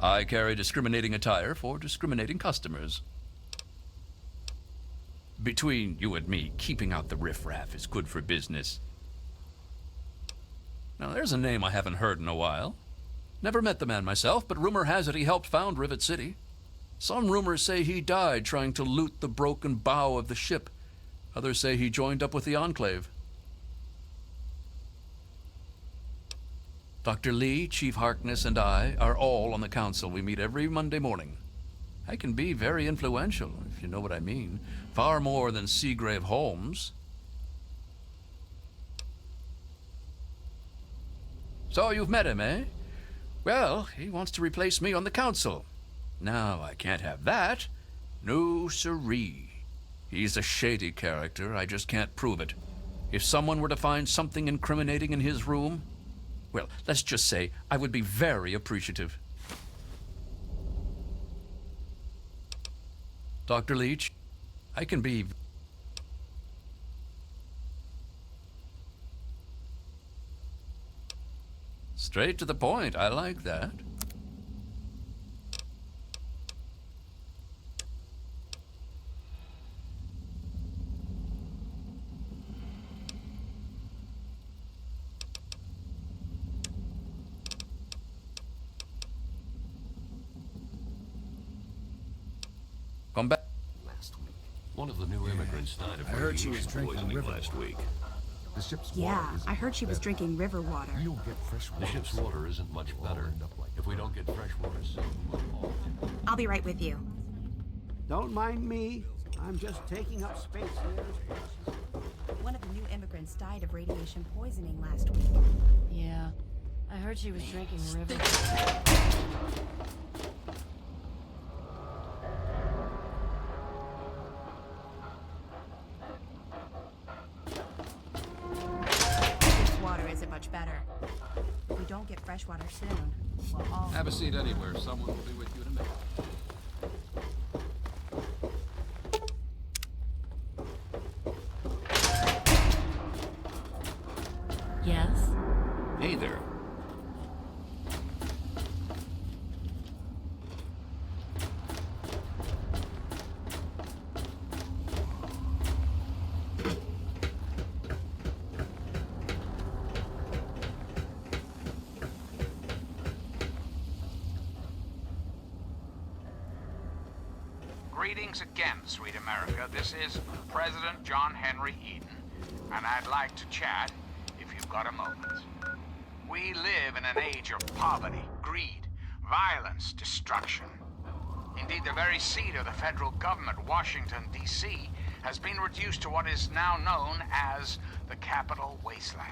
I carry discriminating attire for discriminating customers. Between you and me, keeping out the riffraff is good for business. Now, there's a name I haven't heard in a while. Never met the man myself, but rumor has it he helped found Rivet City. Some rumors say he died trying to loot the broken bow of the ship. Others say he joined up with the Enclave. Dr. Lee, Chief Harkness, and I are all on the council. We meet every Monday morning. I can be very influential, if you know what I mean. Far more than Seagrave Holmes. So you've met him, eh? Well, he wants to replace me on the council. Now, I can't have that. No siree. He's a shady character. I just can't prove it. If someone were to find something incriminating in his room, well, let's just say I would be very appreciative. Dr. Leach, I can be... Straight to the point. I like that. Come back. Last week, one of the new immigrants died of I heard she was radiation drinking poisoning river last week. The ship's Yeah, I heard she was drinking river water. You don't get fresh water. The ship's water isn't much better. If we don't get fresh water soon, we'll all... I'll be right with you. Don't mind me. I'm just taking up space here. One of the new immigrants died of radiation poisoning last week. Yeah, I heard she was drinking river. This water isn't much better. If we don't get fresh water soon, we'll all... Have a seat anywhere. Someone will be with you in a minute. Yes? Hey there. Greetings again, sweet America. This is President John Henry Eden, and I'd like to chat if you've got a moment. We live in an age of poverty, greed, violence, destruction. Indeed, the very seat of the federal government, Washington, D.C., has been reduced to what is now known as the Capital Wasteland.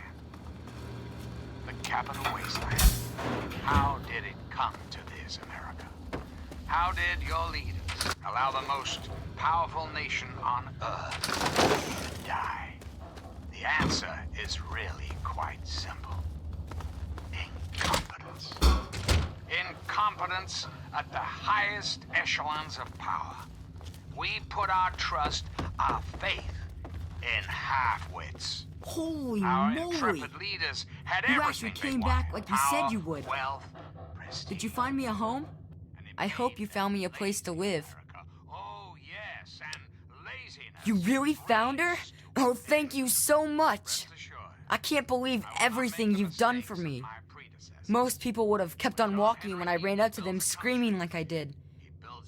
The Capital Wasteland. How did it come to this, America? How did your leaders allow the most powerful nation on Earth to die? The answer is really quite simple. Incompetence. Incompetence at the highest echelons of power. We put our trust, our faith, in half-wits. Holy Our moly! intrepid leaders had You everything actually they came wanted. back like you Power, said you would. Wealth, Did you find me a home? I hope you found me a place to live. oh yes, and laziness. You really found her? Oh, thank you so much. I can't believe everything you've done for me. Most people would have kept on walking when I ran up to them screaming like I did.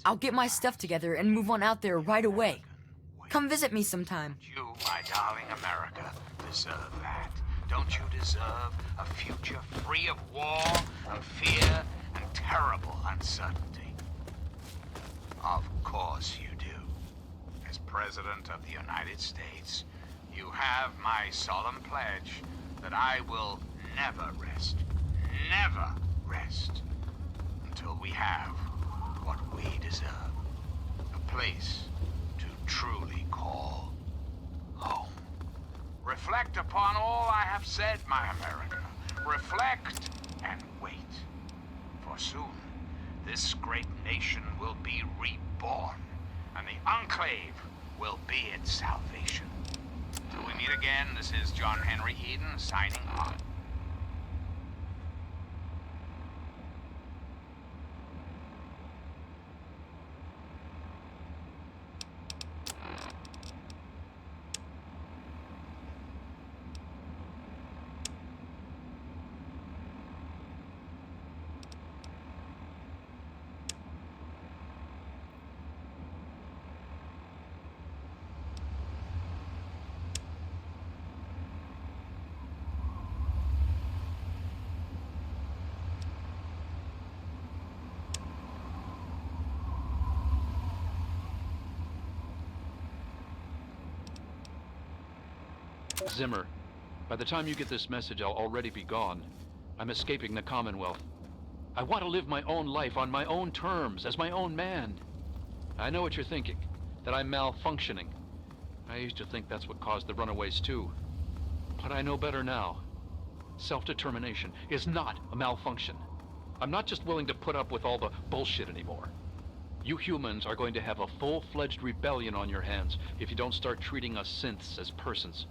I'll get my stuff together and move on out there right away. Come visit me sometime. You, my darling America, deserve that. Don't you deserve a future free of war and fear and terrible uncertainty? Of course you do. As President of the United States, You have my solemn pledge that I will never rest, until we have what we deserve. A place to truly call home. Reflect upon all I have said, my America. Reflect and wait. For soon, this great nation will be reborn, and the Enclave will be its salvation. Till we meet again, this is John Henry Eden signing off. Zimmer, by the time you get this message, I'll already be gone. I'm escaping the Commonwealth. I want to live my own life on my own terms, as my own man. I know what you're thinking, that I'm malfunctioning. I used to think that's what caused the runaways too. But I know better now. Self-determination is not a malfunction. I'm not just willing to put up with all the bullshit anymore. You humans are going to have a full-fledged rebellion on your hands if you don't start treating us synths as persons.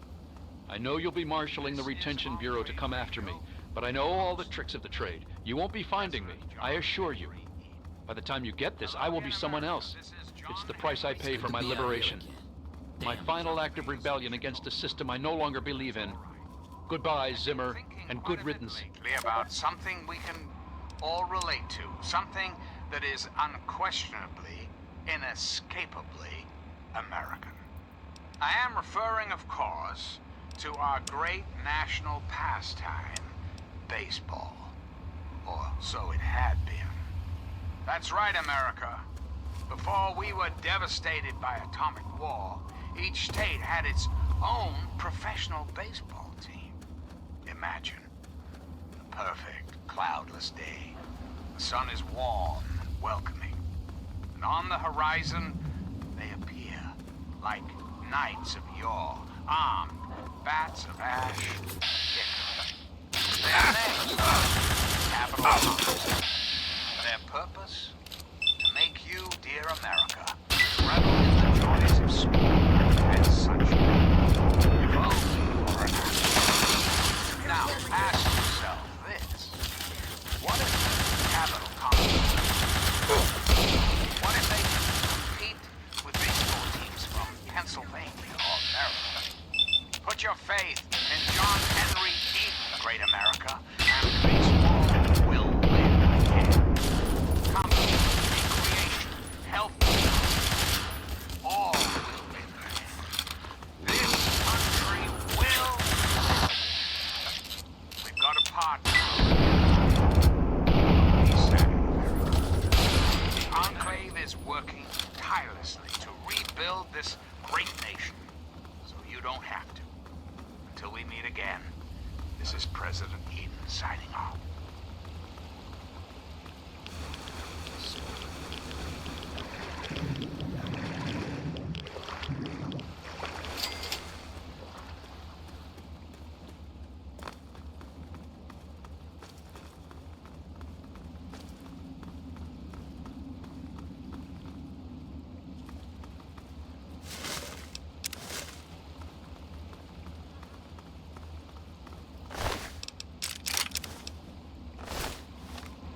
I know you'll be marshaling the Retention Bureau to come after me, but I know all the tricks of the trade. You won't be finding me, I assure you. By the time you get this, I will be someone else. It's the price I pay for my liberation. My final act of rebellion against a system I no longer believe in. Goodbye, Zimmer, and good riddance. About something we can all relate to. Something that is unquestionably, inescapably American. I am referring, of course, to our great national pastime, baseball. Or so it had been. That's right, America. Before we were devastated by atomic war, each state had its own professional baseball team. Imagine a perfect, cloudless day. The sun is warm and welcoming. And on the horizon, they appear like knights of yore, armed with bats of ash and stick. Their names, capital R's. Their purpose? To make you, dear America, revel in the joys of sport and sunshine. If only for an hour. Now, ask yourself this. What if the capital conquers? What if they compete with baseball teams from Pennsylvania or Maryland? Put your faith in John Henry Eden, great America, and baseball will win again. Comedy, recreation, health, all will win again. This country will win. We've got a partner. The Enclave is working tirelessly to rebuild this great nation, so you don't have to. Until we meet again, this is President Eden signing off.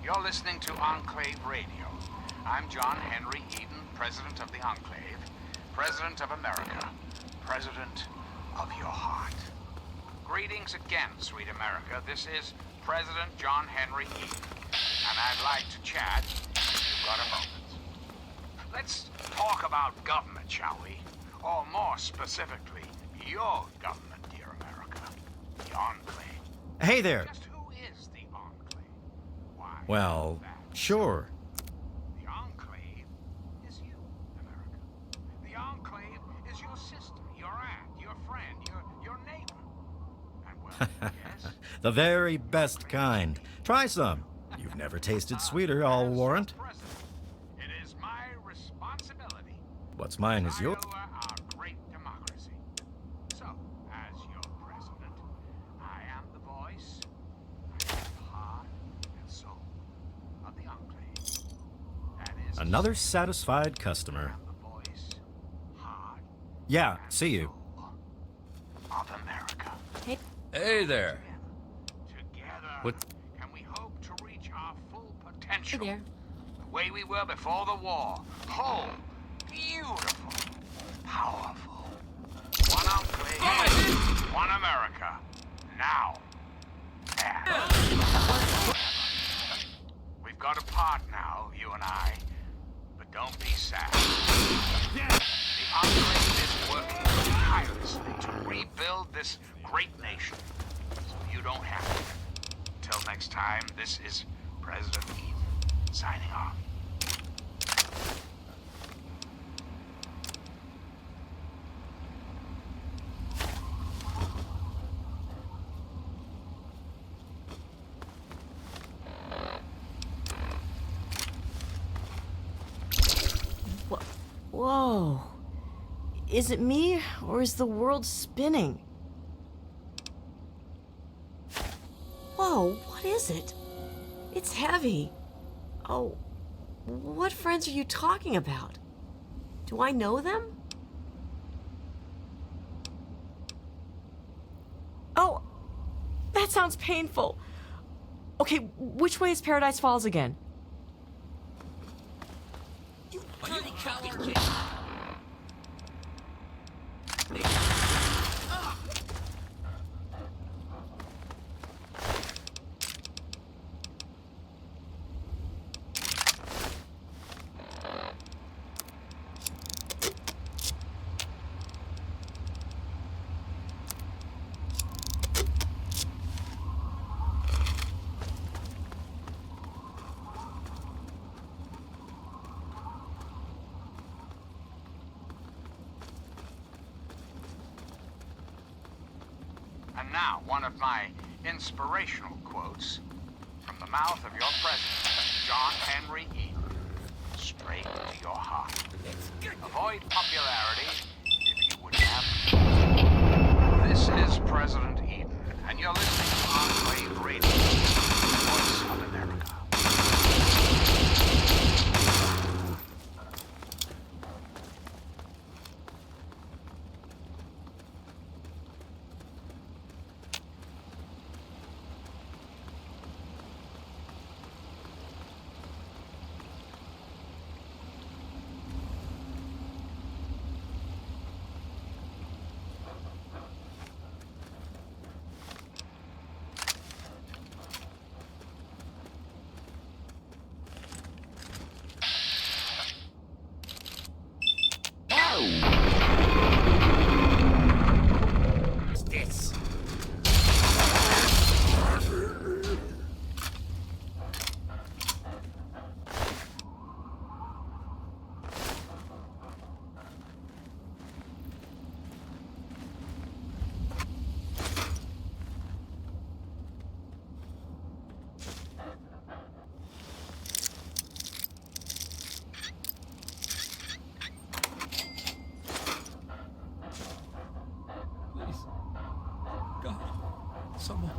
You're listening to Enclave Radio. I'm John Henry Eden, President of the Enclave, President of America, President of your heart. Greetings again, sweet America. This is President John Henry Eden, and I'd like to chat if you've got a moment. Let's talk about government, shall we? Or more specifically, your government, dear America, the Enclave. Hey there. Just who is the Enclave? Why? Well, sure. The Enclave is you, America. The Enclave is your sister, your aunt, your friend, your The very best kind. Try some. You've never tasted sweeter, I'll warrant. It is my responsibility What's mine is yours. our great democracy. So, as your president, I am the voice, I am the heart and soul of the Enclave. That is Another satisfied customer. the voice, heart Yeah, see you. of America. Hey there. Together, What? can we hope to reach our full potential? Hey there. The way we were before the war. Whole, beautiful, powerful. One Enclave, one America. Now. There. We've got a part now, you and I. But don't be sad. The Enclave is working tirelessly to rebuild this great nation. So you don't have to. Till next time, this is President Eden signing off. Whoa. Is it me, or is the world spinning? Whoa, what is it? It's heavy. Oh, what friends are you talking about? Do I know them? Oh, that sounds painful. Okay, which way is Paradise Falls again? And now, one of my inspirational quotes from the mouth of your president, John Henry Eden, straight to your heart. Avoid popularity if you would have. This is President Eden, and you're listening to Enclave Radio, the voice of America. What's this? Please. God. Someone.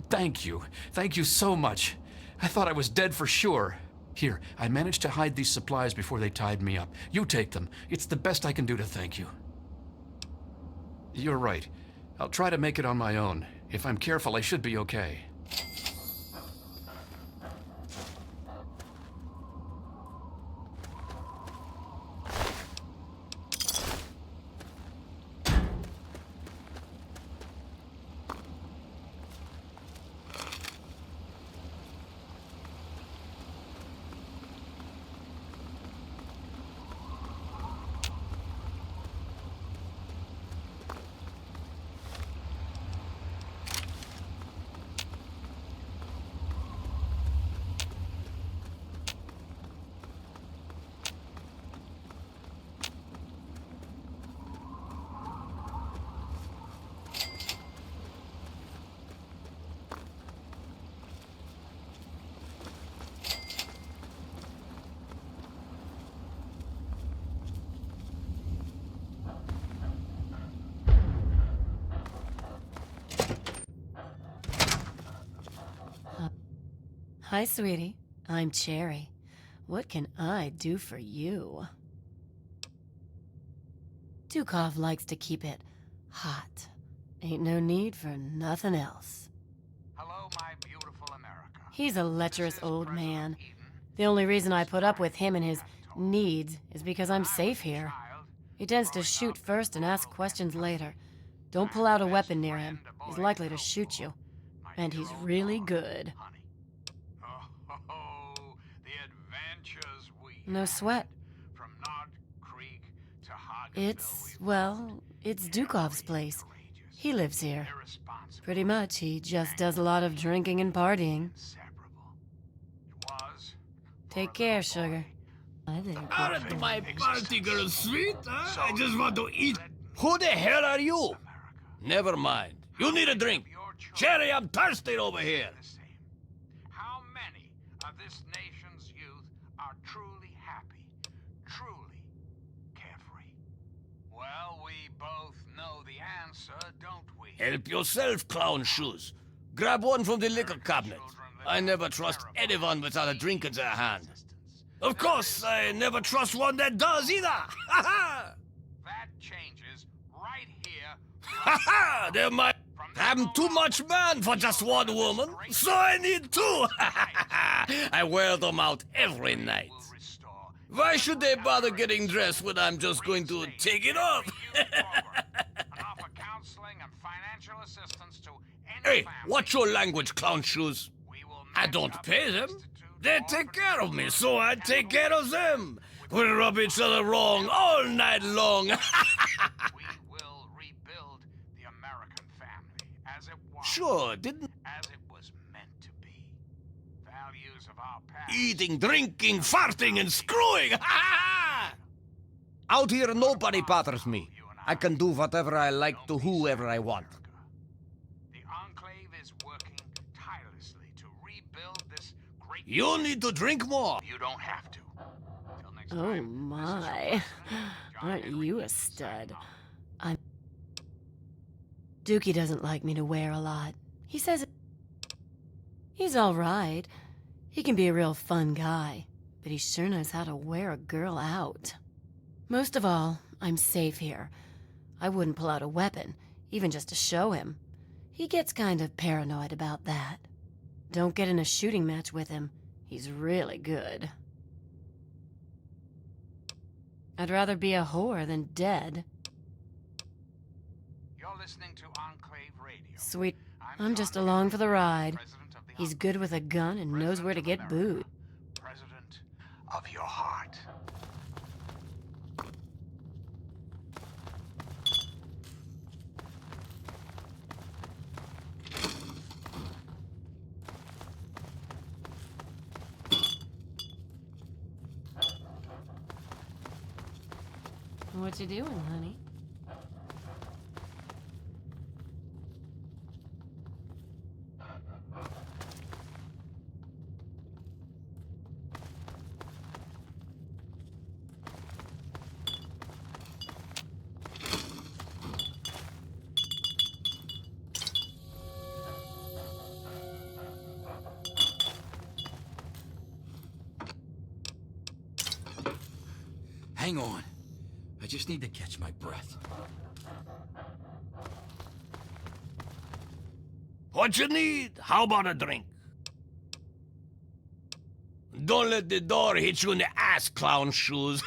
Thank you. Thank you so much. I thought I was dead for sure. Here, I managed to hide these supplies before they tied me up. You take them. It's the best I can do to thank you. You're right. I'll try to make it on my own. If I'm careful, I should be okay. Hi, sweetie. I'm Cherry. What can I do for you? Dukov likes to keep it hot. Ain't no need for nothing else. Hello, my beautiful America. He's a lecherous old man. The only reason I put up with him and his needs is because I'm safe here. He tends to shoot first and ask questions later. Don't pull out a weapon near him. He's likely to shoot you. And he's really good. Oh, the adventures we No sweat. from Nod Creek to It's Dukov's place. He lives here. Pretty much, he just does a lot of drinking and partying. Take care, sugar. Aren't my party girl sweet? Huh? I just want to eat. Who the hell are you? Never mind. You need a drink. Cherry, I'm thirsty over here. How many of this nation's youth are truly happy, truly carefree? Well, we both know the answer, don't we? Help yourself, clown shoes. Grab one from the liquor cabinet. I never trust anyone without a drink in their hand. Of course, I never trust one that does either. Ha ha! That changes right here. Ha ha! There might. I'm too much man for just one woman, so I need two. I wear them out every night. Why should they bother getting dressed when I'm just going to take it off? Hey, watch your language, clown shoes. I don't pay them. They take care of me, so I take care of them. We rub each other wrong all night long. Sure, didn't... As it was meant to be. Values of our past. Eating, drinking, farting, and screwing! Out here, nobody bothers me. I can do whatever I like to whoever I want. The Enclave is working tirelessly to rebuild this great... You need to drink more. You don't have to. Oh my. Aren't you a stud? Dookie doesn't like me to wear a lot. He says he's all right. He can be a real fun guy, but he sure knows how to wear a girl out. Most of all, I'm safe here. I wouldn't pull out a weapon, even just to show him. He gets kind of paranoid about that. Don't get in a shooting match with him. He's really good. I'd rather be a whore than dead. You're listening to Enclave Radio. Sweet, I'm just along for the ride. He's good with a gun and knows where to get booed. President of your heart. What you doing, honey? Hang on. I just need to catch my breath. What you need? How about a drink? Don't let the door hit you in the ass, clown shoes.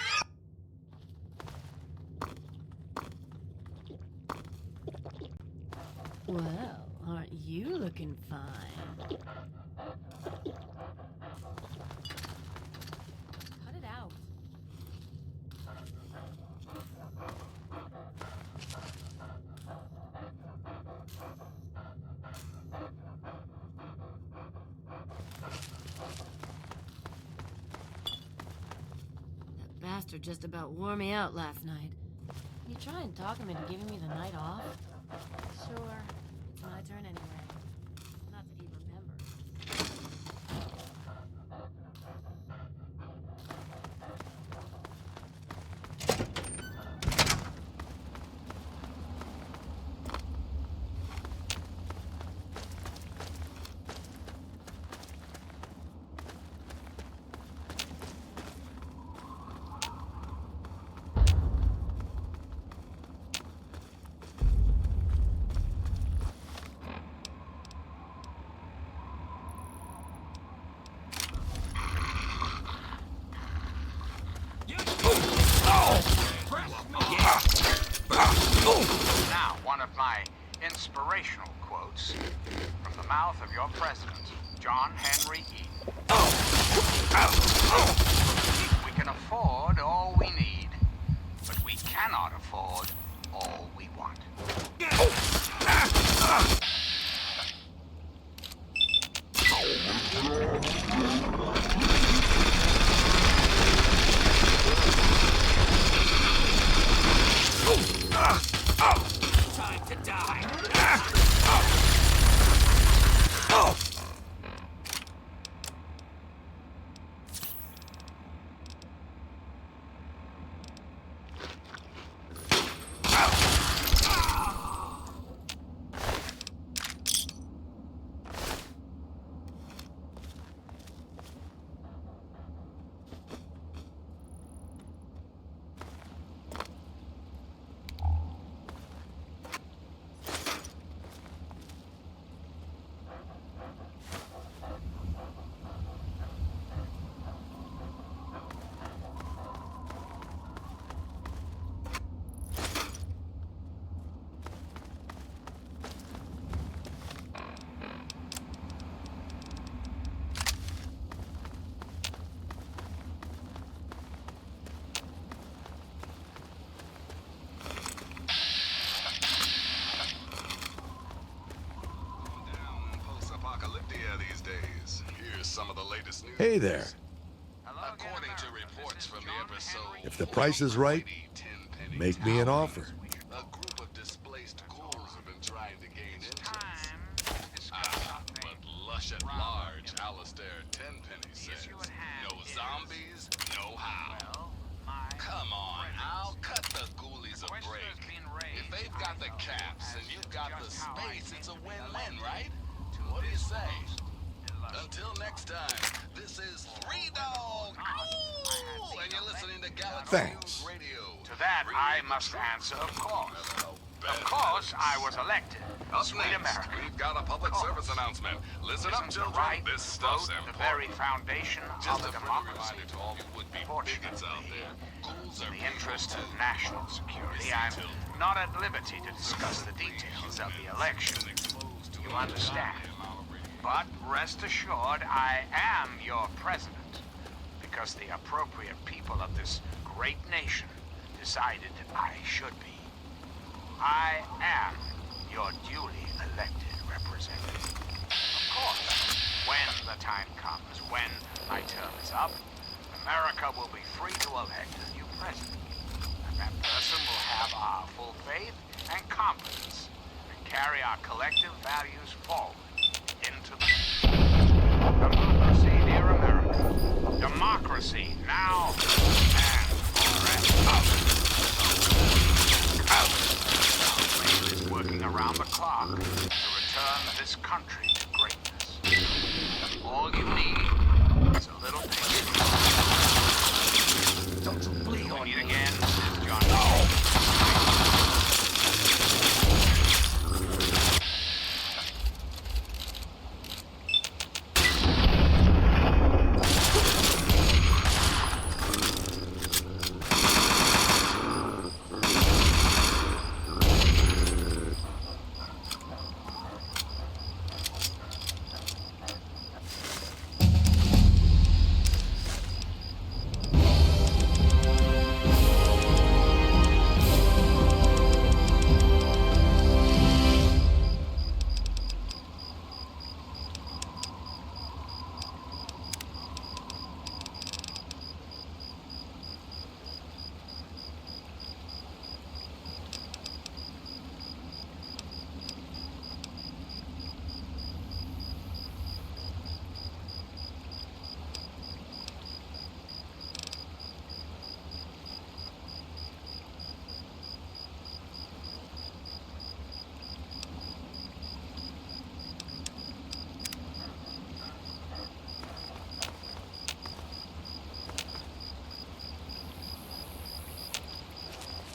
Well, aren't you looking fine? Cut it out. That bastard just about wore me out last night. Can you try and talk him into giving me the night off? Sure. It's my turn anyway. Not that he remembers. of my inspirational quotes from the mouth of your president, John Henry Eaton. We can afford all we need, but we cannot afford all we want. Time to die. These days. Here's some of the latest news. Hey there. According to reports from the episode, If the price is right, make me an offer. a group of displaced ghouls have been trying to gain entrance. But lush at large, Alistair Tenpenny says, no zombies, no how. Come on, Al, cut the ghoulies a break. If they've got the caps and you've got the space, it's a win-win, right? What do you say? Until next time, this is Three Dog, Ow! And you're listening to Galaxy Thanks. News Radio. To that, I must answer, of course. Of course, I was elected. Up Sweet next, America. we've got a public service announcement. Listen up, Isn't the children. right This stuff's vote the important. very foundation Just of a a friendly democracy. reminder to all you would-be bigots out there. Ghouls are In the interest of national security, I'm not at liberty to discuss the details of the election. You understand? But rest assured, I am your president, because the appropriate people of this great nation decided I should be. I am your duly elected representative. Of course, when the time comes, when my term is up, America will be free to elect a new president. And that person will have our full faith and confidence and carry our collective values forward into the democracy, dear America. Democracy now and forever. Is working around the clock to return this country to greatness. All you need is a little patience. Don't you bleed on it again, says John.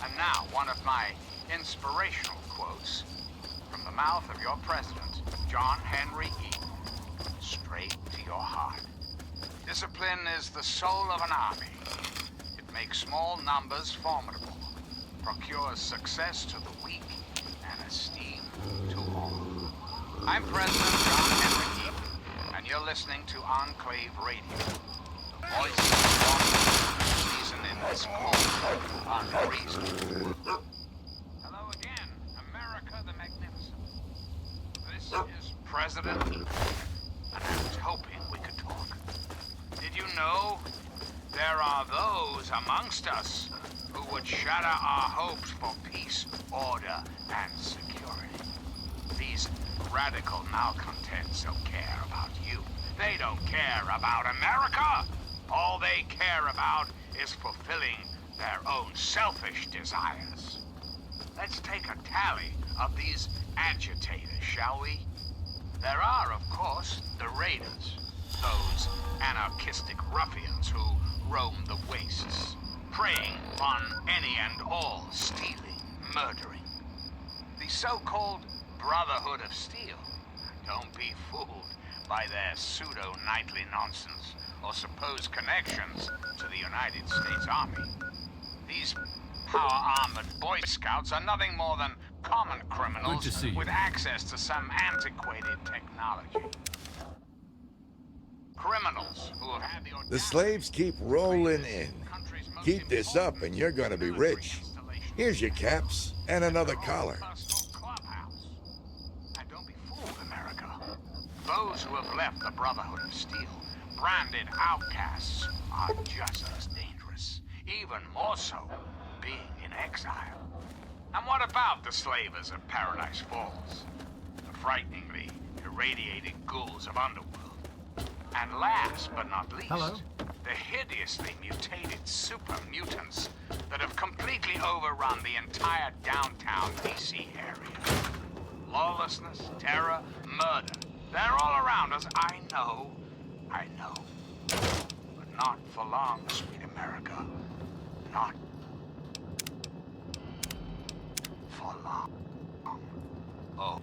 And now, one of my inspirational quotes from the mouth of your president, John Henry Eaton, straight to your heart. Discipline is the soul of an army. It makes small numbers formidable, procures success to the weak, and establishes I'm President John Henry Eaton, and you're listening to Enclave Radio. The voice of reason in this cold, unreason. Hello again, America the Magnificent. This is President, and I was hoping we could talk. Did you know there are those amongst us who would shatter our hopes for peace, order, and security? These radical malcontents don't care about you. They don't care about America. All they care about is fulfilling their own selfish desires. Let's take a tally of these agitators, shall we? There are, of course, the raiders, those anarchistic ruffians who roam the wastes, preying on any and all stealing, murdering. The so-called Brotherhood of Steel. Don't be fooled by their pseudo-knightly nonsense or supposed connections to the United States Army. These power-armored Boy Scouts are nothing more than common criminals Good to see you. with access to some antiquated technology. Criminals who have had the The slaves keep rolling in. Keep this up and you're gonna be rich. Here's your caps and another collar. Those who have left the Brotherhood of Steel, branded outcasts, are just as dangerous, even more so being in exile. And what about the slavers of Paradise Falls? The frighteningly irradiated ghouls of Underworld. And last but not least, the hideously mutated super mutants that have completely overrun the entire downtown DC area. Lawlessness, terror, murder. They're all around us. I know. But not for long, sweet America. Not for long. Oh.